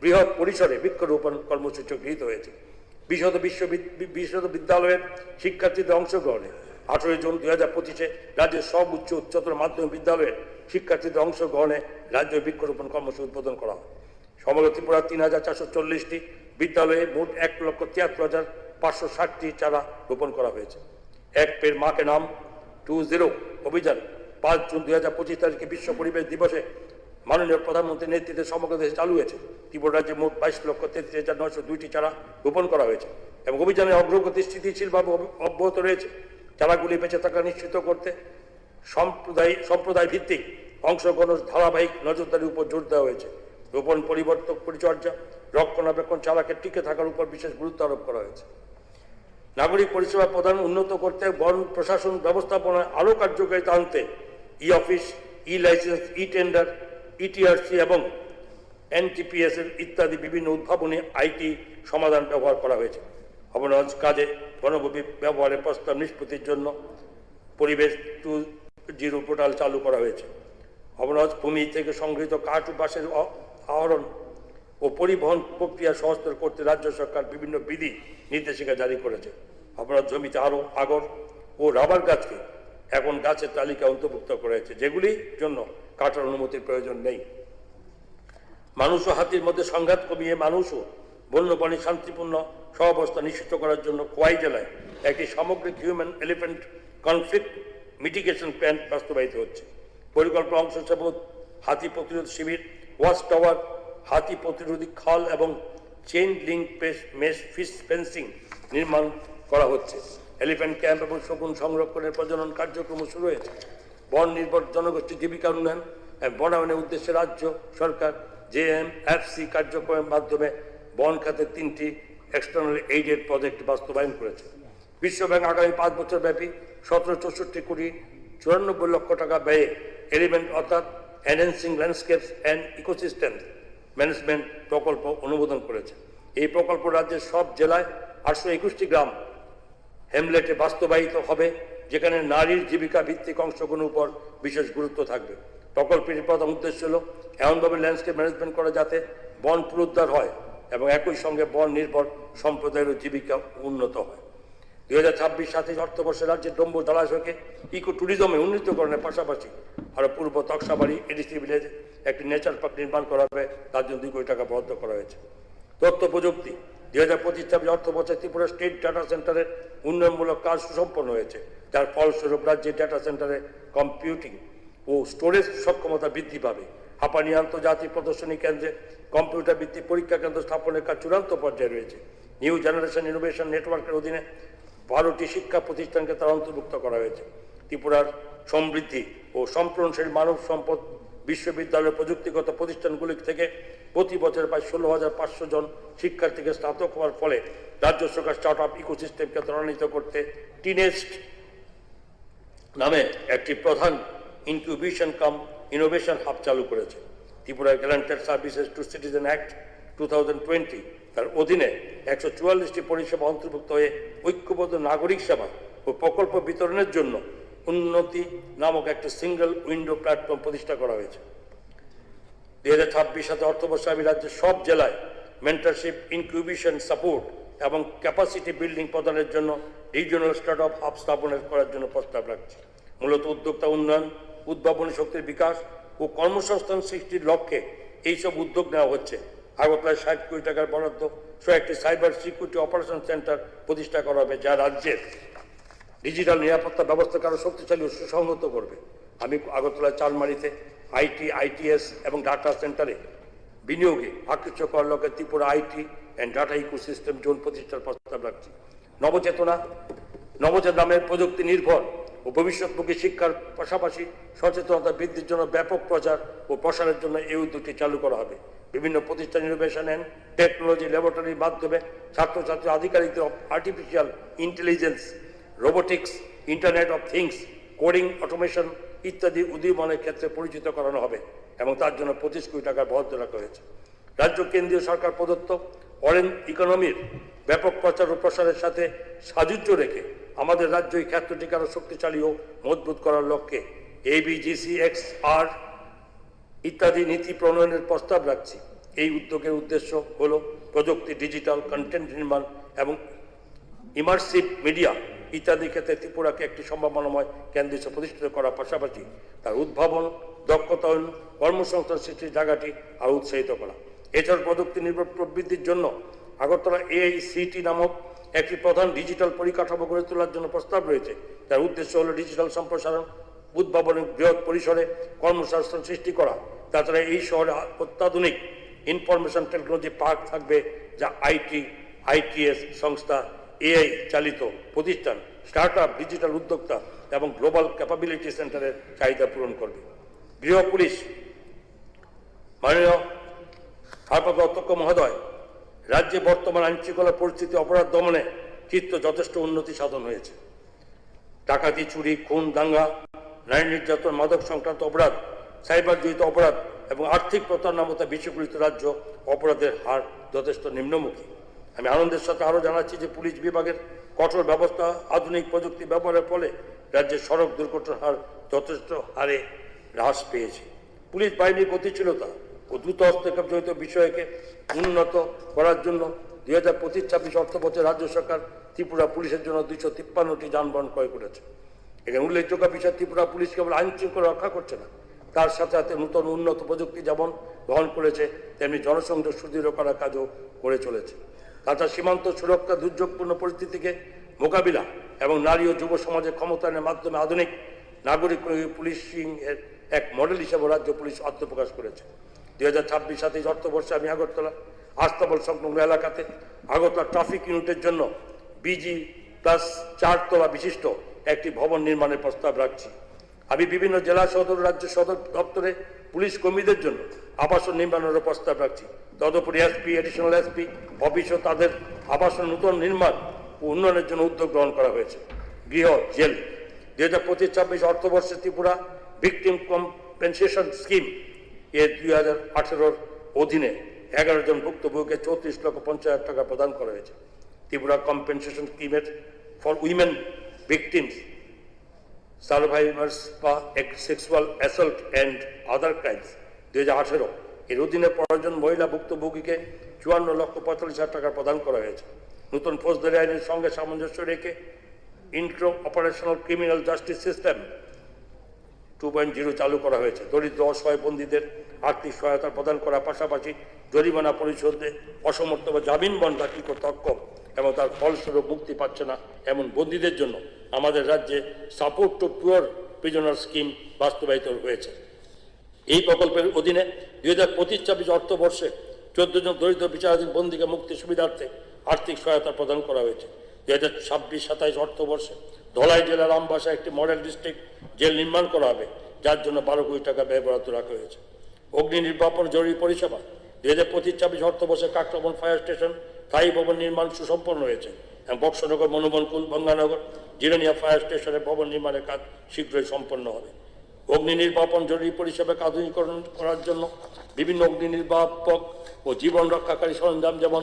বৃহৎ পরিসরে বৃক্ষরোপণ কর্মসূচি গৃহীত হয়েছে। বিশদ বিদ্যালয়ের শিক্ষার্থীদের অংশগ্রহণে 18 জুন 2025 রাজ্যের সব উচ্চতর মাধ্যমিক বিদ্যালয়ের শিক্ষার্থীদের অংশগ্রহণে রাজ্য বৃক্ষরোপণ কর্মসূচি উদ্বোধন করা হয়। সমগ্র ত্রিপুরা 3,440টি বিদ্যালয়ে মোট 1,73,560টি চারা রোপণ করা হয়েছে। এক পেড় মা কে নাম 20 অভিযান 5 জুন 2025 তারিখে বিশ্ব পরিবেশ দিবসে মাননীয় প্রধানমন্ত্রীর নেতৃত্বে সমগ্র দেশে চালু হয়েছে। ত্রিপুরা রাজ্যে মোট 22,33,902টি চারা রোপণ করা হয়েছে এবং অভিযানের অগ্রগতি স্থিতিশীলভাবে অব্যাহত রয়েছে। চারাগুলি বেঁচে থাকা নিশ্চিত করতে সম্প্রদায় ভিত্তিক অংশগ্রহণ ধারাবাহিক নজরদারির উপর জোর দেওয়া হয়েছে। রোপণ পরিচর্যা, রক্ষণাবেক্ষণ, চারাকে টিকে থাকার উপর বিশেষ গুরুত্ব আরোপ করা হয়েছে। নাগরিক পরিষেবা প্রদান উন্নত করতে বন প্রশাসন ব্যবস্থাপনায় আরও কার্যকারিতা আনতে ই-অফিস, ই-লাইসেন্স, ই-টেন্ডার, ETRC এবং NTPS ইত্যাদি বিভিন্ন উদ্ভাবনী IT সমাধান ব্যবহার করা হয়েছে। অবনজ কাজে বনভূমি ব্যবহারের প্রস্তাব নিষ্পত্তির জন্য পরিবেশ 2.0 পোর্টাল চালু করা হয়েছে। অবনজ ভূমি থেকে সংগৃহীত কাঠ ও বাঁশের আহরণ ও পরিবহন প্রক্রিয়া সহজতর করতে রাজ্য সরকার বিভিন্ন বিধি নির্দেশিকা জারি করেছে। অবনজ জমিতে আরও আগর ও রাবার গাছকে এখন গাছের তালিকায় অন্তর্ভুক্ত করা হয়েছে, যেগুলির জন্য কাটার অনুমতির প্রয়োজন নেই। মানুষ ও হাতির মধ্যে সংঘাত কমিয়ে মানুষ ও বন্যপ্রাণী শান্তিপূর্ণ সহাবস্থা নিশ্চিত করার জন্য খোয়াই জেলায় একটি সামগ্রিক human elephant conflict mitigation plan বাস্তবায়িত হচ্ছে। পরিকল্পনা অংশ হিসেবে হাতি প্রতিরোধ শিবির, ওয়াচ টাওয়ার, হাতি প্রতিরোধী খাল এবং চেইন লিঙ্ক ফিশ ফেন্সিং নির্মাণ করা হচ্ছে। এলিফ্যান্ট ক্যাম্প এবং শকুন সংরক্ষণের প্রজনন কার্যক্রম শুরু হয়েছে। বন নির্ভর জনগোষ্ঠী জীবিকা উন্নয়ন এবং বনায়নের উদ্দেশ্যে রাজ্য সরকার JMFC কার্যক্রমের মাধ্যমে বন খাতে 3টি এক্সটার্নাল এইডেড প্রজেক্ট বাস্তবায়ন করেছে। বিশ্বব্যাংক আগামী 5 বছর ব্যাপী 1764 কোটি 94 লক্ষ টাকা ব্যয়ে এলিমেন্ট অর্থাৎ enhancing landscapes and ecosystem management প্রকল্প অনুমোদন করেছে। এই প্রকল্প রাজ্যের সব জেলায় 821টি গ্রাম হেমলেটে বাস্তবায়িত হবে, যেখানে নারীর জীবিকা ভিত্তিক অংশগ্রহণের উপর বিশেষ গুরুত্ব থাকবে। প্রকল্পটির প্রধান উদ্দেশ্য হল এমনভাবে ল্যান্ডস্কেপ ম্যানেজমেন্ট করা যাতে বন পুনরুদ্ধার হয় এবং একই সঙ্গে বন নির্ভর সম্প্রদায়ের জীবিকা উন্নত হয়। 2026-27 অর্থবর্ষে রাজ্যের ডম্বু জলাশয়কে ইকো ট্যুরিজমে উন্নীতকরণের পাশাপাশি আরও পূর্ব তক্সাবাড়ি এডিসি ভিলেজে একটি নেচার পার্ক নির্মাণ করা হবে, তার জন্য 2 কোটি টাকা বরাদ্দ করা হয়েছে। তথ্য প্রযুক্তি 2025-26 অর্থবর্ষে ত্রিপুরা স্টেট ডাটা সেন্টারের উন্নয়নমূলক কাজ সুসম্পন্ন হয়েছে, যার ফলস্বরূপ রাজ্যের ডাটা সেন্টারে কম্পিউটিং ও স্টোরেজ সক্ষমতা বৃদ্ধি পাবে। হাঁপানি আন্তর্জাতিক প্রদর্শনী কেন্দ্রে কম্পিউটার ভিত্তিক পরীক্ষা কেন্দ্র স্থাপনের কাজ চূড়ান্ত পর্যায়ে রয়েছে। নিউ জেনারেশন ইনোভেশন নেটওয়ার্কের অধীনে 12টি শিক্ষা প্রতিষ্ঠানকে তার অন্তর্ভুক্ত করা হয়েছে। ত্রিপুরার সমৃদ্ধি ও সম্পূর্ণশীল মানব সম্পদ বিশ্ববিদ্যালয়ের প্রযুক্তিগত প্রতিষ্ঠানগুলি থেকে প্রতি বছর প্রায় 16,500 জন শিক্ষার্থীকে স্নাতক হওয়ার ফলে রাজ্য সরকার স্টার্ট আপ ইকোসিস্টেমকে ত্বরান্বিত করতে টিনেস্ট নামে একটি প্রধান ইনকিউবেশন কাম ইনোভেশন হাব চালু করেছে। Tripura guaranteed services to citizen act 2020 তার অধীনে 144টি পরিষেবা অন্তর্ভুক্ত হয়ে ঐক্যবদ্ধ নাগরিক সেবা ও প্রকল্প বিতরণের জন্য উন্নতি নামক একটি সিঙ্গেল উইন্ডো প্ল্যাটফর্ম প্রতিষ্ঠা করা হয়েছে। 2026 অর্থবর্ষে আমি রাজ্যের সব জেলায় মেন্টরশিপ, ইনকিউবেশন সাপোর্ট এবং ক্যাপাসিটি বিল্ডিং প্রদানের জন্য রিজিওনাল স্টার্ট আপ হাব স্থাপনের করার জন্য প্রস্তাব রাখছি। মূলত উদ্যোক্তা উন্নয়ন, উদ্ভাবনী শক্তির বিকাশ ও কর্মসংস্থান সৃষ্টির লক্ষ্যে এইসব উদ্যোগ নেওয়া হচ্ছে। আগরতলায় 60 কোটি টাকার বরাদ্দ সহ একটি সাইবার সিকিউরিটি অপারেশন সেন্টার প্রতিষ্ঠা করা হবে, যা রাজ্যের ডিজিটাল নিরাপত্তা ব্যবস্থাকে আরও শক্তিশালী ও সুসংহত করবে। আমি আগরতলায় চালমারিতে ITS এবং ডাটা সেন্টারে বিনিয়োগে আকৃষ্ট করার লক্ষ্যে Tripura IT and data ecosystem zone প্রতিষ্ঠার প্রস্তাব রাখছি। নবচেতনা নামের প্রযুক্তি নির্ভর ও ভবিষ্যৎমুখী শিক্ষার পাশাপাশি সচেতনতা বৃদ্ধির জন্য ব্যাপক প্রচার ও প্রসারের জন্য এই উদ্যোগটি চালু করা হবে। বিভিন্ন প্রতিষ্ঠান ইনোভেশন অ্যান্ড টেকনোলজি ল্যাবরেটরির মাধ্যমে ছাত্রছাত্রী আধিকারিকদের artificial intelligence, robotics, internet of things, coding, automation ইত্যাদি উদীয়মানের ক্ষেত্রে পরিচিত করানো হবে এবং তার জন্য 25 কোটি টাকা বরাদ্দ রাখা হয়েছে। রাজ্য কেন্দ্রীয় সরকার প্রদত্ত অরেঞ্জ ইকোনমির ব্যাপক প্রচার ও প্রসারের সাথে সাযুজ্য রেখে আমাদের রাজ্য এই ক্ষেত্রটিকে আরও শক্তিশালী ও মজবুত করার লক্ষ্যে ABGCXR ইত্যাদি নীতি প্রণয়নের প্রস্তাব রাখছি। এই উদ্যোগের উদ্দেশ্য হল প্রযুক্তি, ডিজিটাল কন্টেন্ট নির্মাণ এবং ইমার্সিভ মিডিয়া ইত্যাদি ক্ষেত্রে ত্রিপুরাকে একটি সম্ভাবনাময় কেন্দ্র হিসেবে প্রতিষ্ঠিত করার পাশাপাশি তার উদ্ভাবন, দক্ষতায়ন, কর্মসংস্থান সৃষ্টির জায়গাটি আরও উৎসাহিত করা। এছাড়া প্রযুক্তি নির্ভর প্রবৃদ্ধির জন্য আগরতলা AICT নামক একটি প্রধান ডিজিটাল পরিকাঠামো গড়ে তোলার জন্য প্রস্তাব রয়েছে। তার উদ্দেশ্য হল ডিজিটাল সম্প্রসারণ, উদ্ভাবনের বৃহৎ পরিসরে কর্মসংস্থান সৃষ্টি করা। তাছাড়া এই শহরে অত্যাধুনিক ইনফরমেশন টেকনোলজি পার্ক থাকবে, যা ITS সংস্থা, AI চালিত প্রতিষ্ঠান, স্টার্টআপ, ডিজিটাল উদ্যোক্তা এবং গ্লোবাল ক্যাপাবিলিটি সেন্টারের চাহিদা পূরণ করবে। গৃহ পুলিশ মাননীয় ভারপ্রাপ্ত অধ্যক্ষ মহোদয়, রাজ্যে বর্তমান আইনশৃঙ্খলা পরিস্থিতি, অপরাধ দমনে চিত্র যথেষ্ট উন্নতি সাধন হয়েছে। ডাকাতি, চুরি, খুন, দাঙ্গা, নারী নির্যাতন, মাদক সংক্রান্ত অপরাধ, সাইবার জড়িত অপরাধ এবং আর্থিক প্রতারণার মতো বিশ্বগুলিত রাজ্য অপরাধের হার যথেষ্ট নিম্নমুখী। আমি আনন্দের সাথে আরও জানাচ্ছি যে পুলিশ বিভাগের কঠোর ব্যবস্থা, আধুনিক প্রযুক্তি ব্যবহারের ফলে রাজ্যের সড়ক দুর্ঘটনার হার যথেষ্ট হারে হ্রাস পেয়েছে। পুলিশ বাহিনীর গতিশীলতা ও দ্রুত হস্তক্ষেপ জড়িত বিষয়কে উন্নত করার জন্য 2025-26 অর্থবছরে রাজ্য সরকার ত্রিপুরা পুলিশের জন্য 253টি যানবাহন ক্রয় করেছে। এখানে উল্লেখযোগ্য বিষয়, ত্রিপুরা পুলিশ কেবল আইন শৃঙ্খলা রক্ষা করছে না, তার সাথে সাথে নতুন উন্নত প্রযুক্তি যেমন গ্রহণ করেছে, তেমনি জনসংযোগ সুদৃঢ় করার কাজও করে চলেছে। তাছাড়া সীমান্ত সুরক্ষা, দুর্যোগপূর্ণ পরিস্থিতিকে মোকাবিলা এবং নারী ও যুব সমাজের ক্ষমতায়নের মাধ্যমে আধুনিক নাগরিক পুলিশিং এর এক মডেল হিসেবে রাজ্য পুলিশ আত্মপ্রকাশ করেছে। 2026-27 অর্থবর্ষে আমি আগরতলা আস্তাবল সংলগ্ন এলাকাতে আগরতলা ট্রাফিক ইউনিটের জন্য BG+4 তলা বিশিষ্ট একটি ভবন নির্মাণের প্রস্তাব রাখছি। আমি বিভিন্ন জেলা সদর, রাজ্য সদর দপ্তরে পুলিশ কর্মীদের জন্য আবাসন নির্মাণেরও প্রস্তাব রাখছি। তদুপরি SP, এডিশনাল SP অফিসও তাদের আবাসন নতুন নির্মাণ ও উন্নয়নের জন্য উদ্যোগ গ্রহণ করা হয়েছে। গৃহ জেল 2025-26 অর্থবর্ষে ত্রিপুরা ভিকটিম কম্পেনসেশন স্কিম এর 2018 অধীনে 11 জন ভুক্তভোগীকে 34,50,000 টাকা প্রদান করা হয়েছে। ত্রিপুরা কম্পেনসেশন স্কিমের ফর উইমেন ভিকটিমস, সার্ভাইভার্স বা sexual assault and other crimes 2018 এর অধীনে 15 জন মহিলা ভুক্তভোগীকে 54,45,000 টাকা প্রদান করা হয়েছে। নতুন ফৌজদারি আইনের সঙ্গে সামঞ্জস্য রেখে intro operational criminal justice system 2.0 চালু করা হয়েছে। দরিদ্র অসহায় বন্দীদের আর্থিক সহায়তা প্রদান করার পাশাপাশি জরিমানা পরিশোধে অসমর্থ বা জামিন বন্ড দাখিল করতে অক্ষম এবং তার ফলস্বরূপ মুক্তি পাচ্ছে না এমন বন্দীদের জন্য আমাদের রাজ্যে support to pure prisoner scheme বাস্তবায়িত হয়েছে। এই প্রকল্পের অধীনে 2025-26 অর্থবর্ষে 14 জন দরিদ্র বিচারাধীন বন্দীকে মুক্তি সুবিধার্থে আর্থিক সহায়তা প্রদান করা হয়েছে। 2026-27 অর্থবর্ষে ধলাই জেলার আমবাসা একটি মডেল ডিস্ট্রিক্ট জেল নির্মাণ করা হবে, যার জন্য 12 কোটি টাকা ব্যয় বরাদ্দ রাখা হয়েছে। অগ্নি নির্বাপন জরুরি পরিষেবা 2025-26 অর্থবর্ষে কাকরাবন ফায়ার স্টেশন স্থায়ী ভবন নির্মাণ সুসম্পন্ন হয়েছে এবং বক্সনগর, মনোবনকুল, গঙ্গানগর, জিরানিয়া ফায়ার স্টেশনের ভবন নির্মাণের কাজ শীঘ্রই সম্পন্ন হবে। অগ্নি নির্বাপন জরুরি পরিষেবাকে আধুনিকরণ করার জন্য বিভিন্ন অগ্নি নির্বাপক ও জীবন রক্ষাকারী সরঞ্জাম যেমন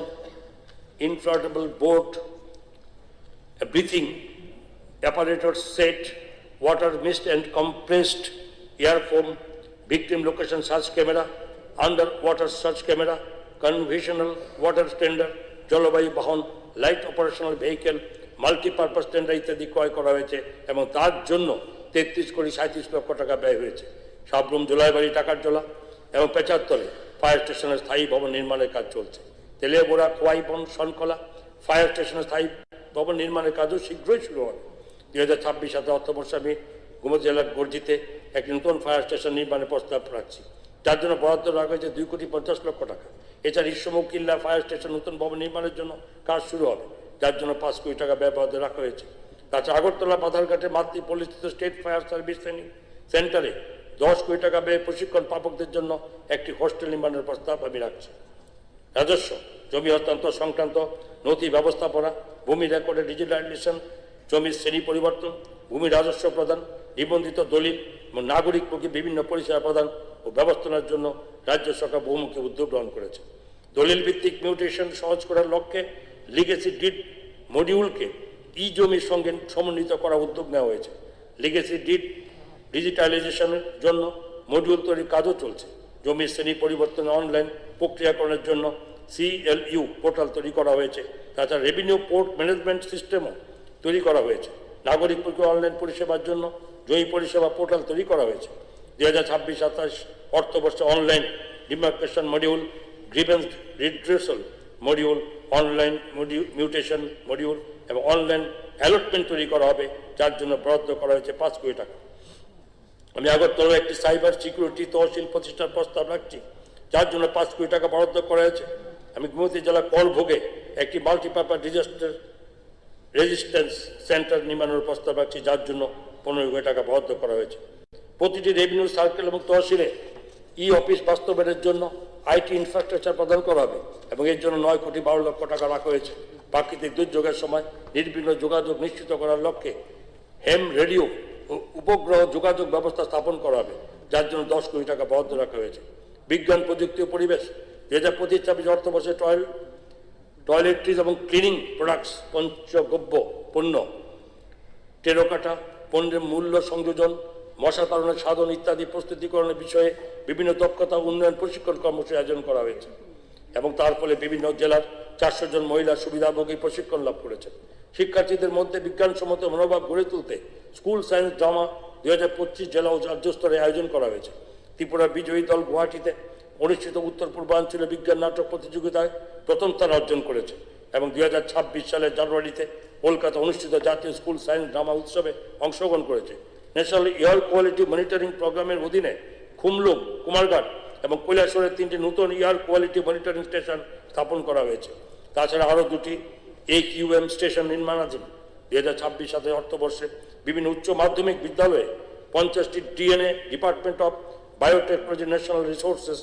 inflatable boat, breathing apparatus set, water mist and compressed air foam, victim location search camera, underwater search camera, conventional water tender, জলবায়ু বাহন, light operational vehicle, multipurpose tender ইত্যাদি ক্রয় করা হয়েছে এবং তার জন্য 33,37 লক্ষ টাকা ব্যয় হয়েছে। সাবরুম, জোলাইবাড়ি, টাকারজোলা এবং পেচারতলে ফায়ার স্টেশনের স্থায়ী ভবন নির্মাণের কাজ চলছে। তেলিয়াবোড়া, খোয়াইবন, শনকলা ফায়ার স্টেশনের স্থায়ী ভবন নির্মাণের কাজও শীঘ্রই শুরু হবে। 2026 অর্থবর্ষে আমি গোমতী জেলার গর্জিতে একটি নতুন ফায়ার স্টেশন নির্মাণের প্রস্তাব রাখছি, যার জন্য বরাদ্দ রাখা হয়েছে 2,50,00,000 টাকা। এছাড়া ইসমুখ কিল্লা ফায়ার স্টেশন নতুন ভবন নির্মাণের জন্য কাজ শুরু হবে, যার জন্য 5 কোটি টাকা ব্যয় বরাদ্দ রাখা হয়েছে। তাছাড়া আগরতলা বাধারঘাটে মাতৃপল্লিস্থিত স্টেট ফায়ার সার্ভিস ট্রেনিং সেন্টারে 10 কোটি টাকা ব্যয়ে প্রশিক্ষণ প্রাপকদের জন্য একটি হোস্টেল নির্মাণের প্রস্তাব আমি রাখছি। রাজস্ব, জমি হস্তান্তর সংক্রান্ত নথি ব্যবস্থাপনা, ভূমি রেকর্ডের ডিজিটালাইজেশন, জমির শ্রেণী পরিবর্তন, ভূমি রাজস্ব প্রদান, নিবন্ধিত দলিল এবং নাগরিকমুখী বিভিন্ন পরিষেবা প্রদান ও ব্যবস্থাপনার জন্য রাজ্য সরকার বহুমুখী উদ্যোগ গ্রহণ করেছে। দলিল ভিত্তিক মিউটেশন সহজ করার লক্ষ্যে লিগেসি ডিড মডিউলকে ই জমির সঙ্গে সমন্বিত করার উদ্যোগ নেওয়া হয়েছে। লিগেসি ডিড ডিজিটালাইজেশনের জন্য মডিউল তৈরির কাজও চলছে। জমির শ্রেণী পরিবর্তনে অনলাইন প্রক্রিয়াকরণের জন্য CLU পোর্টাল তৈরি করা হয়েছে। তাছাড়া রেভিনিউ পোর্ট ম্যানেজমেন্ট সিস্টেমও তৈরি করা হয়েছে। নাগরিক অনলাইন পরিষেবার জন্য জমি পরিষেবা পোর্টাল তৈরি করা হয়েছে। 2026-27 অর্থবর্ষে online demarcation module, grievance redressal module, online mutation module এবং অনলাইন অ্যালটমেন্ট তৈরি করা হবে, যার জন্য বরাদ্দ করা হয়েছে 5 কোটি টাকা। আমি আগরতলা একটি সাইবার সিকিউরিটি তহসিল প্রতিষ্ঠার প্রস্তাব রাখছি, যার জন্য 5 কোটি টাকা বরাদ্দ করা হয়েছে। আমি গুমতি জেলা করভোগে একটি মাল্টিপারপাস ডিজাস্টার রেজিস্ট্যান্স সেন্টার নির্মাণের প্রস্তাব রাখছি, যার জন্য 15 কোটি টাকা বরাদ্দ করা হয়েছে। প্রতিটি রেভিনিউ সার্কেল এবং তহসিলে অফিস বাস্তবায়নের জন্য IT ইনফ্রাস্ট্রাকচার প্রদান করা হবে এবং এর জন্য 9 কোটি 12 লক্ষ টাকা রাখা হয়েছে। প্রাকৃতিক দুর্যোগের সময় নির্বিঘ্ন যোগাযোগ নিশ্চিত করার লক্ষ্যে হেম রেডিও ও উপগ্রহ যোগাযোগ ব্যবস্থা স্থাপন করা হবে, যার জন্য 10 কোটি টাকা বরাদ্দ রাখা হয়েছে। বিজ্ঞান, প্রযুক্তি ও পরিবেশ 2025-26 অর্থবর্ষে টয়লেট্রিজ এবং ক্লিনিং প্রোডাক্টস, পঞ্চগব্য পণ্য, টেরাকোটা পণ্যের মূল্য সংযোজন, মশা তাড়ানোর সাধন ইত্যাদি প্রস্তুতিকরণের বিষয়ে বিভিন্ন দক্ষতা উন্নয়ন প্রশিক্ষণ কর্মসূচি আয়োজন করা হয়েছে এবং তার ফলে বিভিন্ন জেলার 400 জন মহিলা সুবিধাভোগী প্রশিক্ষণ লাভ করেছে। শিক্ষার্থীদের মধ্যে বিজ্ঞানসম্মত মনোভাব গড়ে তুলতে স্কুল সায়েন্স ড্রামা 2025 জেলা ও রাজ্য স্তরে আয়োজন করা হয়েছে। ত্রিপুরা বিজয়ী দল গুয়াহাটিতে অনুষ্ঠিত উত্তর পূর্বাঞ্চলে বিজ্ঞান নাটক প্রতিযোগিতায় প্রথম স্থান অর্জন করেছে এবং 2026 সালের জানুয়ারিতে কলকাতা অনুষ্ঠিত জাতীয় স্কুল সায়েন্স ড্রামা উৎসবে অংশগ্রহণ করেছে। ন্যাশনাল এয়ার কোয়ালিটি মনিটরিং প্রোগ্রামের অধীনে খুমলুং, কুমারঘাট এবং কৈলাসহরের 3টি নতুন এয়ার কোয়ালিটি মনিটরিং স্টেশন স্থাপন করা হয়েছে। তাছাড়া আরও 2টি AQM স্টেশন নির্মাণাধীন। 2026-27 অর্থবর্ষে বিভিন্ন উচ্চ মাধ্যমিক বিদ্যালয়ে 50টি DNA department of biotechnology national resources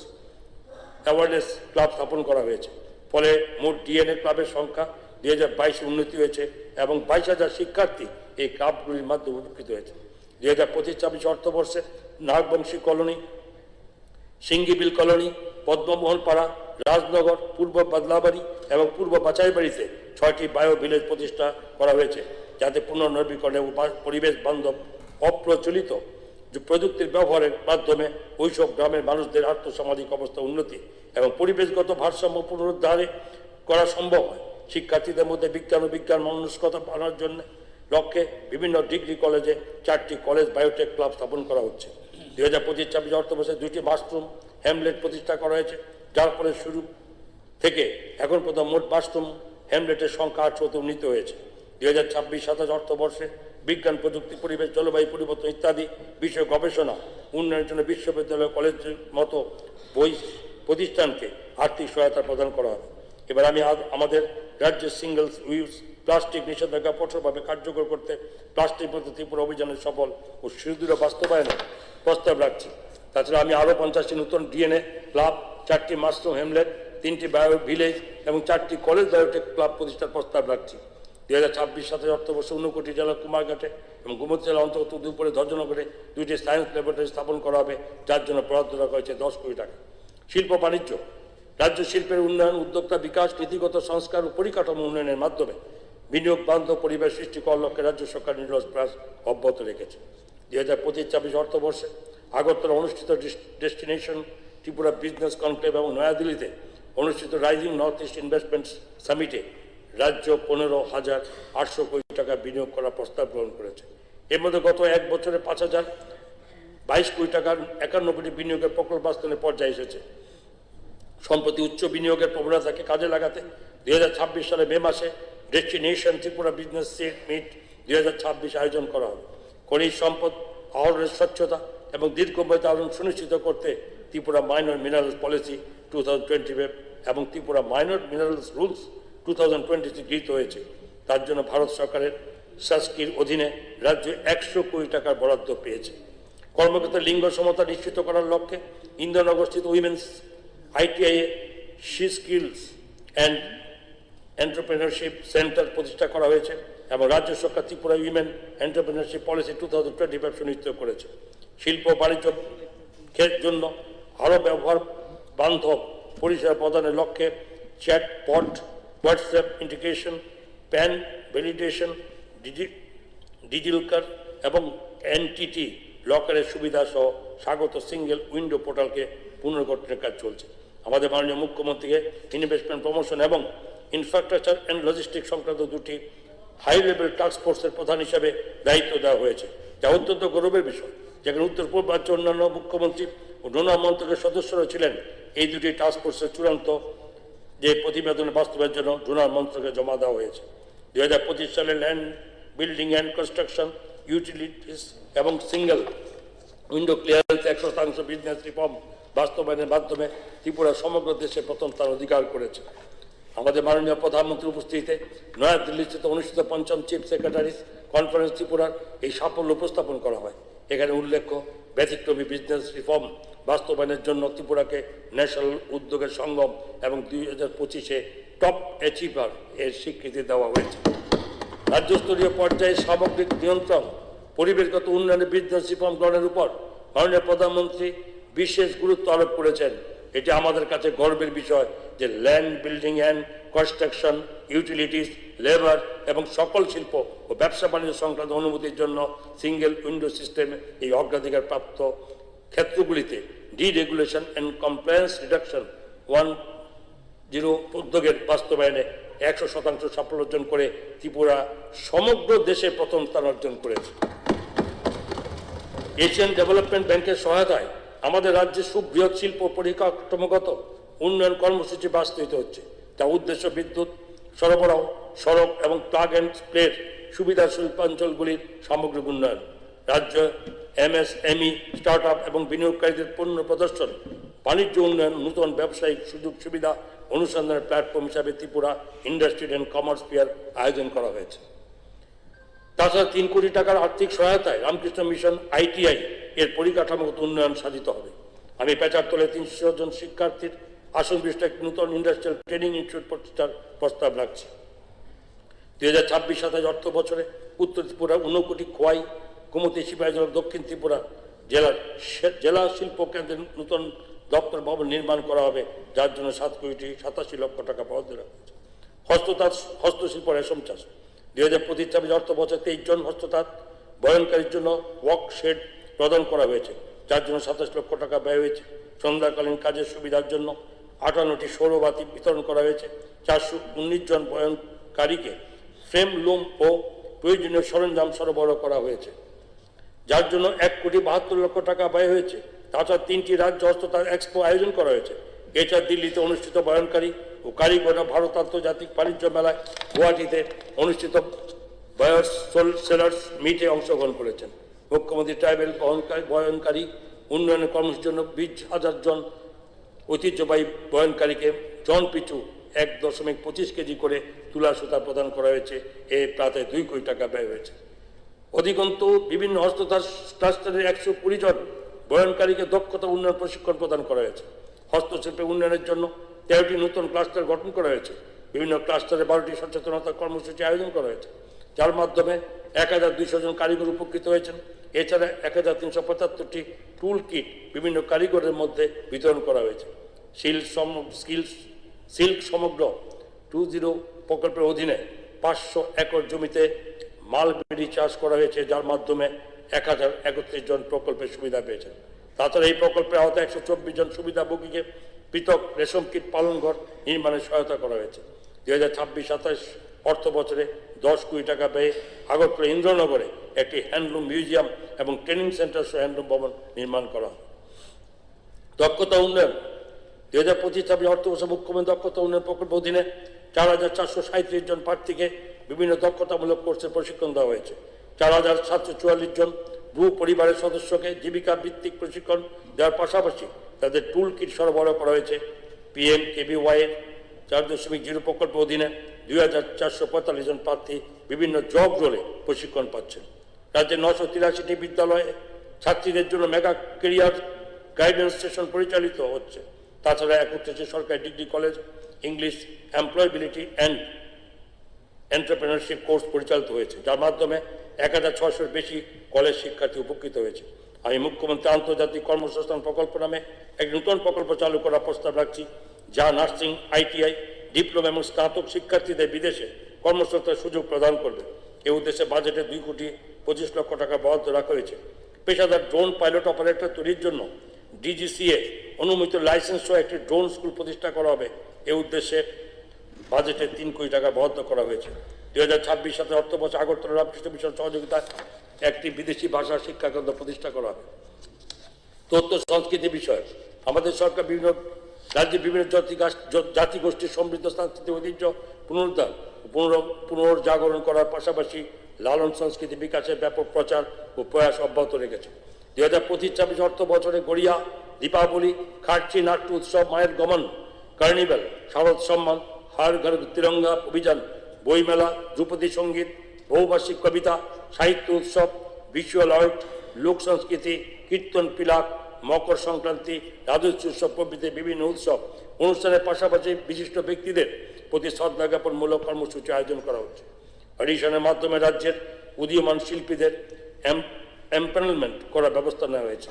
awareness club স্থাপন করা হয়েছে। ফলে মোট DNA ক্লাবের সংখ্যা 2022 উন্নতি হয়েছে এবং 22,000 শিক্ষার্থী এই ক্লাবগুলির মাধ্যমে উপকৃত হয়েছে। 2025-26 অর্থবর্ষে নাগবংশী কলোনি, সিঙ্গিবিল কলোনি, পদ্মমোহন পাড়া, রাজনগর, পূর্ব বাদলাবাড়ি এবং পূর্ব বাচাইবাড়িতে 6টি বায়ো ভিলেজ প্রতিষ্ঠা করা হয়েছে, যাতে পুনর্নবীকরণে পরিবেশ বান্ধব অপ্রচলিত প্রযুক্তির ব্যবহারের মাধ্যমে ওইসব গ্রামের মানুষদের আর্থসামাজিক অবস্থা উন্নতি এবং পরিবেশগত ভারসাম্য পুনরুদ্ধারে করা সম্ভব হয়। শিক্ষার্থীদের মধ্যে বিজ্ঞান ও বিজ্ঞান মনস্কতা আনার জন্য লক্ষ্যে বিভিন্ন ডিগ্রি কলেজে 4টি কলেজ বায়োটেক ক্লাব স্থাপন করা হচ্ছে। 2025-26 অর্থবর্ষে 2টি মাশরুম হ্যামলেট প্রতিষ্ঠা করা হয়েছে, যার ফলে শুরু থেকে এখন পর্যন্ত মোট মাশরুম হ্যামলেটের সংখ্যা 800 উন্নীত হয়েছে। 2026-27 অর্থবর্ষে বিজ্ঞান, প্রযুক্তি, পরিবেশ, জলবায়ু পরিবর্তন ইত্যাদি বিষয়ে গবেষণা উন্নয়নের জন্য বিশ্ববিদ্যালয়, কলেজের মতো প্রতিষ্ঠানকে আর্থিক সহায়তা প্রদান করা হবে। এবার আমি আমাদের রাজ্যের সিঙ্গেল ইউজ প্লাস্টিক নিষেধাজ্ঞা কঠোরভাবে কার্যকর করতে প্লাস্টিক মুক্ত ত্রিপুরা অভিযানের সফল ও সুদৃঢ় বাস্তবায়নের প্রস্তাব রাখছি। তাছাড়া আমি আরও 50টি নতুন DNA ক্লাব, 4টি মাশরুম হ্যামলেট, 3টি বায়ো ভিলেজ এবং 4টি কলেজ বায়োটেক ক্লাব প্রতিষ্ঠার প্রস্তাব রাখছি। 2026-27 অর্থবর্ষে 19 জেলা কুমারঘাটে এবং গোমতী জেলা অন্তর্গত দুপুরে ধর্জনগরে 2টি সায়েন্স ল্যাবরেটরি স্থাপন করা হবে, যার জন্য বরাদ্দ রাখা হয়েছে 10 কোটি টাকা। শিল্প বাণিজ্য, রাজ্য শিল্পের উন্নয়ন, উদ্যোক্তা বিকাশ, নীতিগত সংস্কার ও পরিকাঠামো উন্নয়নের মাধ্যমে বিনিয়োগ বান্ধব পরিবেশ সৃষ্টি করার লক্ষ্যে রাজ্য সরকার নিরলস প্রয়াস অব্যাহত রেখেছে। 2025-26 অর্থবর্ষে আগরতলা অনুষ্ঠিত ডেস্টিনেশন ত্রিপুরা বিজনেস কনক্লেভ এবং নয়াদিল্লিতে অনুষ্ঠিত রাইজিং নর্থ ইস্ট ইনভেস্টমেন্ট সামিটে রাজ্য 15,800 কোটি টাকা বিনিয়োগ করার প্রস্তাব গ্রহণ করেছে। এর মধ্যে গত 1 বছরে 5,022 কোটি টাকার 51 কোটি বিনিয়োগের প্রকল্প বাস্তবায়নের পর্যায়ে এসেছে। সম্প্রতি উচ্চ বিনিয়োগের প্রবণতাকে কাজে লাগাতে 2026 সালে মে মাসে ডেস্টিনেশন ত্রিপুরা বিজনেস মিট 2026 আয়োজন করা হবে। খনিজ সম্পদ আহরণের স্বচ্ছতা এবং দীর্ঘমেয়াদী আহরণ সুনিশ্চিত করতে ত্রিপুরা মাইনর মিনারেলস পলিসি 2025 এবং ত্রিপুরা মাইনর মিনারেলস রুলস 2023 গৃহীত হয়েছে। তার জন্য ভারত সরকারের সাস্কির অধীনে রাজ্য 100 কোটি টাকার বরাদ্দ পেয়েছে। কর্মক্ষেত্রে লিঙ্গ সমতা নিশ্চিত করার লক্ষ্যে ইন্দ্রনগরস্থিত women's ITI she skills and entrepreneurship centre প্রতিষ্ঠা করা হয়েছে এবং রাজ্য সরকার ত্রিপুরা উইমেন এন্টারপ্রেনারশিপ পলিসি 2025 সুনিশ্চিত করেছে। শিল্প বাণিজ্যের জন্য আরও ব্যবহার বান্ধব পরিষেবা প্রদানের লক্ষ্যে chatbot, WhatsApp integration, pan validation, DigiLocker এবং এনটিটি লকারের সুবিধা সহ স্বাগত সিঙ্গেল উইন্ডো পোর্টালকে পুনর্গঠনের কাজ চলছে। আমাদের মাননীয় মুখ্যমন্ত্রীকে ইনভেস্টমেন্ট প্রমোশন এবং ইনফ্রাস্ট্রাকচার অ্যান্ড লজিস্টিক্স সংক্রান্ত দুটি হাই লেভেল টাস্ক ফোর্সের প্রধান হিসাবে দায়িত্ব দেওয়া হয়েছে, যা অত্যন্ত গৌরবের বিষয়। যেখানে উত্তর পূর্বাঞ্চল অন্যান্য মুখ্যমন্ত্রী ও ডোনার মন্ত্রকের সদস্যরা ছিলেন, এই দুটি টাস্ক ফোর্সের চূড়ান্ত যে প্রতিবেদন বাস্তবায়নের জন্য ডোনার মন্ত্রকে জমা দেওয়া হয়েছে। 2025 সালে land building and construction, utilities এবং single window clearance 100% business reform বাস্তবায়নের মাধ্যমে ত্রিপুরা সমগ্র দেশে প্রথম স্থান অধিকার করেছে। আমাদের মাননীয় প্রধানমন্ত্রীর উপস্থিতিতে নয়াদিল্লিতে অনুষ্ঠিত 5ম চিফ সেক্রেটারিজ কনফারেন্স ত্রিপুরার এই সাফল্য উপস্থাপন করা হয়। এখানে উল্লেখ্য, ব্যতিক্রমী বিজনেস রিফর্ম বাস্তবায়নের জন্য ত্রিপুরাকে ন্যাশনাল উদ্যোগের সঙ্গম এবং 2025-এ টপ অ্যাচিভার এর স্বীকৃতি দেওয়া হয়েছে। রাজ্যস্তরীয় পর্যায়ে সামগ্রিক নিয়ন্ত্রণ, পরিবেশগত উন্নয়নের বিজনেস রিফর্ম গ্রহণের উপর মাননীয় প্রধানমন্ত্রী বিশেষ গুরুত্ব আরোপ করেছেন। এটি আমাদের কাছে গর্বের বিষয় যে land building and construction, utilities, labour এবং সকল শিল্প ও ব্যবসা বাণিজ্য সংক্রান্ত অনুমতির জন্য সিঙ্গেল উইন্ডো সিস্টেমে এই অগ্রাধিকার প্রাপ্ত ক্ষেত্রগুলিতে ডিরেগুলেশন অ্যান্ড কমপ্লায়েন্স রিডাকশন 1.0 উদ্যোগের বাস্তবায়নে 100% সাফল্য অর্জন করে ত্রিপুরা সমগ্র দেশে প্রথম স্থান অর্জন করেছে। এশিয়ান ডেভেলপমেন্ট ব্যাংকের সহায়তায় আমাদের রাজ্যে সুবৃহৎ শিল্প পরিকাঠামোগত উন্নয়ন কর্মসূচি বাস্তবায়িত হচ্ছে, যা উদ্দেশ্য বিদ্যুৎ সরবরাহ, সড়ক এবং প্লাগ অ্যান্ড প্লের সুবিধা শিল্পাঞ্চলগুলির সামগ্রিক উন্নয়ন। রাজ্য MSME, স্টার্টআপ এবং বিনিয়োগকারীদের পণ্য প্রদর্শন, বাণিজ্য উন্নয়ন, নূতন ব্যবসায়িক সুযোগ সুবিধা অনুসন্ধানের প্ল্যাটফর্ম হিসাবে Tripura industry and commerce fair আয়োজন করা হয়েছে। তাছাড়া 3 কোটি টাকার আর্থিক সহায়তায় রামকৃষ্ণ মিশন ITI এর পরিকাঠামোগত উন্নয়ন সাধিত হবে। আমি পেচারতলে 300 জন শিক্ষার্থীর আসন বিশিষ্ট একটি নূতন ইন্ডাস্ট্রিয়াল ট্রেনিং ইনস্টিটিউট প্রতিষ্ঠার প্রস্তাব রাখছি। 2026-27 অর্থ বছরে উত্তর ত্রিপুরা, ঊনকোটি, খোয়াই, গোমতী, সিপাহীজলা, দক্ষিণ ত্রিপুরা জেলা শিল্প কেন্দ্রের নূতন দপ্তর ভবন নির্মাণ করা হবে, যার জন্য 7.87 লক্ষ টাকা বরাদ্দ রাখা হয়েছে। হস্তশিল্প রেশম চাষ 2025-26 অর্থ বছরে 23 জন হস্ততাঁত বয়নকারীর জন্য ওয়ার্ক শেড প্রদান করা হয়েছে, যার জন্য 27 লক্ষ টাকা ব্যয় হয়েছে। সন্ধ্যাকালীন কাজের সুবিধার জন্য 58টি সৌরবাতি বিতরণ করা হয়েছে। 419 জন বয়নকারীকে ফ্রেম, লুম ও প্রয়োজনীয় সরঞ্জাম সরবরাহ করা হয়েছে, যার জন্য 1.72 লক্ষ টাকা ব্যয় হয়েছে। তাছাড়া 3টি রাজ্য হস্ততাঁত এক্সপো আয়োজন করা হয়েছে। এছাড়া দিল্লিতে অনুষ্ঠিত বয়নকারী ও কারিগররা ভারত আন্তর্জাতিক বাণিজ্য মেলায়, গুয়াহাটিতে অনুষ্ঠিত বয়স সেলার্স মিটে অংশগ্রহণ করেছেন। মুখ্যমন্ত্রী ট্রাইবেল বয়নকারী উন্নয়নের কর্মসূচির জন্য 20,000 জন ঐতিহ্যবাহী বয়নকারীকে জন পিছু 1.25 কেজি করে তুলা সুতা প্রদান করা হয়েছে। প্রায় 2 কোটি টাকা ব্যয় হয়েছে। অধিকন্তু বিভিন্ন হস্ততাঁত ক্লাস্টারের 120 জন বয়নকারীকে দক্ষতা উন্নয়ন প্রশিক্ষণ প্রদান করা হয়েছে। হস্তশিল্পের উন্নয়নের জন্য 13টি নতুন ক্লাস্টার গঠন করা হয়েছে। বিভিন্ন ক্লাস্টারে 12টি সচেতনতা কর্মসূচি আয়োজন করা হয়েছে, যার মাধ্যমে 1200 জন কারিগর উপকৃত হয়েছেন। এছাড়া 1375টি টুল কিট বিভিন্ন কারিগরের মধ্যে বিতরণ করা হয়েছে। সিল্ক সমগ্র 20 প্রকল্পের অধীনে 500 একর জমিতে মালবেরি চাষ করা হয়েছে, যার মাধ্যমে 1031 জন প্রকল্পের সুবিধা পেয়েছেন। তাছাড়া এই প্রকল্পের আওতায় 124 জন সুবিধাভোগীকে পৃথক রেশম কিট পালনঘর নির্মাণে সহায়তা করা হয়েছে। 2026-27 অর্থ বছরে 10 কোটি টাকা ব্যয়ে আগরতলা ইন্দ্রনগরে একটি হ্যান্ডলুম মিউজিয়াম এবং ট্রেনিং সেন্টার সহ হ্যান্ডলুম ভবন নির্মাণ করা হয়। দক্ষতা উন্নয়ন 2025-26 অর্থবর্ষে মুখ্যমন্ত্রী দক্ষতা উন্নয়ন প্রকল্পের অধীনে 4,437 জন প্রার্থীকে বিভিন্ন দক্ষতামূলক কোর্সে প্রশিক্ষণ দেওয়া হয়েছে। 4,744 জন ভূ পরিবারের সদস্যকে জীবিকা ভিত্তিক প্রশিক্ষণ দেওয়ার পাশাপাশি তাদের টুল কিট সরবরাহ করা হয়েছে। PMKVY 4.0 প্রকল্পের অধীনে 2,445 জন প্রার্থী বিভিন্ন জব রোলে প্রশিক্ষণ পাচ্ছেন। রাজ্যের 983টি বিদ্যালয়ে ছাত্রীদের জন্য মেগা কেরিয়ার গাইডেন্স সেশন পরিচালিত হচ্ছে। তাছাড়া 31 সরকারি degree college English employability and entrepreneurship course পরিচালিত হয়েছে, যার মাধ্যমে 1600-এর বেশি কলেজ শিক্ষার্থী উপকৃত হয়েছে। আমি মুখ্যমন্ত্রী আন্তর্জাতিক কর্মসংস্থান প্রকল্প নামে এক নতুন প্রকল্প চালু করার প্রস্তাব রাখছি, যা নার্সিং, আইটিআই, ডিপ্লোমা এবং স্নাতক শিক্ষার্থীদের বিদেশে কর্মসংস্থানের সুযোগ প্রদান করবে। এই উদ্দেশ্যে বাজেটে 2,25,00,000 টাকা বরাদ্দ রাখা হয়েছে। পেশাদার ড্রোন পাইলট অপারেটর তৈরির জন্য ডিজিসিএ অনুমোদিত লাইসেন্স সহ একটি ড্রোন স্কুল প্রতিষ্ঠা করা হবে। এই উদ্দেশ্যে বাজেটে 3 কোটি টাকা বরাদ্দ করা হয়েছে। 2026 অর্থবর্ষে আগরতলা রামকৃষ্ণ মিশন সহযোগিতায় একটি বিদেশি ভাষা শিক্ষা কেন্দ্র প্রতিষ্ঠা করা হবে। তথ্য সংস্কৃতি বিষয় আমাদের সরকার বিভিন্ন রাজ্যে বিভিন্ন জাতিগোষ্ঠীর সমৃদ্ধ সাংস্কৃতিক ঐতিহ্য পুনরুদ্ধার পুনর্জাগরণ করার পাশাপাশি লালন সংস্কৃতি বিকাশের ব্যাপক প্রচার ও প্রয়াস অব্যাহত রেখেছে। 2025-26 অর্থ বছরে গড়িয়া, দীপাবলি, খার্চি, নাট্য উৎসব, মায়ের গমন, কার্নিভাল, শারদ সম্মান, হর ঘর তিরঙ্গা অভিযান, বইমেলা, ধ্রুপদী সঙ্গীত, বহুভাষিক কবিতা, সাহিত্য উৎসব, ভিজুয়াল আর্ট, লোক সংস্কৃতি, কীর্তন পিলাক, মকর সংক্রান্তি, রাজস্ব উৎসব প্রভৃতি বিভিন্ন উৎসব অনুষ্ঠানের পাশাপাশি বিশিষ্ট ব্যক্তিদের প্রতি শ্রদ্ধা জ্ঞাপনমূলক কর্মসূচি আয়োজন করা হচ্ছে। অডিশনের মাধ্যমে রাজ্যের উদীয়মান শিল্পীদের এমপ্যানেলমেন্ট করার ব্যবস্থা নেওয়া হয়েছে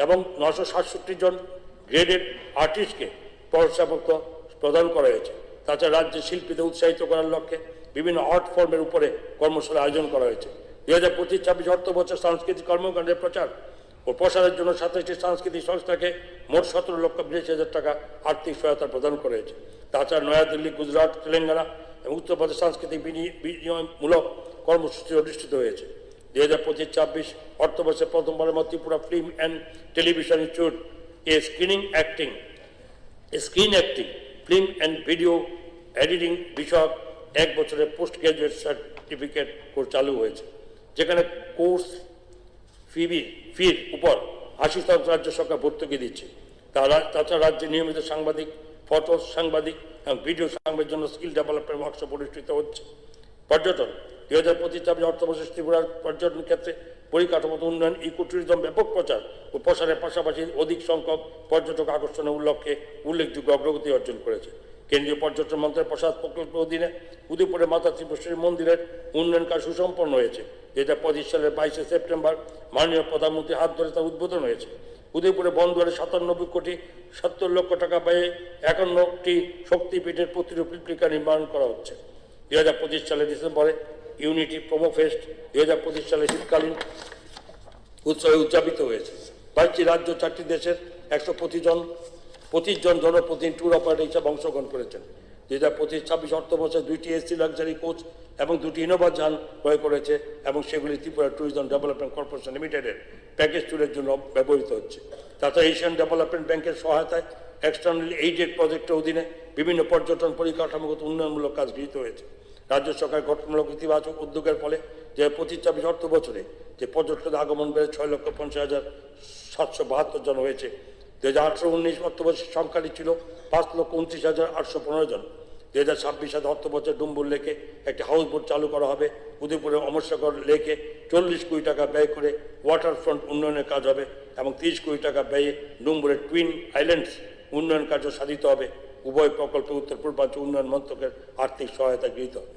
এবং 967 জন গ্রেডেড আর্টিস্টকে প্রশংসাপত্র প্রদান করা হয়েছে। তাছাড়া রাজ্যের শিল্পীদের উৎসাহিত করার লক্ষ্যে বিভিন্ন আর্ট ফর্মের উপরে কর্মশালা আয়োজন করা হয়েছে। 2025-26 অর্থ বছর সাংস্কৃতিক কর্মকাণ্ডের প্রচার ও প্রসারের জন্য 27টি সাংস্কৃতিক সংস্থাকে মোট 17,82,000 টাকা আর্থিক সহায়তা প্রদান করা হয়েছে। তাছাড়া নয়াদিল্লি, গুজরাট, তেলেঙ্গানা এবং উত্তরপ্রদেশ সাংস্কৃতিক বিনিময়মূলক কর্মসূচি অনুষ্ঠিত হয়েছে। 2025-26 অর্থবর্ষে প্রথমবারের মতো Tripura film and television institute screen acting, film and video editing বিষয়ক 1 বছরের পোস্ট গ্রাজুয়েট সার্টিফিকেট কোর্স চালু হয়েছে, যেখানে কোর্স ফির উপর 80% রাজ্য সরকার ভর্তুকি দিচ্ছে। তাছাড়া রাজ্যে নিয়মিত সাংবাদিক, ফটো সাংবাদিক এবং ভিডিও সাংবাদিকের জন্য স্কিল ডেভেলপমেন্ট ওয়ার্কশপ অনুষ্ঠিত হচ্ছে। পর্যটন 2025-26 অর্থবর্ষে ত্রিপুরার পর্যটন ক্ষেত্রে পরিকাঠামোগত উন্নয়ন, ইকো ট্যুরিজম ব্যাপক প্রচার ও প্রসারের পাশাপাশি অধিক সংখ্যক পর্যটক আকর্ষণের লক্ষ্যে উল্লেখযোগ্য অগ্রগতি অর্জন করেছে। কেন্দ্রীয় পর্যটন মন্ত্রণালয়ের প্রসাদ প্রকল্পের অধীনে উদয়পুরে মাতা ত্রিপুরেশ্বরী মন্দিরের উন্নয়ন কাজ সুসম্পন্ন হয়েছে। 2025 সালের 22 সেপ্টেম্বর মাননীয় প্রধানমন্ত্রীর হাত ধরে তা উদ্বোধন হয়েছে। উদয়পুরে বন্দরে 97,70,00,000 টাকা ব্যয়ে 51টি শক্তিপীঠের প্রতিরূপিকা নির্মাণ করা হচ্ছে। 2025 সালের ডিসেম্বরে ইউনিটি প্রোমো ফেস্ট 2025 সালে শীতকালীন উৎসবে উদযাপিত হয়েছে। 22টি রাজ্য, 4টি দেশের 125 জন জনপ্রতিনিধি ট্যুর অপারেটর হিসাবে অংশগ্রহণ করেছেন। 2025-26 অর্থবর্ষে 2টি এসি লাক্সারি কোচ এবং 2টি ইনোভা যান ক্রয় করেছে এবং সেগুলি ত্রিপুরা ট্যুরিজম ডেভেলপমেন্ট কর্পোরেশন লিমিটেডের প্যাকেজ ট্যুরের জন্য ব্যবহৃত হচ্ছে। তাছাড়া এশিয়ান ডেভেলপমেন্ট ব্যাংকের সহায়তায় এক্সটার্নালি এইডেড প্রজেক্টের অধীনে বিভিন্ন পর্যটন পরিকাঠামোগত উন্নয়নমূলক কাজ গৃহীত হয়েছে। রাজ্য সরকার গঠনমূলক ইতিবাচক উদ্যোগের ফলে 2025-26 অর্থ বছরে যে পর্যটকদের আগমন বেড়ে 6,50,772 জন হয়েছে। 2018-19 অর্থবর্ষের সংখ্যাটি ছিল 5,29,815 জন। 2026 অর্থবছর ডুম্বুর লেকে একটি হাউস বোট চালু করা হবে। উদয়পুরের অমরসাগর লেকে 40 কোটি টাকা ব্যয় করে ওয়াটার ফ্রন্ট উন্নয়নের কাজ হবে এবং 30 কোটি টাকা ব্যয়ে ডুম্বুরের টুইন আইল্যান্ডস উন্নয়ন কার্য সাধিত হবে। উভয় প্রকল্পে উত্তর পূর্বাঞ্চল উন্নয়ন মন্ত্রকের আর্থিক সহায়তা গৃহীত হবে।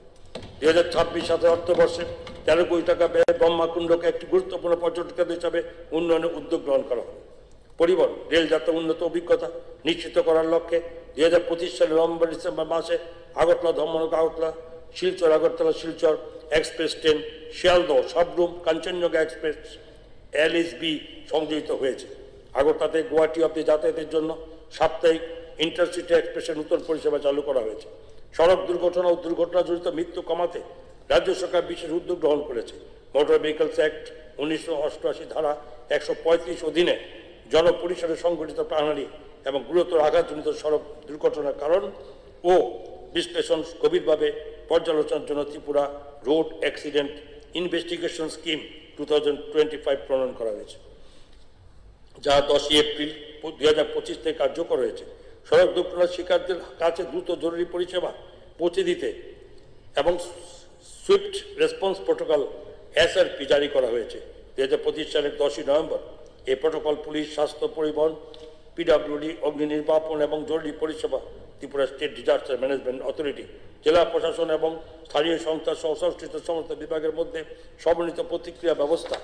2026 অর্থবর্ষে 13 কোটি টাকা ব্যয়ে ব্রহ্মাকুণ্ডকে একটি গুরুত্বপূর্ণ পর্যটন কেন্দ্র হিসাবে উন্নয়নের উদ্যোগ গ্রহণ করা হবে। পরিবহন রেল যাত্রা উন্নত অভিজ্ঞতা নিশ্চিত করার লক্ষ্যে 2025 সালের নভেম্বর-ডিসেম্বর মাসে Agartala Dharmanagar Agartala Silchar Agartala Silchar express train, Sealdah Sabroom Kanchenjunga express LSB সংযোজিত হয়েছে। আগরতলাতে গুয়াহাটি অব্দি যাতায়াতের জন্য সাপ্তাহিক ইন্টারসিটি এক্সপ্রেসের নতুন পরিষেবা চালু করা হয়েছে। সড়ক দুর্ঘটনা ও দুর্ঘটনা জড়িত মৃত্যু কমাতে রাজ্য সরকার বিশেষ উদ্যোগ গ্রহণ করেছে। মোটর ভেহিকলস অ্যাক্ট 1988 ধারা 135 অধীনে জনপরিসরে সংগঠিত প্রাণহানি এবং গুরুতর আঘাতজনিত সড়ক দুর্ঘটনার কারণ ও বিশ্লেষণ গভীরভাবে পর্যালোচনার জন্য Tripura road accident investigation scheme 2025 প্রণয়ন করা হয়েছে, যা 10 এপ্রিল 2025 থেকে কার্যকর হয়েছে। সড়ক দুর্ঘটনার শিকারদের কাছে দ্রুত জরুরি পরিষেবা পৌঁছে দিতে এবং সুইফট রেসপন্স প্রোটোকল SRP জারি করা হয়েছে। 2025 সালের 10ই নভেম্বর এই প্রোটোকল পুলিশ, স্বাস্থ্য, পরিবহন, পিডব্লিউডি, অগ্নি নির্বাপন এবং জরুরি পরিষেবা, Tripura state disaster management authority, জেলা প্রশাসন এবং স্থানীয় সংস্থা সহ সংশ্লিষ্ট সমস্ত বিভাগের মধ্যে সমন্বিত প্রতিক্রিয়া ব্যবস্থা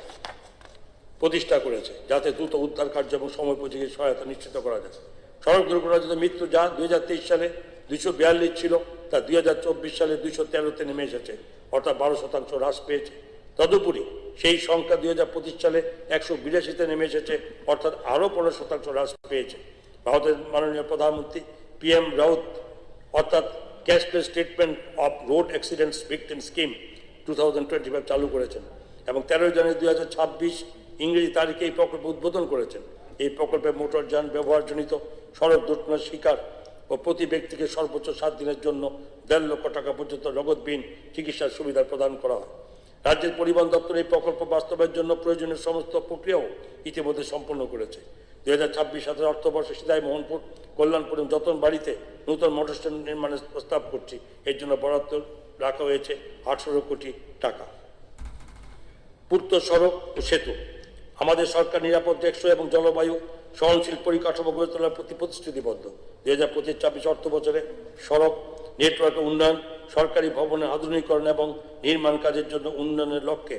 প্রতিষ্ঠা করেছে, যাতে দ্রুত উদ্ধার কার্য এবং সময়োপযোগী সহায়তা নিশ্চিত করা যায়। সড়ক দুর্ঘটনাজনিত মৃত্যু যা 2023 সালে 242 ছিল, তা 2024 সালে 213-তে নেমে এসেছে, অর্থাৎ 12% হ্রাস পেয়েছে। তদুপরি সেই সংখ্যা 2025 সালে 182-তে নেমে এসেছে, অর্থাৎ আরও 15% হ্রাস পেয়েছে। ভারতের মাননীয় প্রধানমন্ত্রী PM রাউত অর্থাৎ cashless treatment of road accidents victim scheme 2025 চালু করেছেন এবং 13 জানুয়ারি 2026 ইংরেজি তারিখে এই প্রকল্প উদ্বোধন করেছেন। এই প্রকল্পে মোটরযান ব্যবহারজনিত সড়ক দুর্ঘটনার শিকার ও প্রতি ব্যক্তিকে সর্বোচ্চ 7 দিনের জন্য 1.5 লক্ষ টাকা পর্যন্ত নগদবিহীন চিকিৎসার সুবিধা প্রদান করা হয়। রাজ্যের পরিবহন দপ্তর এই প্রকল্প বাস্তবায়নের জন্য প্রয়োজনীয় সমস্ত প্রক্রিয়াও ইতিমধ্যে সম্পন্ন করেছে। 2026-27 অর্থবর্ষে সিদাই, মোহনপুর, কল্যাণপুর এবং যতনবাড়িতে নতুন মোটর স্ট্যান্ড নির্মাণের প্রস্তাব করছি। এর জন্য বরাদ্দ রাখা হয়েছে 18 কোটি টাকা। পূর্ত সড়ক ও সেতু। আমাদের সরকার নিরাপদ, টেকসই এবং জলবায়ু সহনশীল পরিকাঠামো গড়ে তোলার প্রতি প্রতিশ্রুতিবদ্ধ। 2025-26 অর্থ বছরে সড়ক নেটওয়ার্ক উন্নয়ন, সরকারি ভবনের আধুনিকরণ এবং নির্মাণ কাজের জন্য উন্নয়নের লক্ষ্যে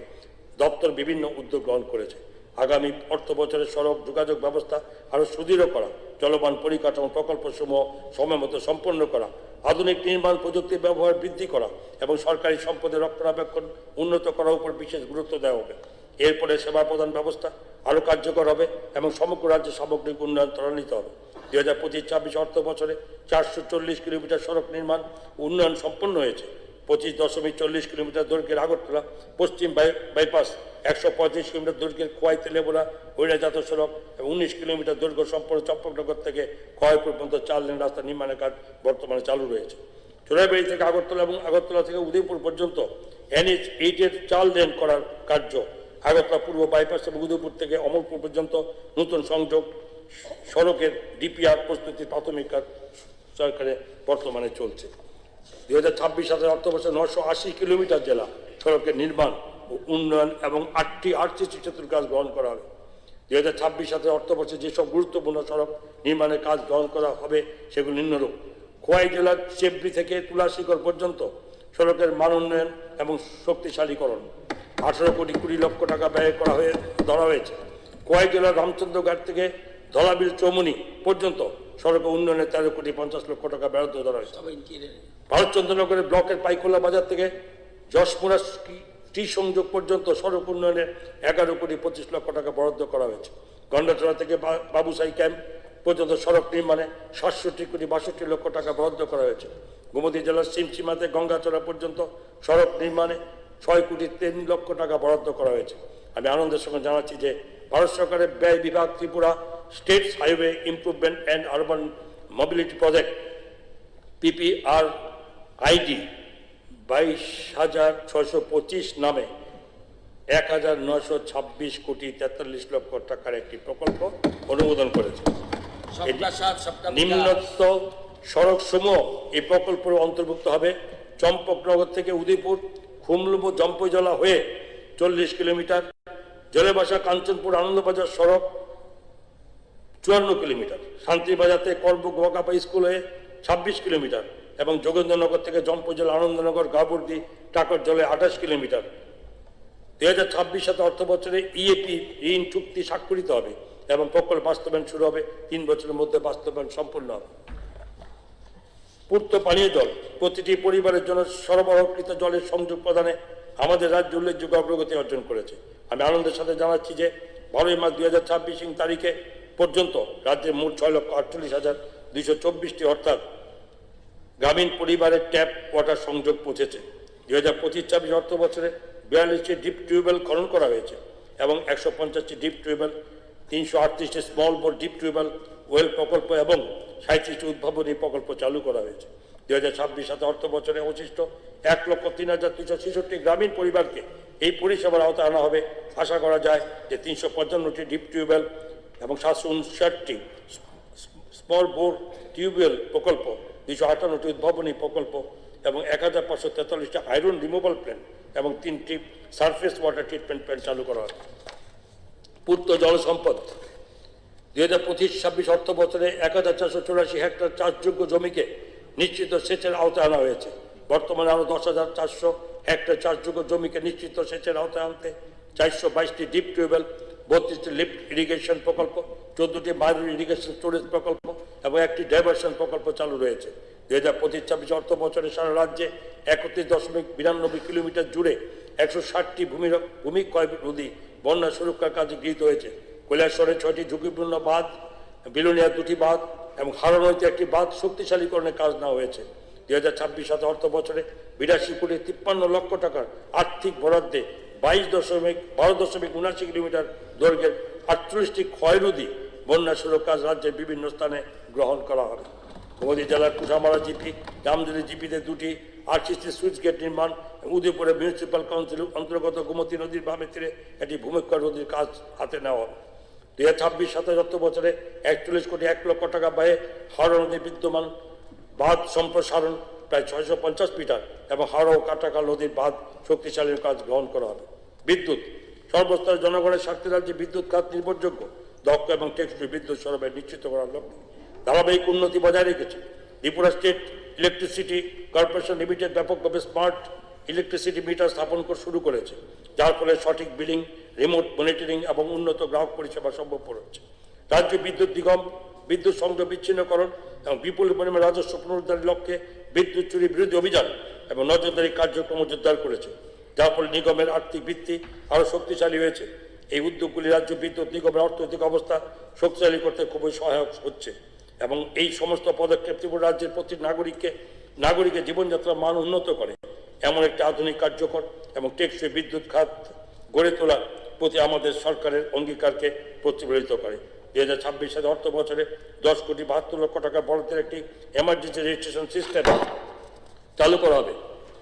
দপ্তর বিভিন্ন উদ্যোগ গ্রহণ করেছে। আগামী অর্থ বছরে সড়ক যোগাযোগ ব্যবস্থা আরও সুদৃঢ় করা, চলমান পরিকাঠামো প্রকল্পসমূহ সময়মতো সম্পন্ন করা, আধুনিক নির্মাণ প্রযুক্তির ব্যবহার বৃদ্ধি করা এবং সরকারি সম্পদের রক্ষণাবেক্ষণ উন্নত করার উপর বিশেষ গুরুত্ব দেওয়া হবে। এরপরে সেবা প্রদান ব্যবস্থা আরও কার্যকর হবে এবং সমগ্র রাজ্যে সামগ্রিক উন্নয়ন ত্বরান্বিত হবে। 2025-26 অর্থ বছরে 440 কিলোমিটার সড়ক নির্মাণ উন্নয়ন সম্পন্ন হয়েছে। 25.40 কিলোমিটার দৈর্ঘ্যের আগরতলা পশ্চিম বাইপাস, 135 কিলোমিটার দৈর্ঘ্যের খোয়াই তেলেবোরা হরিণাজাত সড়ক এবং 19 কিলোমিটার দৈর্ঘ্য সম্পন্ন চম্পকনগর থেকে খোয়াই পর্যন্ত 4 লেন রাস্তা নির্মাণের কাজ বর্তমানে চালু রয়েছে। চোরাইবাড়ি থেকে আগরতলা এবং আগরতলা থেকে উদয়পুর পর্যন্ত NH-8 এর 4 লেন করার কার্য, আগরতলা পূর্ব বাইপাস এবং উদয়পুর থেকে অমরপুর পর্যন্ত নতুন সংযোগ সড়কের DPR প্রস্তুতির প্রাথমিক কাজ সরকারে বর্তমানে চলছে। 2026-27 অর্থবর্ষে 980 কিলোমিটার জেলা সড়কের নির্মাণ ও উন্নয়ন এবং 8টি RCC সেতুর কাজ গ্রহণ করা হবে। 2026-27 অর্থবর্ষে যেসব গুরুত্বপূর্ণ সড়ক নির্মাণের কাজ গ্রহণ করা হবে সেগুলি নিম্নরূপ: খোয়াই জেলার চেবড়ি থেকে তুলাশিকর পর্যন্ত সড়কের মান উন্নয়ন এবং শক্তিশালীকরণ 18 কোটি 20 লক্ষ টাকা ব্যয় করা ধরা হয়েছে। খোয়াই জেলার রামচন্দ্রঘাট থেকে ধলাবিল চৌমুনি পর্যন্ত সড়ক উন্নয়নে 13 কোটি 50 লক্ষ টাকা বরাদ্দ ধরা হয়েছে। ভারতচন্দ্রনগরের ব্লকের পাইখোলা বাজার থেকে যশপুরা টি সংযোগ পর্যন্ত সড়ক উন্নয়নে 11 কোটি 25 লক্ষ টাকা বরাদ্দ করা হয়েছে। গন্ডাছড়া থেকে বাবুসাই ক্যাম্প পর্যন্ত সড়ক নির্মাণে 67 কোটি 62 লক্ষ টাকা বরাদ্দ করা হয়েছে। গোমতী জেলার সিমসিমাতে গঙ্গাচড়া পর্যন্ত সড়ক নির্মাণে 6 কোটি 3 লক্ষ টাকা বরাদ্দ করা হয়েছে। আমি আনন্দের সঙ্গে জানাচ্ছি যে ভারত সরকারের ব্যয় বিভাগ Tripura states highway improvement and urban mobility project PPRID 22,625 নামে 1,926 কোটি 43 লক্ষ টাকার একটি প্রকল্প অনুমোদন করেছে। নিম্নোক্ত সড়ক সমূহ এই প্রকল্পের অন্তর্ভুক্ত হবে: চম্পকনগর থেকে উদয়পুর খুমলুপুর জম্পইজলা হয়ে 40 কিলোমিটার, জলেবাসা কাঞ্চনপুর আনন্দবাজার সড়ক 54 কিলোমিটার, শান্তিবাজার থেকে করবুক ওয়াকাপা স্কুল হয়ে 26 কিলোমিটার এবং যোগেন্দ্রনগর থেকে জম্পইজলা আনন্দনগর গাবর্দি টাকর জলে 28 কিলোমিটার। 2026-27 অর্থ বছরে EAP ঋণ চুক্তি স্বাক্ষরিত হবে এবং প্রকল্প বাস্তবায়ন শুরু হবে। 3 বছরের মধ্যে বাস্তবায়ন সম্পূর্ণ হবে। পূর্ত পানীয় জল প্রতিটি পরিবারের জন্য সরবরাহকৃত জলের সংযোগ প্রদানে আমাদের রাজ্য উল্লেখযোগ্য অগ্রগতি অর্জন করেছে। আমি আনন্দের সাথে জানাচ্ছি যে 12 মার্চ 2026 তারিখে পর্যন্ত রাজ্যের মোট 6,48,224টি অর্থাৎ গ্রামীণ পরিবারের ট্যাপ ওয়াটার সংযোগ পৌঁছেছে। 2025-26 অর্থ বছরে 42টি ডিপ টিউবওয়েল খনন করা হয়েছে এবং 150টি ডিপ টিউবওয়েল, 338টি small bore deep tubewell well প্রকল্প এবং 37টি উদ্ভাবনী প্রকল্প চালু করা হয়েছে। 2026-27 অর্থ বছরে অবশিষ্ট 1,03,266 গ্রামীণ পরিবারকে এই পরিষেবার আওতায় আনা হবে। আশা করা যায় যে 355টি ডিপ টিউবওয়েল এবং 759টি স্মল বোর টিউবওয়েল প্রকল্প, 258টি উদ্ভাবনী প্রকল্প এবং 1,543টি আয়রন রিমুভাল প্ল্যান্ট এবং 3টি সারফেস ওয়াটার ট্রিটমেন্ট প্ল্যান্ট চালু করা হবে। পূর্ত জল সম্পদ 2025-26 অর্থ বছরে 1484 হেক্টর চাষযোগ্য জমিকে নিশ্চিত সেচের আওতায় আনা হয়েছে। বর্তমানে আরো 10,400 হেক্টর চাষযোগ্য জমিকে নিশ্চিত সেচের আওতায় আনতে 422টি ডিপ টিউবওয়েল, 32টি লিফট ইরিগেশন প্রকল্প, 14টি মাইনর ইরিগেশন স্টোরেজ প্রকল্প এবং একটি ডাইভারশন প্রকল্প চালু রয়েছে। 2025-26 অর্থ বছরে সারা রাজ্যে 31.92 কিলোমিটার জুড়ে 160টি ভূমিক্ষয় রোধী বন্যা সুরক্ষার কাজে গৃহীত হয়েছে। কৈলাসহরে 6টি ঝুঁকিপূর্ণ বাঁধ, বিলোনিয়া 2টি বাঁধ এবং হারানোতে একটি বাঁধ শক্তিশালীকরণের কাজ নেওয়া হয়েছে। 2026 অর্থ বছরে 82,53,00,000 টাকার আর্থিক বরাদ্দে 12.79 কিলোমিটার দৈর্ঘ্যের 48টি ক্ষয়রোধী বন্যা সুরক্ষা রাজ্যের বিভিন্ন স্থানে গ্রহণ করা হবে। গোমতী জেলার কুসামারা জিপি, জামজুরি জিপিতে 2টি আরসিসি সুইচ গেট নির্মাণ, উদয়পুরে মিউনিসিপ্যাল কাউন্সিলের অন্তর্গত গোমতী নদীর বামে তীরে একটি ভূমিক্ষয় রোধীর কাজ হাতে নেওয়া হবে। 2026-27 অর্থ বছরে 41,01,00,000 টাকা ব্যয়ে হাওড়া নদী বিদ্যমান বাঁধ সম্প্রসারণ প্রায় 650 মিটার এবং হাওড়া ও কাটাখাল নদীর বাঁধ শক্তিশালীর কাজ গ্রহণ করা হবে। বিদ্যুৎ সর্বস্তরের জনগণের স্বার্থে রাজ্যে বিদ্যুৎ খাত নির্ভরযোগ্য, দক্ষ এবং টেকসই বিদ্যুৎ সরবরাহ নিশ্চিত করার লক্ষ্যে ধারাবাহিক উন্নতি বজায় রেখেছে। Tripura state electricity corporation limited ব্যাপকভাবে স্মার্ট ইলেকট্রিসিটি মিটার স্থাপন শুরু করেছে, যার ফলে সঠিক বিলিং, রিমোট মনিটরিং এবং উন্নত গ্রাহক পরিষেবা সম্ভবপর হচ্ছে। রাজ্য বিদ্যুৎ নিগম বিদ্যুৎ সংযোগ বিচ্ছিন্নকরণ এবং বিপুল পরিমাণে রাজস্ব পুনরুদ্ধারের লক্ষ্যে বিদ্যুৎ চুরি বিরোধী অভিযান এবং নজরদারি কার্যক্রম জোরদার করেছে, যার ফলে নিগমের আর্থিক ভিত্তি আরও শক্তিশালী হয়েছে। এই উদ্যোগগুলি রাজ্য বিদ্যুৎ নিগমের অর্থনৈতিক অবস্থা শক্তিশালী করতে খুবই সহায়ক হচ্ছে এবং এই সমস্ত পদক্ষেপ ত্রিপুরা রাজ্যের প্রতি নাগরিকের জীবনযাত্রার মান উন্নত করে এমন একটি আধুনিক, কার্যকর এবং টেকসই বিদ্যুৎ খাত গড়ে তোলার প্রতি আমাদের সরকারের অঙ্গীকারকে প্রতিফলিত করে। 2026 অর্থ বছরে 10,72,00,000 টাকা বরাদ্দের একটি এমার্জেন্সি রেজিস্ট্রেশন সিস্টেম চালু করা হবে।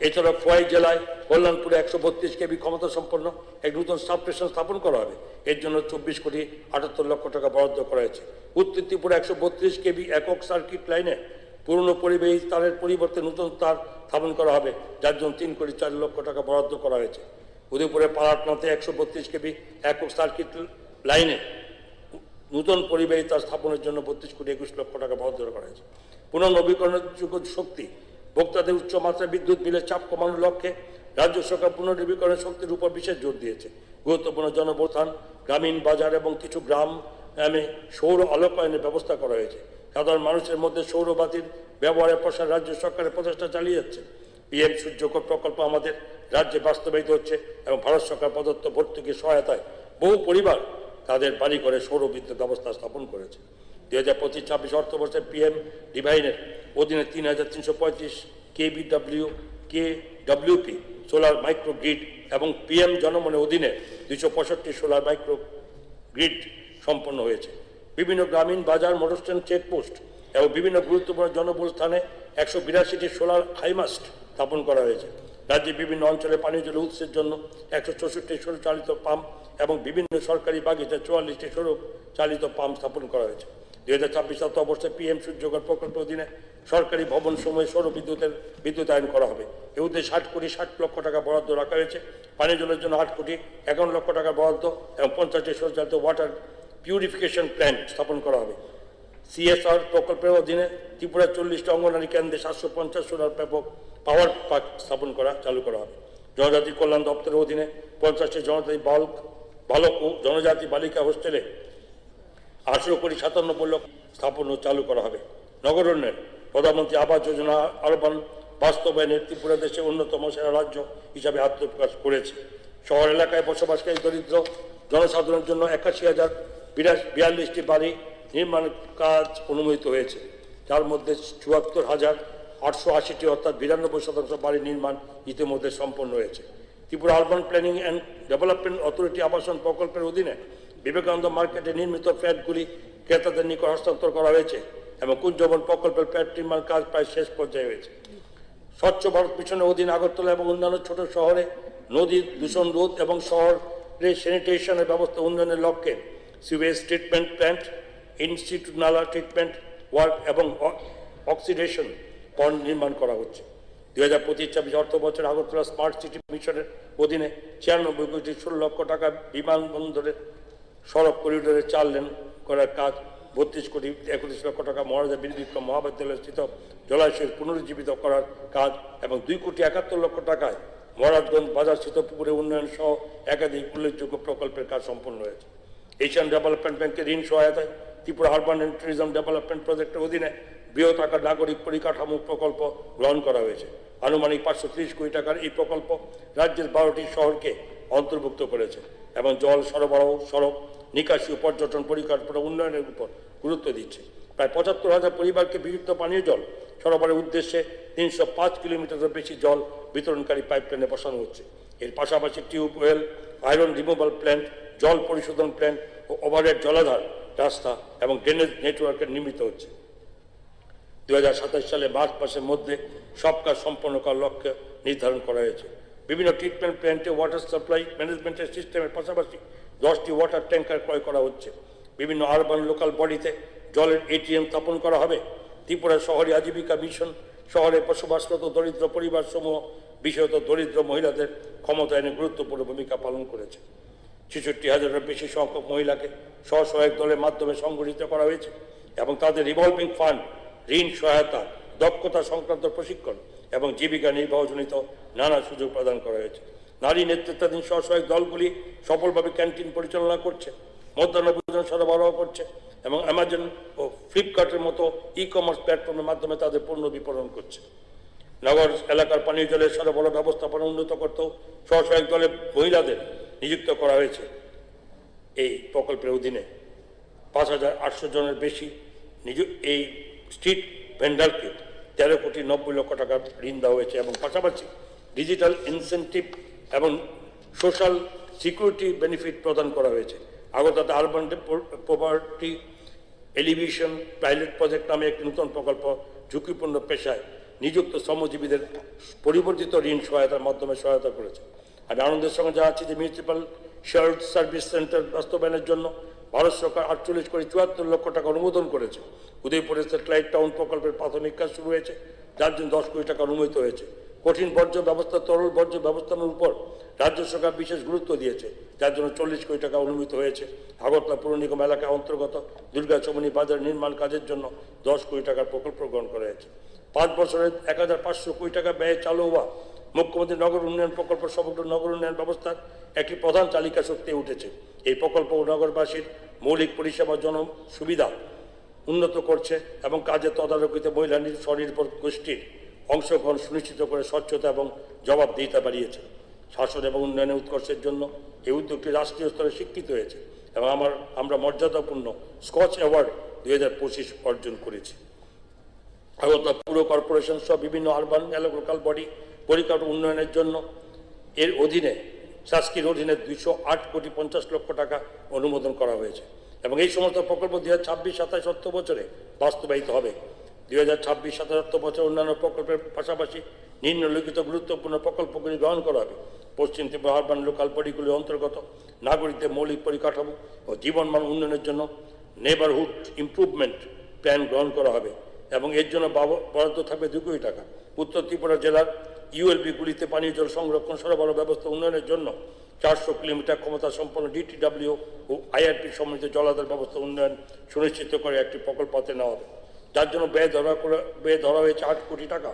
এছাড়া খোয়াই জেলায় কল্যাণপুরে 132 কেবি ক্ষমতা সম্পন্ন এক নতুন সাবস্টেশন স্থাপন করা হবে। এর জন্য 24,78,00,000 টাকা বরাদ্দ করা হয়েছে। উত্তর ত্রিপুরা 132 কেবি একক সার্কিট লাইনে পুরনো পরিবাহী তারের পরিবর্তে নতুন তার স্থাপন করা হবে, যার জন্য 3,04,00,000 টাকা বরাদ্দ করা হয়েছে। উদয়পুরে পালাটনাতে 132 কেবি একক সার্কিট লাইনে নতুন পরিবাহী তার স্থাপনের জন্য 32,21,00,000 টাকা বরাদ্দ করা হয়েছে। পুনর্নবীকরণযোগ্য শক্তি ভোক্তাদের উচ্চমাত্রায় বিদ্যুৎ বিলের চাপ কমানোর লক্ষ্যে রাজ্য সরকার পুনর্নবীকরণ শক্তির উপর বিশেষ জোর দিয়েছে। গুরুত্বপূর্ণ জনবস্থান, গ্রামীণ বাজার এবং কিছু গ্রামে সৌর আলোকায়নের ব্যবস্থা করা হয়েছে। সাধারণ মানুষের মধ্যে সৌরবাতির ব্যবহারের প্রসার রাজ্য সরকারের প্রচেষ্টা চালিয়ে যাচ্ছে। PM সূর্যকর প্রকল্প আমাদের রাজ্যে বাস্তবায়িত হচ্ছে এবং ভারত সরকার প্রদত্ত ভর্তুকি সহায়তায় বহু পরিবার তাদের বাড়ি ঘরে সৌর বিদ্যুৎ ব্যবস্থা স্থাপন করেছে। 2025-26 অর্থবর্ষে PM ডিভাইনের অধীনে 3,335 KWP সোলার মাইক্রো গ্রিড এবং PM জনমনের অধীনে 265 সোলার মাইক্রো গ্রিড সম্পন্ন হয়েছে। বিভিন্ন গ্রামীণ বাজার, মোটর স্ট্যান্ড, চেকপোস্ট এবং বিভিন্ন গুরুত্বপূর্ণ জনবহুল স্থানে 182টি সোলার হাইমাস্ট স্থাপন করা হয়েছে। রাজ্যের বিভিন্ন অঞ্চলে পানীয় জলের উৎসের জন্য 164টি সৌর চালিত পাম্প এবং বিভিন্ন সরকারি বাগিচা 44টি সৌর চালিত পাম্প স্থাপন করা হয়েছে। 2026 অর্থবর্ষে PM সূর্যকর প্রকল্পের অধীনে সরকারি ভবন সমূহে সৌর বিদ্যুতায়ন করা হবে। এর উদ্দেশ্যে 60,60,00,000 টাকা বরাদ্দ রাখা হয়েছে। পানীয় জলের জন্য 8,51,00,000 টাকা বরাদ্দ এবং 50টি সৌর চালিত ওয়াটার পিউরিফিকেশন প্ল্যান্ট স্থাপন করা হবে। CSR প্রকল্পের অধীনে ত্রিপুরা 40টি অঙ্গনওয়াড়ি কেন্দ্রে 750 সোলার পাওয়ার পার্ক স্থাপন চালু করা হবে। জনজাতি কল্যাণ দপ্তরের অধীনে 50টি জনজাতি বালক ও জনজাতি বালিকা হোস্টেলে 18,97,00,000 স্থাপন ও চালু করা হবে। নগর উন্নয়ন প্রধানমন্ত্রী আবাস যোজনা আহ্বান বাস্তবায়নে ত্রিপুরা দেশের অন্যতম সেরা রাজ্য হিসাবে আত্মপ্রকাশ করেছে। শহর এলাকায় বসবাসকারী দরিদ্র জনসাধারণের জন্য 81,042টি বাড়ি নির্মাণের কাজ অনুমোদিত হয়েছে, যার মধ্যে 74,880টি অর্থাৎ 92% বাড়ি নির্মাণ ইতিমধ্যে সম্পন্ন হয়েছে। Tripura urban planning and development authority আবাসন প্রকল্পের অধীনে বিবেকানন্দ মার্কেটে নির্মিত ফ্ল্যাটগুলি ক্রেতাদের নিকট হস্তান্তর করা হয়েছে এবং কুঞ্জবন প্রকল্পের ফ্ল্যাট নির্মাণ কাজ প্রায় শেষ পর্যায়ে হয়েছে। স্বচ্ছ ভারত মিশনের অধীনে আগরতলা এবং অন্যান্য ছোট শহরে নদী দূষণ রোধ এবং শহরে স্যানিটেশনের ব্যবস্থা উন্নয়নের লক্ষ্যে সিওয়েজ ট্রিটমেন্ট প্ল্যান্ট, ইনস্টিটিউট নালা ট্রিটমেন্ট ওয়ার্ক এবং অক্সিডেশন পন্ড নির্মাণ করা হচ্ছে। 2025-26 অর্থ বছর আগরতলা স্মার্ট সিটি মিশনের অধীনে 96,16,00,000 টাকা বিমানবন্দরের সড়ক করিডোরে 4 লেন করার কাজ, 32 কোটি 31 লক্ষ টাকা মহারাজা বীর বিক্রম মহাবিদ্যালয় স্থিত জলাশয়ের পুনরুজ্জীবিত করার কাজ এবং 2 কোটি 71 লক্ষ টাকায় মহারাজগঞ্জ বাজার স্থিত পুকুরে উন্নয়ন সহ একাধিক উল্লেখযোগ্য প্রকল্পের কাজ সম্পন্ন হয়েছে। এশিয়ান ডেভেলপমেন্ট ব্যাংকের ঋণ সহায়তায় Tripura urban and tourism development প্রজেক্টের অধীনে বৃহৎ আকার নাগরিক পরিকাঠামো প্রকল্প গ্রহণ করা হয়েছে। আনুমানিক 530 কোটি টাকার এই প্রকল্প রাজ্যের 12টি শহরকে অন্তর্ভুক্ত করেছে এবং জল সরবরাহ, সড়ক নিকাশি ও পর্যটন পরিকল্পনা উন্নয়নের উপর গুরুত্ব দিচ্ছে। প্রায় 75,000 পরিবারকে বিশুদ্ধ পানীয় জল সরবরাহের উদ্দেশ্যে 305 কিলোমিটারের বেশি জল বিতরণকারী পাইপলাইনে বসানো হচ্ছে। এর পাশাপাশি টিউবওয়েল, আয়রন রিমুভাল প্ল্যান্ট, জল পরিশোধন প্ল্যান্ট ও ওভারহেড জলাধার, রাস্তা এবং ড্রেনেজ নেটওয়ার্কের নির্মিত হচ্ছে। 2027 সালে মার্চ মাসের মধ্যে সব কাজ সম্পন্ন করার লক্ষ্য নির্ধারণ করা হয়েছে। বিভিন্ন ট্রিটমেন্ট প্ল্যান্টে ওয়াটার সাপ্লাই ম্যানেজমেন্টের সিস্টেমের পাশাপাশি 10টি ওয়াটার ট্যাঙ্কার ক্রয় করা হচ্ছে। বিভিন্ন আরবান লোকাল বডিতে জলের এটিএম স্থাপন করা হবে। ত্রিপুরা শহরে আজীবিকা মিশন শহরে বসবাসরত দরিদ্র পরিবার সমূহ, বিশেষত দরিদ্র মহিলাদের ক্ষমতায়নে গুরুত্বপূর্ণ ভূমিকা পালন করেছে। 66,000-এর বেশি সংখ্যক মহিলাকে স্বসহায়ক দলের মাধ্যমে সংগঠিত করা হয়েছে এবং তাদের রিভলভিং ফান্ড, ঋণ সহায়তা, দক্ষতা সংক্রান্ত প্রশিক্ষণ এবং জীবিকা নির্বাহজনিত নানা সুযোগ প্রদান করা হয়েছে। নারী নেতৃত্বাধীন স্বসহায়ক দলগুলি সফলভাবে ক্যান্টিন পরিচালনা করছে, মধ্যাহ্ন ভোজন সরবরাহ করছে এবং অ্যামাজন ও ফ্লিপকার্টের মতো ই-কমার্স প্ল্যাটফর্মের মাধ্যমে তাদের পণ্য বিপণন করছে। নগর এলাকার পানীয় জলের সরবরাহ ব্যবস্থাপনা উন্নত করতেও স্বসহায়ক দলের মহিলাদের নিযুক্ত করা হয়েছে। এই প্রকল্পের অধীনে 5,800 জনের বেশি এই স্ট্রিট ভেন্ডারকে 13 কোটি 90 লক্ষ টাকা ঋণ দেওয়া হয়েছে এবং পাশাপাশি ডিজিটাল ইনসেন্টিভ এবং সোশ্যাল সিকিউরিটি বেনিফিট প্রদান করা হয়েছে। আগরতলাতে urban poverty alleviation pilot project নামে একটি নতুন প্রকল্প ঝুঁকিপূর্ণ পেশায় নিযুক্ত শ্রমজীবীদের পরিবর্তিত ঋণ সহায়তার মাধ্যমে সহায়তা করেছে। আমি আনন্দের সঙ্গে জানাচ্ছি যে মিউনিসিপ্যাল শেয়ার্ড সার্ভিস সেন্টার বাস্তবায়নের জন্য ভারত সরকার 48 কোটি 74 লক্ষ টাকা অনুমোদন করেছে। উদয়পুরের স্যাটেলাইট টাউন প্রকল্পের প্রাথমিক কাজ শুরু হয়েছে, যার জন্য 10 কোটি টাকা অনুমোদিত হয়েছে। কঠিন বর্জ্য ব্যবস্থা, তরল বর্জ্য ব্যবস্থাপনার উপর রাজ্য সরকার বিশেষ গুরুত্ব দিয়েছে, যার জন্য 40 কোটি টাকা অনুমোদিত হয়েছে। আগরতলা পৌর নিগম এলাকার অন্তর্গত দুর্গা চমনি বাজার নির্মাণ কাজের জন্য 10 কোটি টাকার প্রকল্প গ্রহণ করা হয়েছে। 5 বছরে 1,500 কোটি টাকা ব্যয়ে চালু হওয়া মুখ্যমন্ত্রী নগর উন্নয়ন প্রকল্প সমগ্র নগর উন্নয়ন ব্যবস্থার একটি প্রধান চালিকা শক্তি উঠেছে। এই প্রকল্প নগরবাসীর মৌলিক পরিষেবা জন সুবিধা উন্নত করছে এবং কাজের তদারকিতে মহিলা স্বনির্ভর গোষ্ঠীর অংশগ্রহণ সুনিশ্চিত করে স্বচ্ছতা এবং জবাবদিহিতা বাড়িয়েছে। শাসন এবং উন্নয়নের উৎকর্ষের জন্য এই উদ্যোগটি রাষ্ট্রীয় স্তরে স্বীকৃত হয়েছে এবং আমরা মর্যাদাপূর্ণ স্কচ অ্যাওয়ার্ড 2025 অর্জন করেছি। আগরতলা পুর কর্পোরেশন সহ বিভিন্ন আরবান লোকাল বডি পরিকাঠামো উন্নয়নের জন্য এর অধীনে শাসকির অধীনে 208 কোটি 50 লক্ষ টাকা অনুমোদন করা হয়েছে এবং এই সমস্ত প্রকল্প 2026-27 অর্থ বছরে বাস্তবায়িত হবে। 2026-27 অর্থ বছর অন্যান্য প্রকল্পের পাশাপাশি নিম্নলিখিত গুরুত্বপূর্ণ প্রকল্পগুলি গ্রহণ করা হবে। পশ্চিম ত্রিপুরা আরবান লোকাল বডিগুলির অন্তর্গত নাগরিকদের মৌলিক পরিকাঠামো ও জীবনমান উন্নয়নের জন্য নেবারহুড ইমপ্রুভমেন্ট প্ল্যান গ্রহণ করা হবে এবং এর জন্য বরাদ্দ থাকবে 2 কোটি টাকা। উত্তর ত্রিপুরা জেলার ইউএলবিগুলিতে পানীয় জল সংরক্ষণ সরবরাহ ব্যবস্থা উন্নয়নের জন্য 400 কিলোমিটার ক্ষমতা সম্পন্ন ডিটিডব্লিউ ও আইআরপি সমৃদ্ধ জলাধার ব্যবস্থা উন্নয়ন সুনিশ্চিত করে একটি প্রকল্প হাতে নেওয়া হবে, যার জন্য ব্যয় ধরা হয়েছে 8 কোটি টাকা।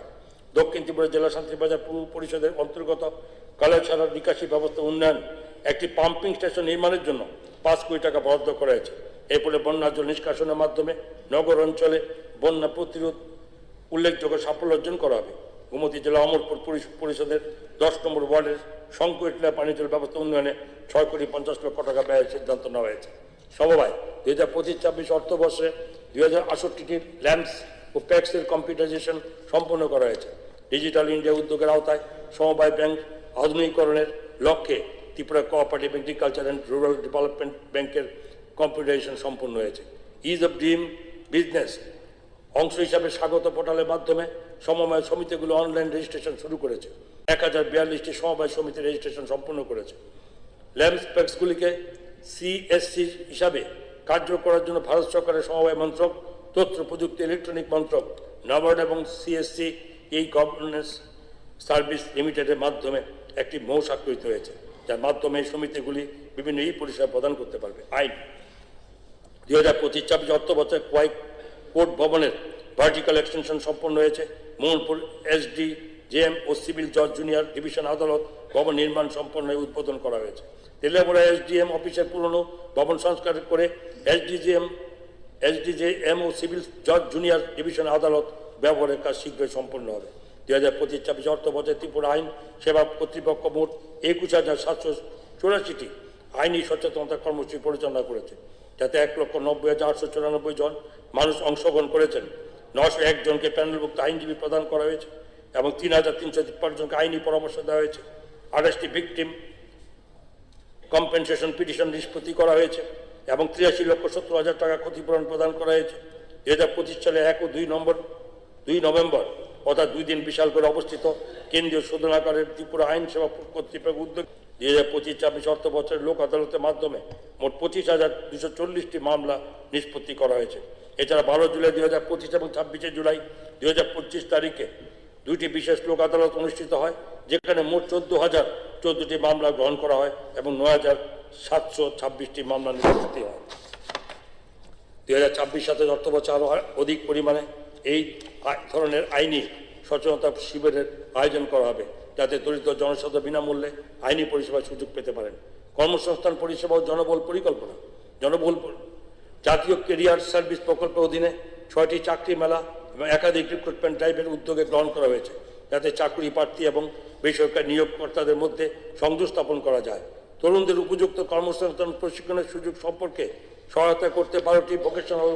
দক্ষিণ ত্রিপুরা জেলা শান্তিবাজার পৌর পরিষদের অন্তর্গত কালাছাড়া নিকাশি ব্যবস্থা উন্নয়ন একটি পাম্পিং স্টেশন নির্মাণের জন্য 5 কোটি টাকা বরাদ্দ করা হয়েছে। এর ফলে বন্যা জল নিষ্কাশনের মাধ্যমে নগর অঞ্চলে বন্যা প্রতিরোধ উল্লেখযোগ্য সাফল্য অর্জন করা হবে। গোমতী জেলা অমরপুর পরিষদের 10 নম্বর ওয়ার্ডের সংকটলা পানীয় জল ব্যবস্থা উন্নয়নে 6 কোটি 50 লক্ষ টাকা ব্যয়ের সিদ্ধান্ত নেওয়া হয়েছে। সমবায় 2025-26 অর্থবর্ষে 2068টি ল্যাম্পস ও প্যাক্সের কম্পিউটারাইজেশন সম্পন্ন করা হয়েছে। ডিজিটাল ইন্ডিয়া উদ্যোগের আওতায় সমবায় ব্যাংক আধুনিকীকরণের লক্ষ্যে Tripura cooperative agriculture and rural development ব্যাংকের কম্পিউটারাইজেশন সম্পন্ন হয়েছে। ইজ অফ ডুইং বিজনেস অংশ হিসাবে স্বাগত পোর্টালের মাধ্যমে সমবায় সমিতিগুলো অনলাইন রেজিস্ট্রেশন শুরু করেছে। 1042টি সমবায় সমিতি রেজিস্ট্রেশন সম্পন্ন করেছে। ল্যাম্পস প্যাক্সগুলিকে সিএসসি হিসাবে কার্যকর করার জন্য ভারত সরকারের সমবায় মন্ত্রক, তথ্য প্রযুক্তি ইলেকট্রনিক মন্ত্রক, নাবার্ড এবং সিএসসি এই গভর্নেন্স সার্ভিস লিমিটেডের মাধ্যমে একটি মৌ স্বাক্ষরিত হয়েছে। যার মাধ্যমে এই সমিতিগুলি বিভিন্ন পরিষেবা প্রদান করতে পারবে। আইন 2025-26 অর্থ বছরে কয়েক কোর্ট ভবনের ভার্টিক্যাল এক্সটেনশন সম্পন্ন হয়েছে। মোহনপুর SDJM ও সিভিল জজ জুনিয়র ডিভিশন আদালত ভবন নির্মাণ সম্পন্ন হয়ে উদ্বোধন করা হয়েছে। তেলিয়ামুড়া SDM অফিসের পুরনো ভবন সংস্কার করে SDJM ও সিভিল জজ জুনিয়র ডিভিশন আদালত ব্যবহারের কাজ শীঘ্রই সম্পন্ন হবে। 2025-26 অর্থ বছরে ত্রিপুরা আইন সেবা কর্তৃপক্ষ মোট 21,784টি আইনি সচেতনতা কর্মসূচি পরিচালনা করেছে, যাতে 1,90,894 জন মানুষ অংশগ্রহণ করেছেন। 901 জনকে প্যানেলভুক্ত আইনজীবী প্রদান করা হয়েছে এবং 3,353 জনকে আইনি পরামর্শ দেওয়া হয়েছে। 28টি ভিকটিম কম্পেনসেশন পিটিশন নিষ্পত্তি করা হয়েছে এবং 83,70,000 টাকা ক্ষতিপূরণ প্রদান করা হয়েছে। 2025 সালে 1 ও 2 নভেম্বর অর্থাৎ 2 দিন বিশাল করে অবস্থিত কেন্দ্রীয় শোধনাগারের ত্রিপুরা আইন সেবা কর্তৃপক্ষ উদ্যোগ 2025-26 অর্থ বছরের লোক আদালতের মাধ্যমে মোট 25,240টি মামলা নিষ্পত্তি করা হয়েছে। এছাড়া 12 জুলাই 2025 এবং 26 জুলাই 2025 তারিখে 2টি বিশেষ লোক আদালত অনুষ্ঠিত হয়, যেখানে মোট 14,014টি মামলা গ্রহণ করা হয় এবং 9,726টি মামলা নিষ্পত্তি হয়। 2026-27 অর্থ বছর আরও অধিক পরিমাণে এই ধরনের আইনি সচেতনতা শিবিরের আয়োজন করা হবে, যাতে দরিদ্র জনসাধারণ বিনামূল্যে আইনি পরিষেবার সুযোগ পেতে পারেন। কর্মসংস্থান পরিষেবা ও জনবল পরিকল্পনা জাতীয় কেরিয়ার সার্ভিস প্রকল্পের অধীনে 6টি চাকরি মেলা এবং একাধিক রিক্রুটমেন্ট ড্রাইভের উদ্যোগে গ্রহণ করা হয়েছে, যাতে চাকরি প্রার্থী এবং বেসরকারি নিয়োগকর্তাদের মধ্যে সংযোগ স্থাপন করা যায়। তরুণদের উপযুক্ত কর্মসংস্থান প্রশিক্ষণের সুযোগ সম্পর্কে সহায়তা করতে 12টি ভোকেশনাল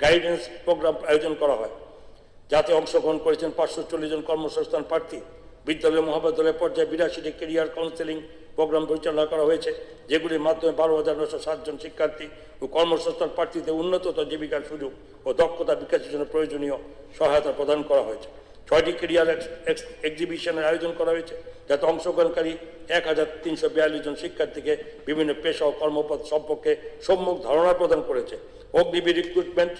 গাইডেন্স প্রোগ্রাম আয়োজন করা হয়, যাতে অংশগ্রহণ করেছেন 540 জন কর্মসংস্থান প্রার্থী। বিদ্যালয় মহাবিদ্যালয় পর্যায়ে 82টি কেরিয়ার কাউন্সেলিং প্রোগ্রাম পরিচালনা করা হয়েছে, যেগুলির মাধ্যমে 12,960 জন শিক্ষার্থী ও কর্মসংস্থান প্রার্থীদের উন্নততর জীবিকার সুযোগ ও দক্ষতা বিকাশের জন্য প্রয়োজনীয় সহায়তা প্রদান করা হয়েছে। 6টি কেরিয়ার এক্সিবিশনের আয়োজন করা হয়েছে, যাতে অংশগ্রহণকারী 1,342 জন শিক্ষার্থীকে বিভিন্ন পেশা ও কর্মপদ সম্পর্কে সম্যক ধারণা প্রদান করেছে। অগ্নিবীর রিক্রুটমেন্ট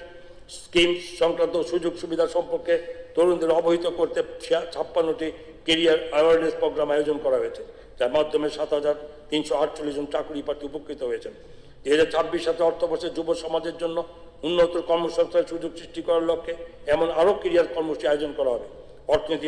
স্কিম সংক্রান্ত সুযোগ সুবিধা সম্পর্কে তরুণদের অবহিত করতে 56টি কেরিয়ার অ্যাওয়ারনেস প্রোগ্রাম আয়োজন করা হয়েছে, যার মাধ্যমে 7,348 জন চাকরি প্রার্থী উপকৃত হয়েছেন। 2026 অর্থবর্ষে যুব সমাজের জন্য উন্নত কর্মসংস্থানের সুযোগ সৃষ্টি করার লক্ষ্যে এমন আরও কেরিয়ার কর্মসূচি আয়োজন করা হবে। অর্থনীতি